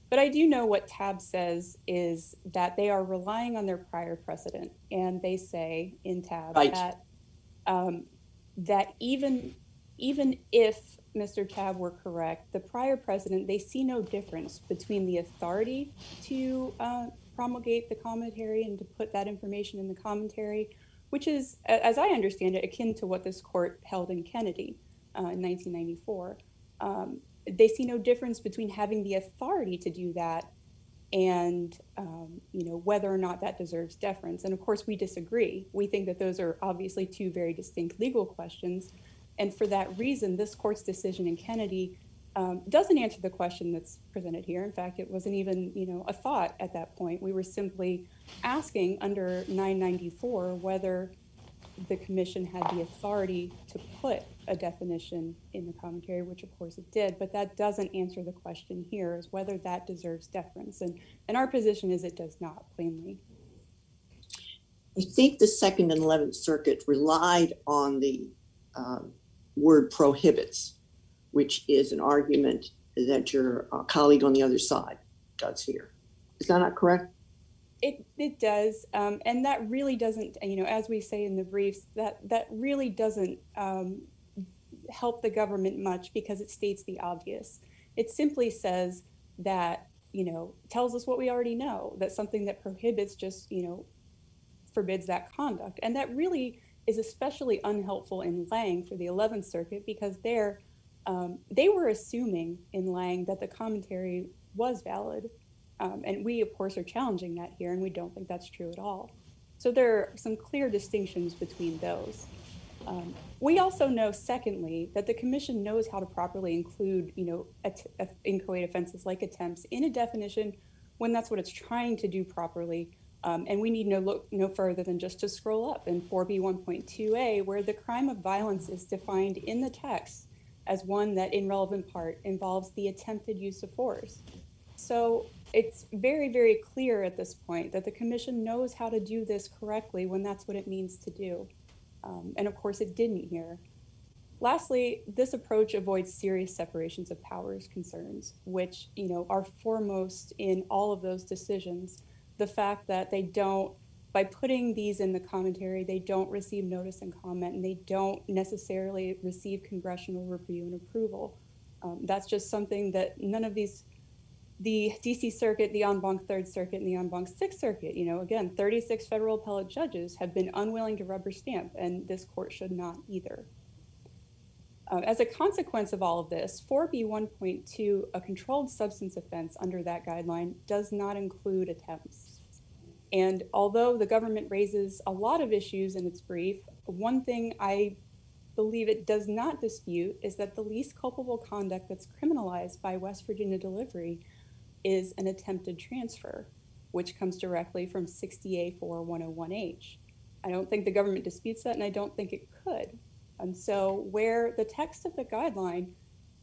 But I do know what TAB says is that they are relying on their prior precedent. And they say in TAB that, that even if Mr. TAB were correct, the prior precedent, they see no difference between the authority to promulgate the commentary and to put that information in the commentary, which is, as I understand it, akin to what this court held in Kennedy in 1994. They see no difference between having the authority to do that and whether or not that deserves deference. And of course, we disagree. We think that those are obviously two very distinct legal questions. And for that reason, this court's decision in Kennedy doesn't answer the question that's presented here. In fact, it wasn't even, a thought at that point. We were simply asking under 994 whether the commission had the authority to put a definition in the commentary, which of course it did, but that doesn't answer the question here is whether that deserves deference. And our position is it does not, plainly. I think the 2nd and 11th Circuit relied on the word prohibits, which is an argument that your colleague on the other side does here. Is that not correct? It does, and that really doesn't, as we say in the briefs, that really doesn't help the government much because it states the obvious. It simply says that, tells us what we already know, that something that prohibits just, forbids that conduct. And that really is especially unhelpful in Lang for the 11th Circuit because they were assuming in Lang that the commentary was valid. And we, of course, are challenging that here, and we don't think that's true at all. So there are some clear distinctions between those. We also know, secondly, that the commission knows how to properly include, inchoate offenses like attempts in a definition when that's what it's trying to do properly. And we need look no further than just to scroll up in 4B1.2a, where the crime of violence is defined in the text as one that, in relevant part, involves the attempted use of force. So it's very, very clear at this point that the commission knows how to do this correctly when that's what it means to do. And of course, it didn't here. Lastly, this approach avoids serious separations of powers concerns, which are foremost in all of those decisions. The fact that they don't, by putting these in the commentary, they don't receive notice and comment, and they don't necessarily receive congressional review and approval. That's just something that none of these, the DC Circuit, the en banc 3rd Circuit, and the en banc 6th Circuit, again, 36 federal appellate judges have been unwilling to rubber stamp, and this court should not either. As a consequence of all of this, 4B1.2, a controlled substance offense under that guideline, does not include attempts. And although the government raises a lot of issues in its brief, one thing I believe it does not dispute is that the least culpable conduct that's criminalized by West Virginia delivery is an attempted transfer, which comes directly from 60A4101H. I don't think the government disputes that, and I don't think it could. And so where the text of the guideline,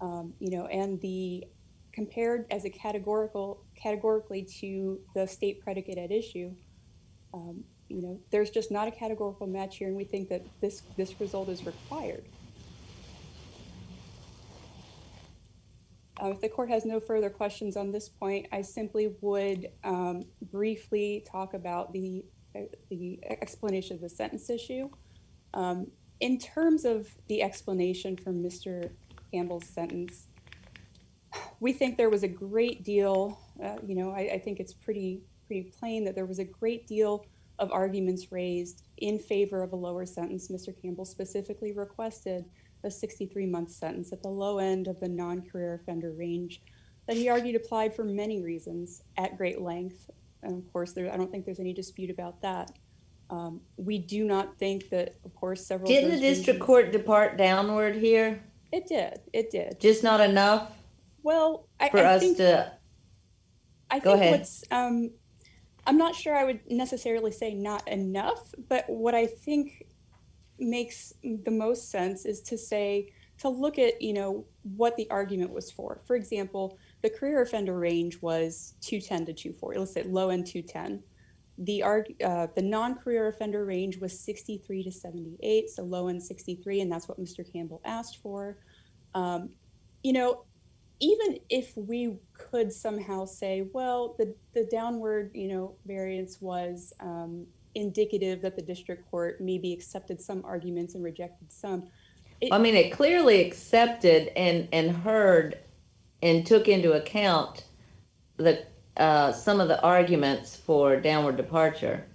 and the compared as a categorically to the state predicate at issue, there's just not a categorical match here, and we think that this result is required. If the court has no further questions on this point, I simply would briefly talk about the explanation of the sentence issue. In terms of the explanation for Mr. Campbell's sentence, we think there was a great deal, I think it's pretty plain that there was a great deal of arguments raised in favor of a lower sentence. Mr. Campbell specifically requested a 63-month sentence at the low end of the non-career offender range that he argued applied for many reasons at great length. And of course, I don't think there's any dispute about that. We do not think that, of course, several. Didn't the district court depart downward here? It did. It did. Just not enough. Well, I think what's I'm not sure I would necessarily say not enough, but what I think makes the most sense is to look at what the argument was for. For example, the career offender range was 210 to 240. Let's say low end 210. The non-career offender range was 63 to 78, so low end 63, and that's what Mr. Campbell asked for. You know, even if we could somehow say, well, the downward, variance was indicative that the district court maybe accepted some arguments and rejected some. It clearly accepted and heard and took into account the some of the arguments for downward departure.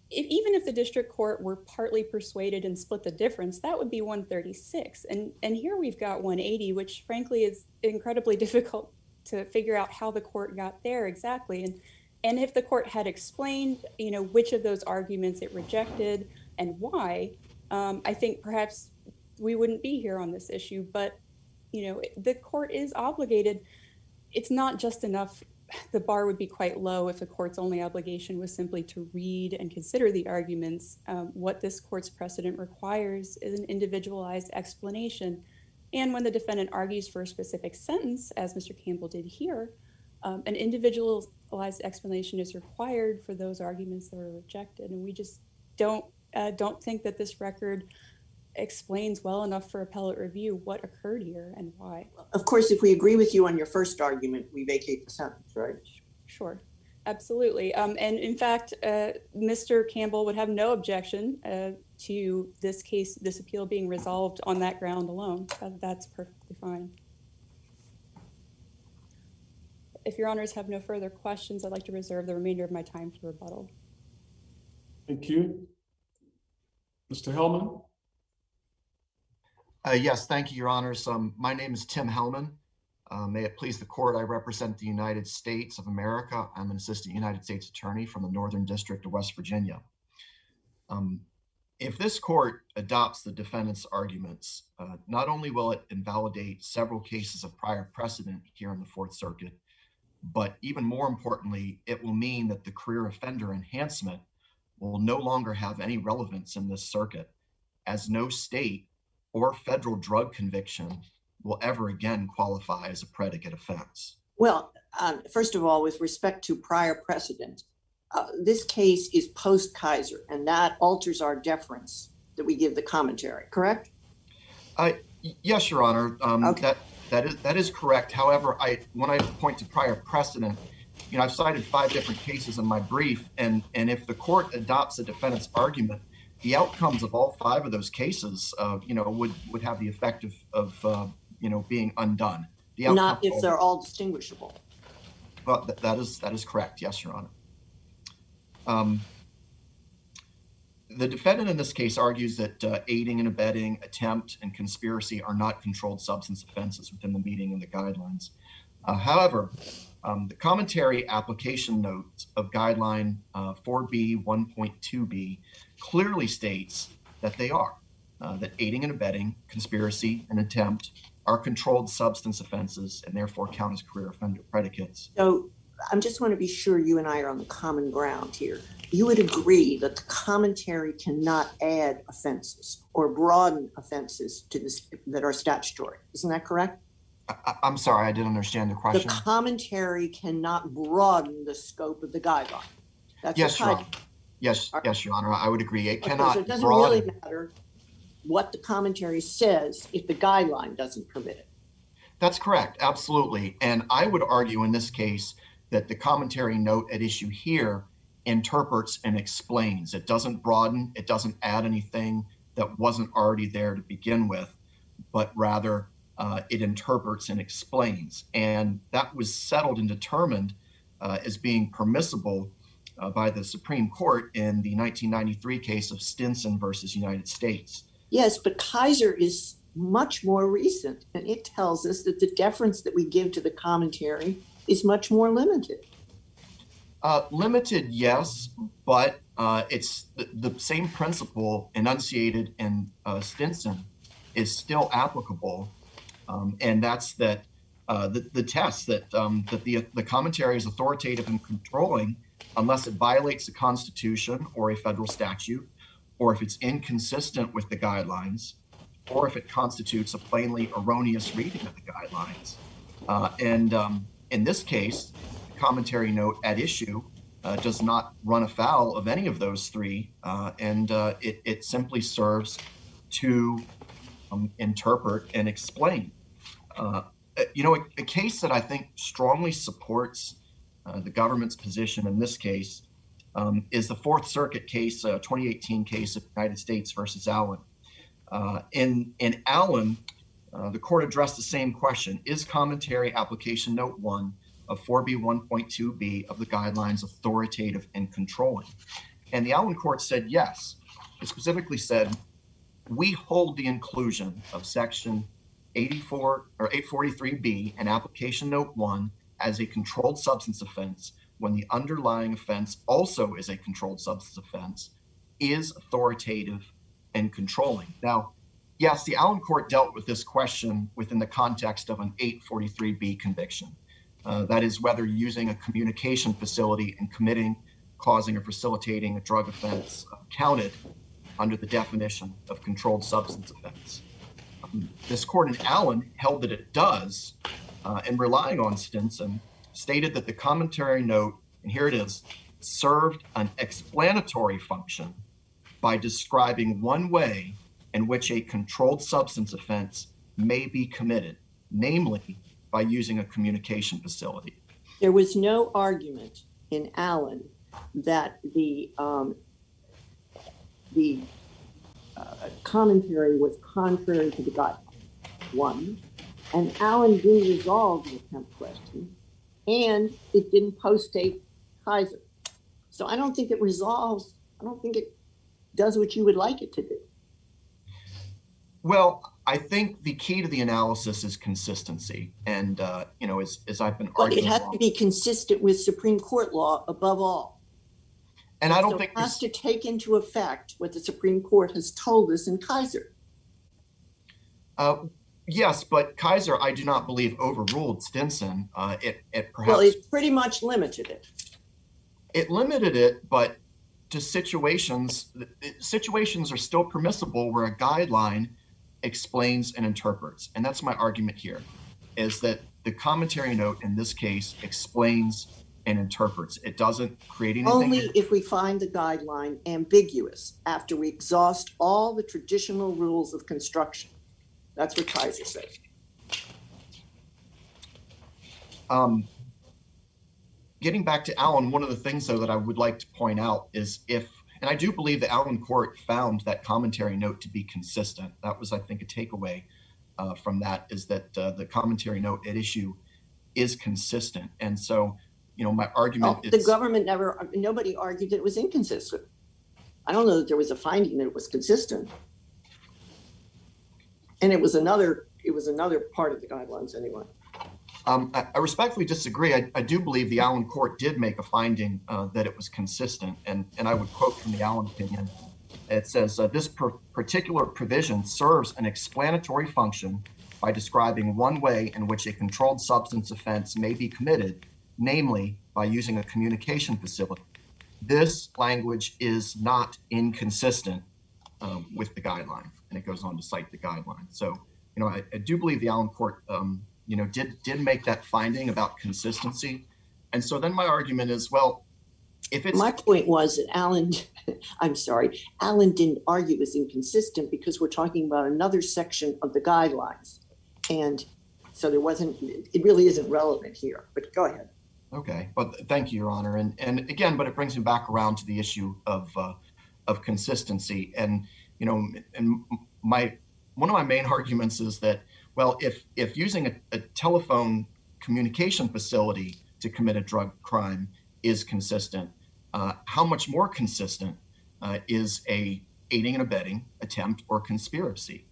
Even if the district court were partly persuaded and split the difference, that would be 136. And here we've got 180, which frankly is incredibly difficult to figure out how the court got there exactly. And if the court had explained, which of those arguments it rejected and why, I think perhaps we wouldn't be here on this issue. But, the court is obligated. It's not just enough. The bar would be quite low if the court's only obligation was simply to read and consider the arguments. What this court's precedent requires is an individualized explanation. And when the defendant argues for a specific sentence, as Mr. Campbell did here, an individualized explanation is required for those arguments that were rejected. And we just don't think that this record explains well enough for appellate review what occurred here and why. Of course, if we agree with you on your first argument, we vacate the sentence, right? Sure, absolutely. And in fact, Mr. Campbell would have no objection to this appeal being resolved on that ground alone. That's perfectly fine. If your honors have no further questions, I'd like to reserve the remainder of my time for rebuttal. Thank you. Mr. Hellman? Yes, thank you, your honors. My name is Tim Hellman. May it please the court, I represent the United States of America. I'm an assistant United States attorney from the Northern District of West Virginia. If this court adopts the defendant's arguments, not only will it invalidate several cases of prior precedent here in the Fourth Circuit, but even more importantly, it will mean that the career offender enhancement will no longer have any relevance in this circuit, as no state or federal drug conviction will ever again qualify as a predicate offense. Well, first of all, with respect to prior precedent, this case is post-Kaiser, and that alters our deference that we give the commentary, correct? Yes, your honor. Okay. That is correct. However, when I point to prior precedent, I've cited 5 different cases in my brief, and if the court adopts the defendant's argument, the outcomes of all 5 of those cases, would have the effect of being undone. Not if they're all distinguishable. Well, that is correct. Yes, your honor. The defendant in this case argues that aiding and abetting, attempt, and conspiracy are not controlled substance offenses within the meaning and the guidelines. However, the commentary application note of guideline 4B 1.2b clearly states that they are, that aiding and abetting, conspiracy, and attempt are controlled substance offenses and therefore count as career offender predicates. So I just want to be sure you and I are on the common ground here. You would agree that the commentary cannot add offenses or broaden offenses to this that are statutory. Isn't that correct? I'm sorry, I didn't understand the question. The commentary cannot broaden the scope of the guideline. That's yes, your honor. Yes, your honor. I would agree. It cannot. So it doesn't really matter what the commentary says if the guideline doesn't permit it. That's correct. Absolutely. And I would argue in this case that the commentary note at issue here interprets and explains. It doesn't broaden. It doesn't add anything that wasn't already there to begin with, but rather it interprets and explains. And that was settled and determined as being permissible by the Supreme Court in the 1993 case of Stinson versus United States. Yes, but Kaiser is much more recent, and it tells us that the deference that we give to the commentary is much more limited. Limited, yes, but it's the same principle enunciated in Stinson is still applicable, and that's that the test that the commentary is authoritative and controlling unless it violates the Constitution or a federal statute, or if it's inconsistent with the guidelines, or if it constitutes a plainly erroneous reading of the guidelines. In this case, the commentary note at issue does not run afoul of any of those three, and it simply serves to interpret and explain. A case that I think strongly supports the government's position in this case is the Fourth Circuit case, 2018 case of United States versus Allen. In Allen, the court addressed the same question: is commentary application note 1 of 4B1.2b of the guidelines authoritative and controlling? And the Allen court said yes. It specifically said, we hold the inclusion of section 84 or 843b and application note 1 as a controlled substance offense when the underlying offense also is a controlled substance offense is authoritative and controlling. Now, yes, the Allen court dealt with this question within the context of an 843b conviction. That is, whether using a communication facility and committing, causing, or facilitating a drug offense counted under the definition of controlled substance offense. This court in Allen held that it does, and relying on Stinson, stated that the commentary note, and here it is, served an explanatory function by describing one way in which a controlled substance offense may be committed, namely by using a communication facility. There was no argument in Allen that the commentary was contrary to the guidelines, one, and Allen didn't resolve the attempt question, and it didn't post-date Kaiser. So I don't think it resolves, I don't think it does what you would like it to do. Well, I think the key to the analysis is consistency. And, as I've been arguing. But it has to be consistent with Supreme Court law above all. And I don't think it has to take into effect what the Supreme Court has told us in Kaiser. Yes, but Kaiser, I do not believe, overruled Stinson. It perhaps. Well, it pretty much limited it. It limited it, but to situations are still permissible where a guideline explains and interprets. And that's my argument here, is that the commentary note in this case explains and interprets. It doesn't create anything. Only if we find the guideline ambiguous after we exhaust all the traditional rules of construction. That's what Kaiser says. Getting back to Allen, one of the things, though, that I would like to point out is and I do believe the Allen court found that commentary note to be consistent. That was, I think, a takeaway from that, is that the commentary note at issue is consistent. And so, my argument is— the government nobody argued that it was inconsistent. I don't know that there was a finding that it was consistent. And it was another part of the guidelines anyway. I respectfully disagree. I do believe the Allen court did make a finding that it was consistent. And I would quote from the Allen opinion. It says, this particular provision serves an explanatory function by describing one way in which a controlled substance offense may be committed, namely by using a communication facility. This language is not inconsistent with the guideline. And it goes on to cite the guideline. So, I do believe the Allen court, did make that finding about consistency. And so then my argument is, well, if it's— My point was that Allen didn't argue it was inconsistent because we're talking about another section of the guidelines. And so it really isn't relevant here, but go ahead. Okay, but thank you, Your Honor. And again, but it brings me back around to the issue of consistency. And, one of my main arguments is that, well, if using a telephone communication facility to commit a drug crime is consistent, how much more consistent is a aiding and abetting attempt or conspiracy?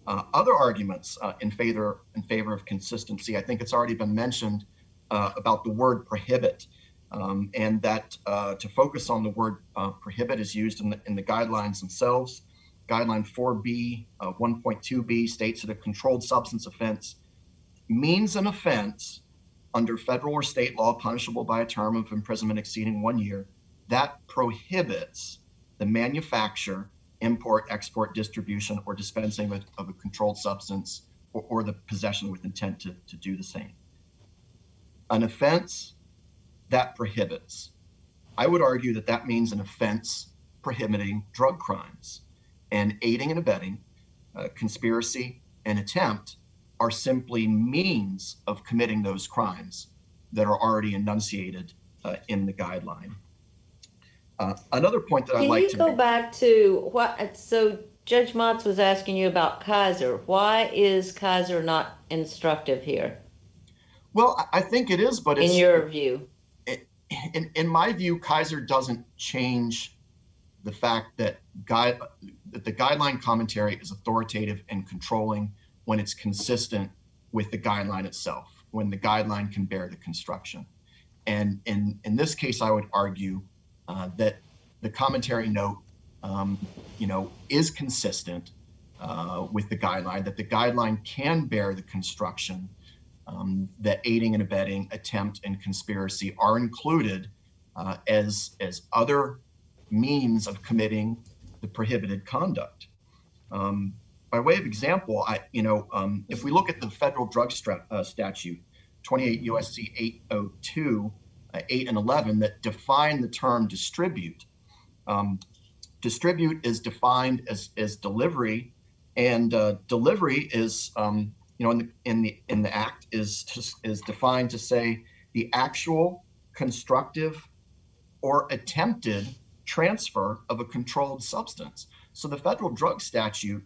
Other arguments in favor of consistency, I think it's already been mentioned about the word prohibit, and that to focus on the word prohibit is used in the guidelines themselves. Guideline 4B 1.2b states that a controlled substance offense means an offense under federal or state law punishable by a term of imprisonment exceeding 1 year that prohibits the manufacture, import, export, distribution, or dispensing of a controlled substance or the possession with intent to do the same. an offense that prohibits. I would argue that that means an offense prohibiting drug crimes, and aiding and abetting, conspiracy, and attempt are simply means of committing those crimes that are already enunciated in the guideline. Another point that I'd like to Can you go make. back to what, so Judge Motz was asking you about Kaiser. Why is Kaiser not instructive here, Well, I think it is, but it's, in your view? in my view, Kaiser doesn't change the fact that the guideline commentary is authoritative and controlling when it's consistent with the guideline itself, when the guideline can bear the construction. And in this case, I would argue that the commentary note, is consistent with the guideline, that the guideline can bear the construction, that aiding and abetting, attempt, and conspiracy are included as other means of committing the prohibited conduct. By way of example, if we look at the federal drug statute, 28 U.S.C. 802, 8 and 11, that define the term distribute. Distribute is defined as delivery, and delivery is, in the act is defined to say the actual, constructive, or attempted transfer of a controlled substance. So the federal drug statute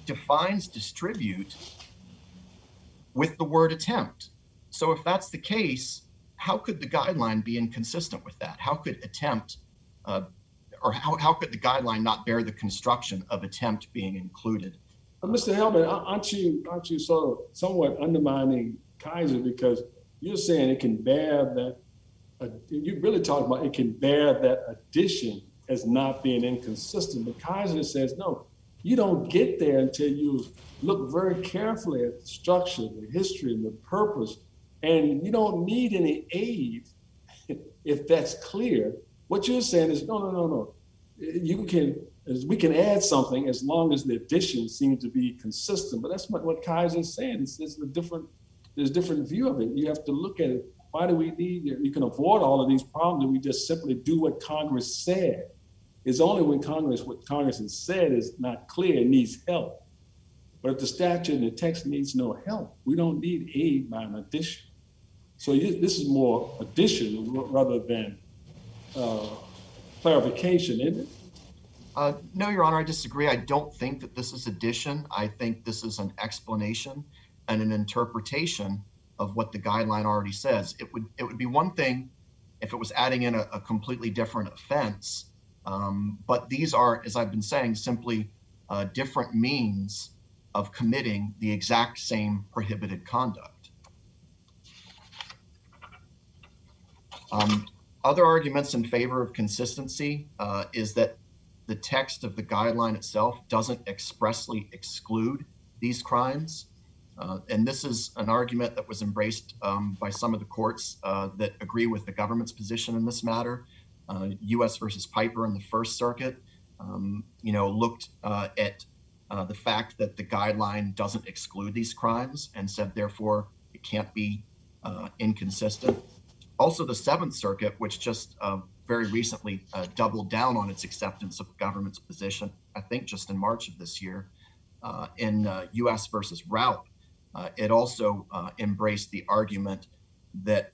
defines distribute with the word attempt. So if that's the case, how could the guideline be inconsistent with that? How could attempt, or how could the guideline not bear the construction of attempt being included? Mr. Hellman, aren't you sort of somewhat undermining Kaiser, because you're saying it can bear that, you really talk about it can bear that addition as not being inconsistent, but Kaiser says, no, you don't get there until you look very carefully at the structure, the history, and the purpose, and you don't need any aid if that's clear. What you're saying is, no. We can add something as long as the addition seems to be consistent. But that's what Kaiser is saying. There's a different view of it. You have to look at it. Why do we need it? You can avoid all of these problems if we just simply do what Congress said. It's only when what Congress has said is not clear, it needs help. But if the statute and the text needs no help, we don't need aid by an addition. So this is more addition rather than clarification, isn't it? No, Your Honor, I disagree. I don't think that this is addition. I think this is an explanation and an interpretation of what the guideline already says. It would be one thing if it was adding in a completely different offense, but these are, as I've been saying, simply different means of committing the exact same prohibited conduct. Other arguments in favor of consistency is that the text of the guideline itself doesn't expressly exclude these crimes. And this is an argument that was embraced by some of the courts that agree with the government's position in this matter. U.S. versus Piper in the First Circuit, looked at the fact that the guideline doesn't exclude these crimes and said, therefore, it can't be inconsistent. Also, the Seventh Circuit, which just very recently doubled down on its acceptance of the government's position, I think just in March of this year, in U.S. versus Raup, it also embraced the argument that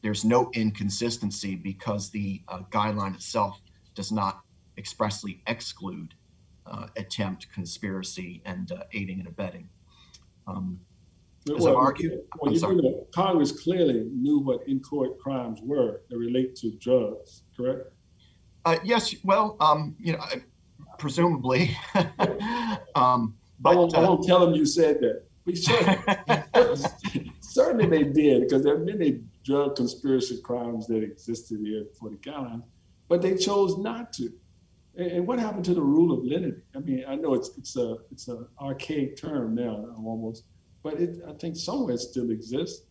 there's no inconsistency because the guideline itself does not expressly exclude attempt, conspiracy, and aiding and abetting. As I've argued, Congress clearly knew what in-court crimes were that relate to drugs, correct? Yes, well, presumably. But I won't tell them you said that. We certainly they did, because there are many drug conspiracy crimes that existed here for the guidelines, but they chose not to. And what happened to the rule of lenity? I mean, I know it's an archaic term now almost, but I think somewhere it still exists.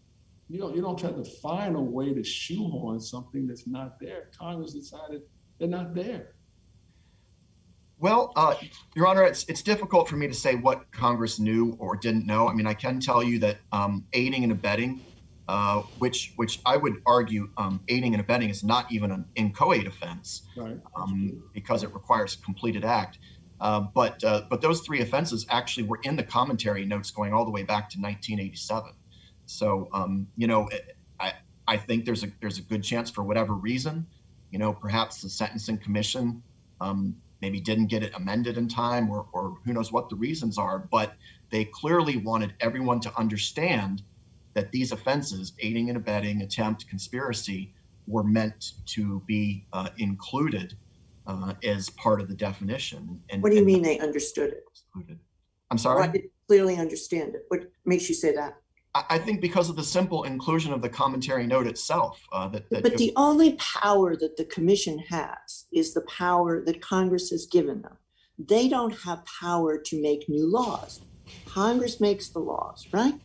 You don't try to find a way to shoehorn something that's not there. Congress decided they're not there. Well, Your Honor, it's difficult for me to say what Congress knew or didn't know. I mean, I can tell you that aiding and abetting which I would argue aiding and abetting is not even an inchoate offense, Right. because it requires a completed act. But those three offenses actually were in the commentary notes going all the way back to 1987. So I think there's a good chance, for whatever reason, perhaps the Sentencing Commission maybe didn't get it amended in time, or who knows what the reasons are, but they clearly wanted everyone to understand that these offenses, aiding and abetting, attempt, conspiracy, were meant to be included as part of the definition. What do you mean they understood it? I'm sorry? Why did clearly understand it? What makes you say that? I think because of the simple inclusion of the commentary note itself. But the only power that the commission has is the power that Congress has given them. They don't have power to make new laws. Congress makes the laws, right?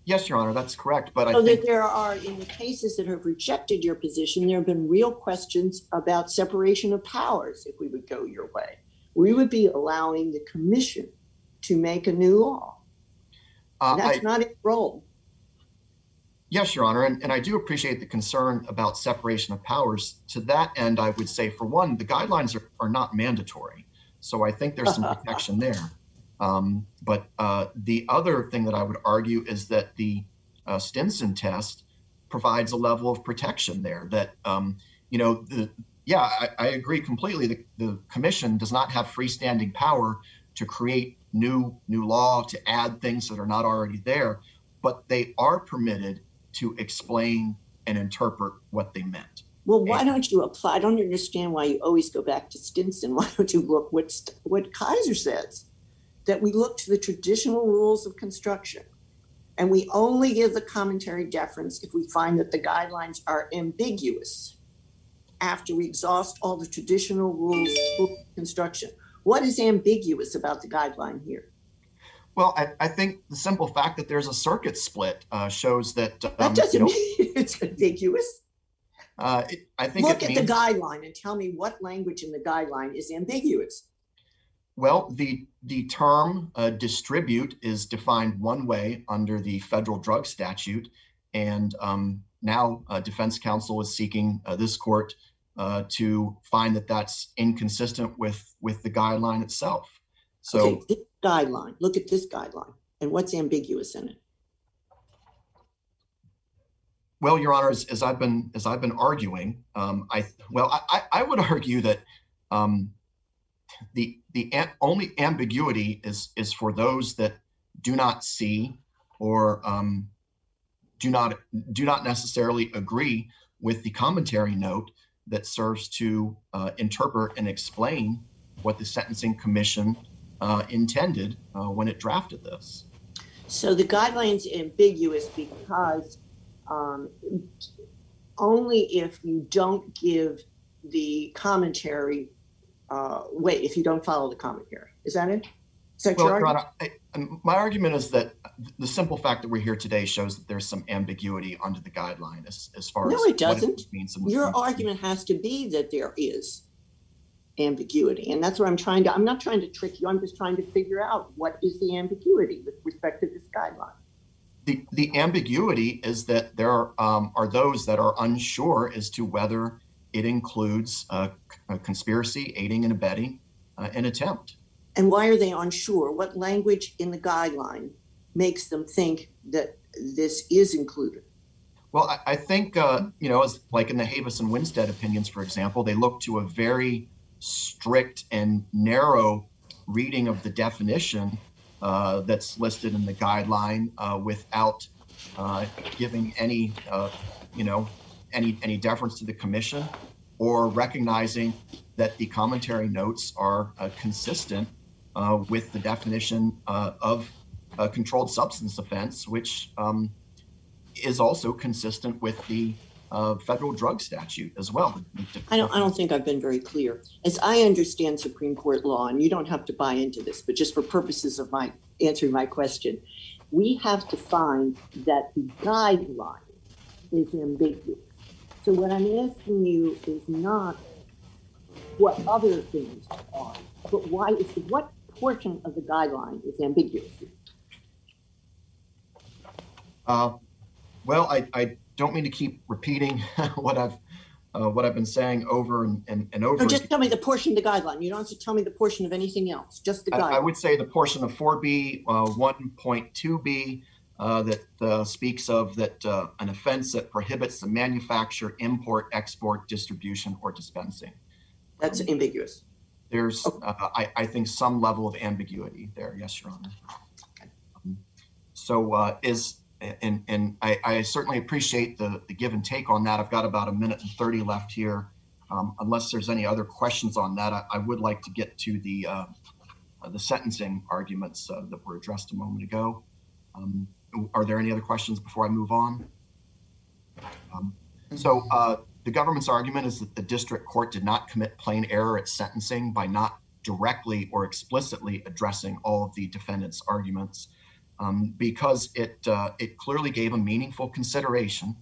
Yes, Your Honor, that's correct. But so I think that there are, in the cases that have rejected your position, there have been real questions about separation of powers. If we would go your way, we would be allowing the commission to make a new law. That's not its role. Yes, Your Honor, and I do appreciate the concern about separation of powers. To that end, I would say, for one, the guidelines are not mandatory. So I think there's some protection there. But the other thing that I would argue is that the Stinson test provides a level of protection there that, I agree completely. The commission does not have freestanding power to create new law, to add things that are not already there, but they are permitted to explain and interpret what they meant. Well, why don't you apply? I don't understand why you always go back to Stinson. Why don't you look what Kaiser says, that we look to the traditional rules of construction, and we only give the commentary deference if we find that the guidelines are ambiguous after we exhaust all the traditional rules of construction. What is ambiguous about the guideline here? Well, I think the simple fact that there's a circuit split shows that that doesn't mean it's ambiguous. I think look at the guideline and tell me what language in the guideline is ambiguous. Well, the term distribute is defined one way under the federal drug statute, and now defense counsel is seeking this court to find that that's inconsistent with the guideline itself. So okay, this guideline, look at this guideline, and what's ambiguous in it? Well, Your Honor, as I've been arguing, I would argue that the only ambiguity is for those that do not see or do not necessarily agree with the commentary note that serves to interpret and explain what the Sentencing Commission intended when it drafted this. So the guideline's ambiguous because only if you don't give the commentary weight, if you don't follow the commentary. Is that it? Is that your argument? Honor, my argument is that the simple fact that we're here today shows that there's some ambiguity under the guideline as far as no, it doesn't. What it means. Your argument has to be that there is ambiguity, and that's what I'm not trying to trick you. I'm just trying to figure out what is the ambiguity with respect to this guideline. The ambiguity is that there are those that are unsure as to whether it includes a conspiracy, aiding and abetting, an attempt. And why are they unsure? What language in the guideline makes them think that this is included? Well, I think, as like in the Havis and Winstead opinions, for example, they look to a very strict and narrow reading of the definition that's listed in the guideline without giving any deference to the commission or recognizing that the commentary notes are consistent with the definition of a controlled substance offense, which is also consistent with the federal drug statute as well. I don't think I've been very clear. As I understand Supreme Court law, and you don't have to buy into this, but just for purposes of my answering my question, we have to find that the guideline is ambiguous. So what I'm asking you is not what other things are, but what portion of the guideline is ambiguous? Well, I don't mean to keep repeating what I've been saying over and over. No, just tell me the portion of the guideline. You don't have to tell me the portion of anything else, just the guideline. I would say the portion of 4B 1.2B that speaks of that an offense that prohibits the manufacture, import, export, distribution, or dispensing. That's ambiguous. There's, I think, some level of ambiguity there. Yes, Your Honor. I certainly appreciate the give and take on that. I've got about 1:30 left here. Unless there's any other questions on that, I would like to get to the sentencing arguments that were addressed a moment ago. Are there any other questions before I move on? The government's argument is that the district court did not commit plain error at sentencing by not directly or explicitly addressing all of the defendant's arguments, because it clearly gave a meaningful consideration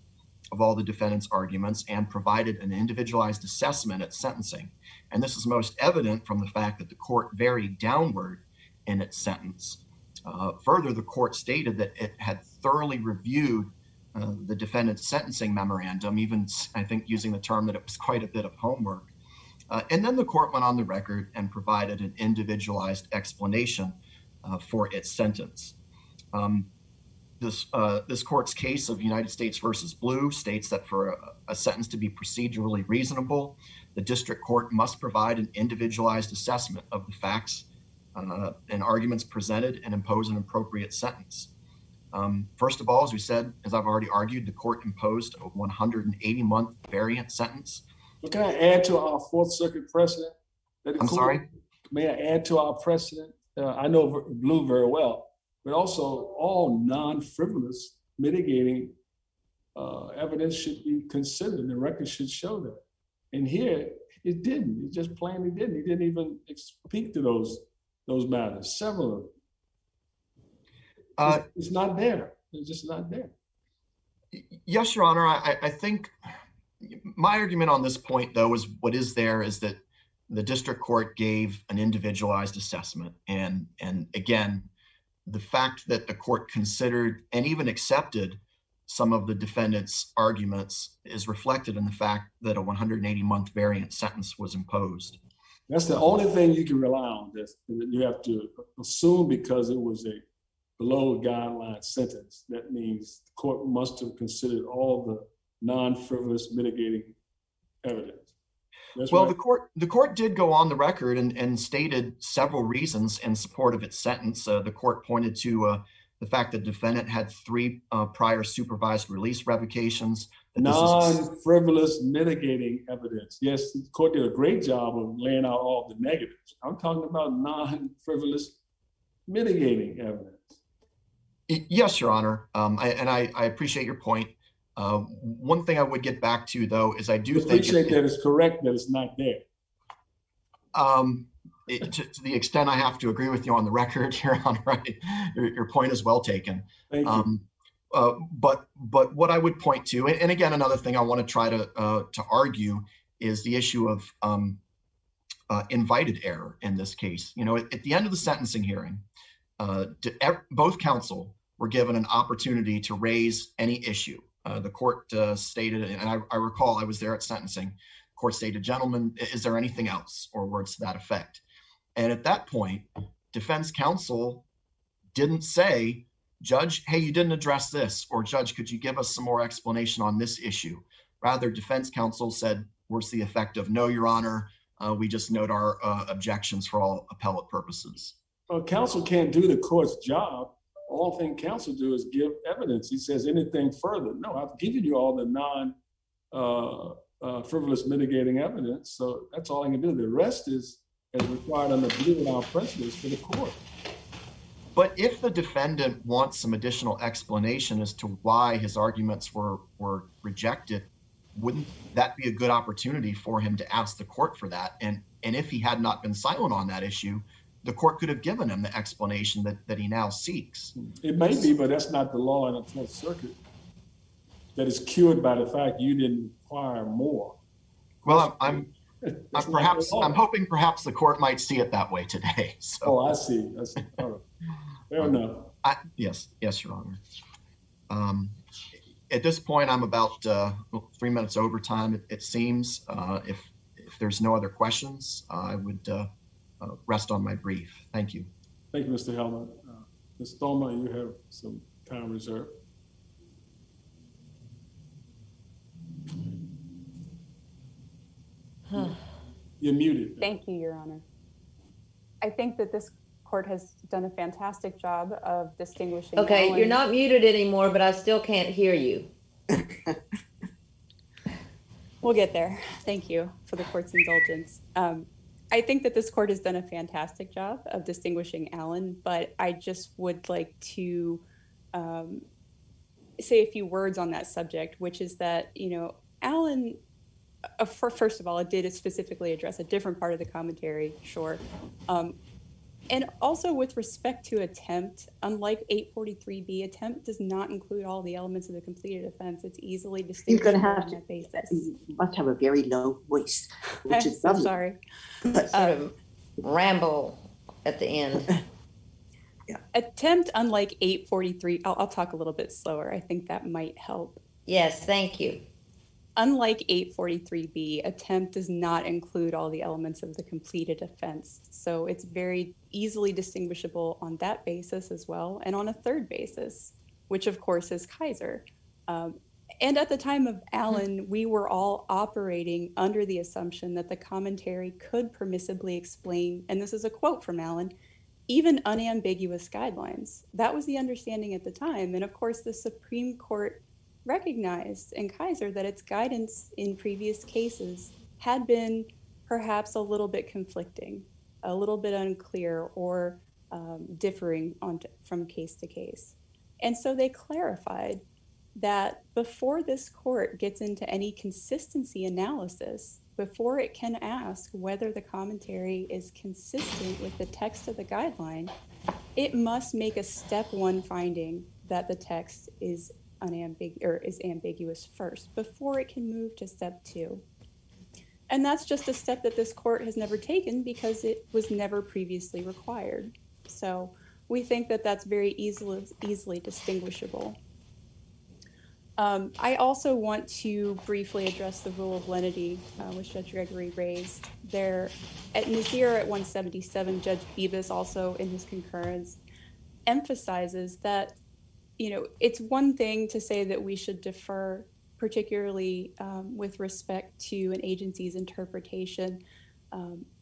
of all the defendant's arguments and provided an individualized assessment at sentencing. And this is most evident from the fact that the court varied downward in its sentence. Further, the court stated that it had thoroughly reviewed the defendant's sentencing memorandum, even I think using the term that it was quite a bit of homework. And then the court went on the record and provided an individualized explanation for its sentence. This court's case of United States versus Blue states that for a sentence to be procedurally reasonable, the district court must provide an individualized assessment of the facts and arguments presented and impose an appropriate sentence. First of all, as we said, as I've already argued, the court imposed a 180-month variant sentence. But can I add to our Fourth Circuit precedent? I'm sorry? May I add to our precedent? I know Blue very well, but also all non-frivolous mitigating evidence should be considered. The record should show that. And here, it didn't. It just plainly didn't. He didn't even speak to those matters, several of them. It's not there. It's just not there. Yes, Your Honor. I think my argument on this point, though, is what is there is that the district court gave an individualized assessment. And again, the fact that the court considered and even accepted some of the defendant's arguments is reflected in the fact that a 180-month variant sentence was imposed. That's the only thing you can rely on. You have to assume because it was a below guideline sentence. That means the court must have considered all the non-frivolous mitigating evidence. That's well, right. the court did go on the record and stated several reasons in support of its sentence. The court pointed to the fact that the defendant had 3 prior supervised release revocations. Non-frivolous mitigating evidence. Yes, the court did a great job of laying out all the negatives. I'm talking about non-frivolous mitigating evidence. Yes, Your Honor. I appreciate your point. One thing I would get back to, though, is I do appreciate that it's correct that it's not there. To the extent I have to agree with you on the record, Your Honor, right? Your point is well taken. Thank you. But what I would point to, and again, another thing I want to try to argue is the issue of invited error in this case. You know, at the end of the sentencing hearing, both counsel were given an opportunity to raise any issue. The court stated, and I recall I was there at sentencing, the court stated, gentlemen, is there anything else, or words to that effect? And at that point, defense counsel didn't say, Judge, hey, you didn't address this, or Judge, could you give us some more explanation on this issue? Rather, defense counsel said, words to the effect of, no, Your Honor, we just note our objections for all appellate purposes. Well, counsel can't do the court's job. All thing counsel do is give evidence. He says anything further. No, I've given you all the non-frivolous mitigating evidence. So that's all I can do. The rest is required under Blue and our precedents for the court. But if the defendant wants some additional explanation as to why his arguments were rejected, wouldn't that be a good opportunity for him to ask the court for that? And if he had not been silent on that issue, the court could have given him the explanation that he now seeks. It may be, but that's not the law in the Fourth Circuit. That is cured by the fact you didn't require more. Well, I'm hoping perhaps the court might see it that way today. So. Oh, I see. All right. Fair enough. Yes, Your Honor. At this point, I'm about 3 minutes over time, it seems. If there's no other questions, I would rest on my brief. Thank you. Thank you, Mr. Hellman. Ms. Thoma, you have some time reserved. You're muted. Thank you, Your Honor. I think that this court has done a fantastic job of distinguishing. Okay, Alan. you're not muted anymore, but I still can't hear you. We'll get there. Thank you for the court's indulgence. I think that this court has done a fantastic job of distinguishing Alan, but I just would like to say a few words on that subject, which is that, you know, Alan, first of all, it did specifically address a different part of the commentary, sure. And also with respect to attempt, unlike 843B, attempt does not include all the elements of the completed offense. It's easily distinguishable on that basis. You must have a very low voice, which is so lovely. sorry. Sort of ramble at the end. Yeah. Attempt, unlike 843, I'll talk a little bit slower. I think that might help. Yes, thank you. Unlike 843B, attempt does not include all the elements of the completed offense. So it's very easily distinguishable on that basis as well, and on a third basis, which of course is Kaiser. And at the time of Allen, we were all operating under the assumption that the commentary could permissibly explain, and this is a quote from Allen, even unambiguous guidelines. That was the understanding at the time. And of course, the Supreme Court recognized in Kaiser that its guidance in previous cases had been perhaps a little bit conflicting, a little bit unclear, or differing from case to case. And so they clarified that before this court gets into any consistency analysis, before it can ask whether the commentary is consistent with the text of the guideline, it must make a step one finding that the text is ambiguous first before it can move to step two. And that's just a step that this court has never taken because it was never previously required. So we think that that's very easily distinguishable. I also want to briefly address the rule of lenity, which Judge Gregory raised. There, at Nazir at 177, Judge Bibas also in his concurrence emphasizes that, you know, it's one thing to say that we should defer, particularly with respect to an agency's interpretation,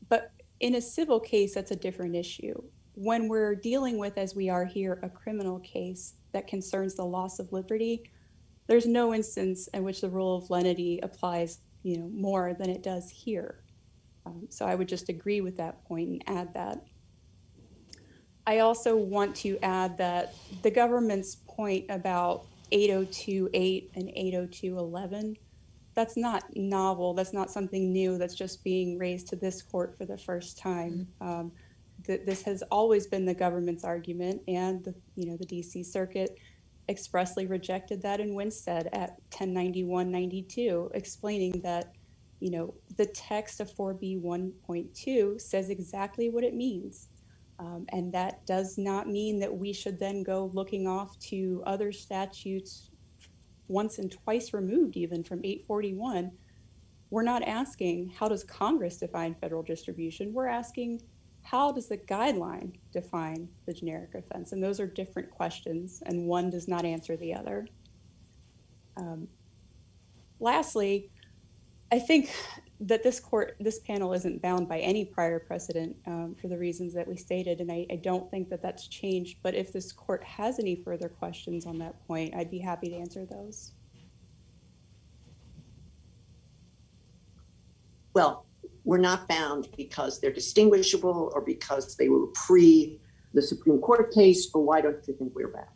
but in a civil case, that's a different issue. When we're dealing with, as we are here, a criminal case that concerns the loss of liberty, there's no instance in which the rule of lenity applies, you know, more than it does here. So I would just agree with that point and add that. I also want to add that the government's point about 802.8 and 802.11, that's not novel. That's not something new that's just being raised to this court for the first time. This has always been the government's argument, and the DC Circuit expressly rejected that in Winstead at 1091-92, explaining that, you know, the text of 4B 1.2 says exactly what it means. And that does not mean that we should then go looking off to other statutes once and twice removed, even from 841. We're not asking, how does Congress define federal distribution? We're asking, how does the guideline define the generic offense? And those are different questions, and one does not answer the other. Lastly, I think that this panel isn't bound by any prior precedent for the reasons that we stated, and I don't think that that's changed. But if this court has any further questions on that point, I'd be happy to answer those. Well, we're not bound because they're distinguishable or because they were pre the Supreme Court case, or why don't you think we're bound?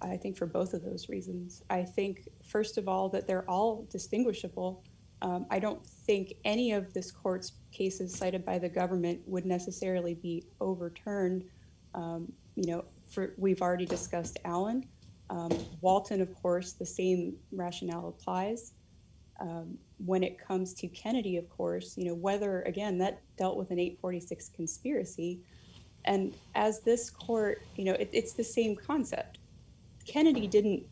I think for both of those reasons. I think, first of all, that they're all distinguishable. I don't think any of this court's cases cited by the government would necessarily be overturned. We've already discussed Allen. Walton, of course, the same rationale applies. When it comes to Kennedy, of course, whether, again, that dealt with an 846 conspiracy. And as this court, it's the same concept. Kennedy didn't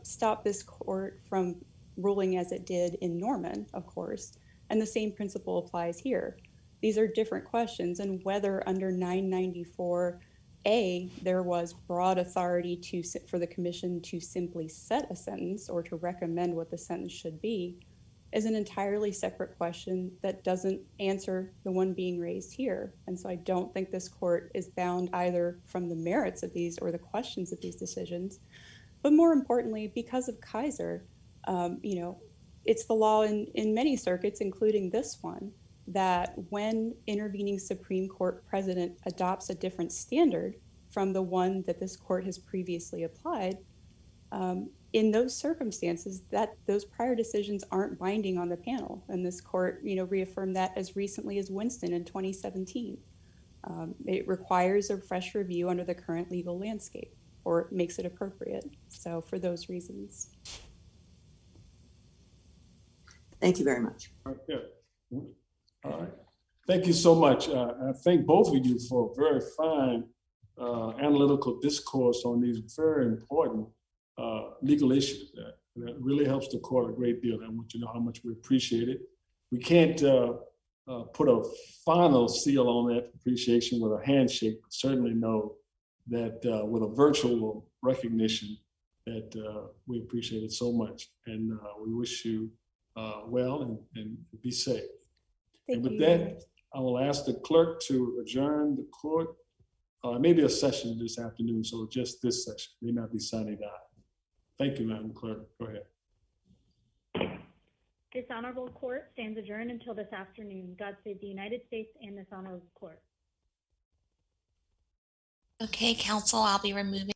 stop this court from ruling as it did in Norman, of course, and the same principle applies here. These are different questions, and whether under 994A there was broad authority for the commission to simply set a sentence or to recommend what the sentence should be is an entirely separate question that doesn't answer the one being raised here. And so I don't think this court is bound either from the merits of these or the questions of these decisions, but more importantly, because of Kaiser, it's the law in many circuits, including this one, that when intervening Supreme Court precedent adopts a different standard from the one that this court has previously applied, in those circumstances, that those prior decisions aren't binding on the panel. And this court, reaffirmed that as recently as Winston in 2017. It requires a fresh review under the current legal landscape, or makes it appropriate. So for those reasons. Thank you very much. Yeah. All right. Thank you so much. I thank both of you for a very fine analytical discourse on these very important legal issues. That really helps the court a great deal. I want you to know how much we appreciate it. We can't put a final seal on that appreciation with a handshake, but certainly know that with a virtual recognition that we appreciate it so much. And we wish you well and be safe. And with that, I will ask the clerk to adjourn the court. Maybe a session this afternoon, so just this session, may not be signing out. Thank you, Madam Clerk. Go ahead. This honorable court stands adjourned until this afternoon. God save the United States and this honorable court. Okay, counsel, I'll be removing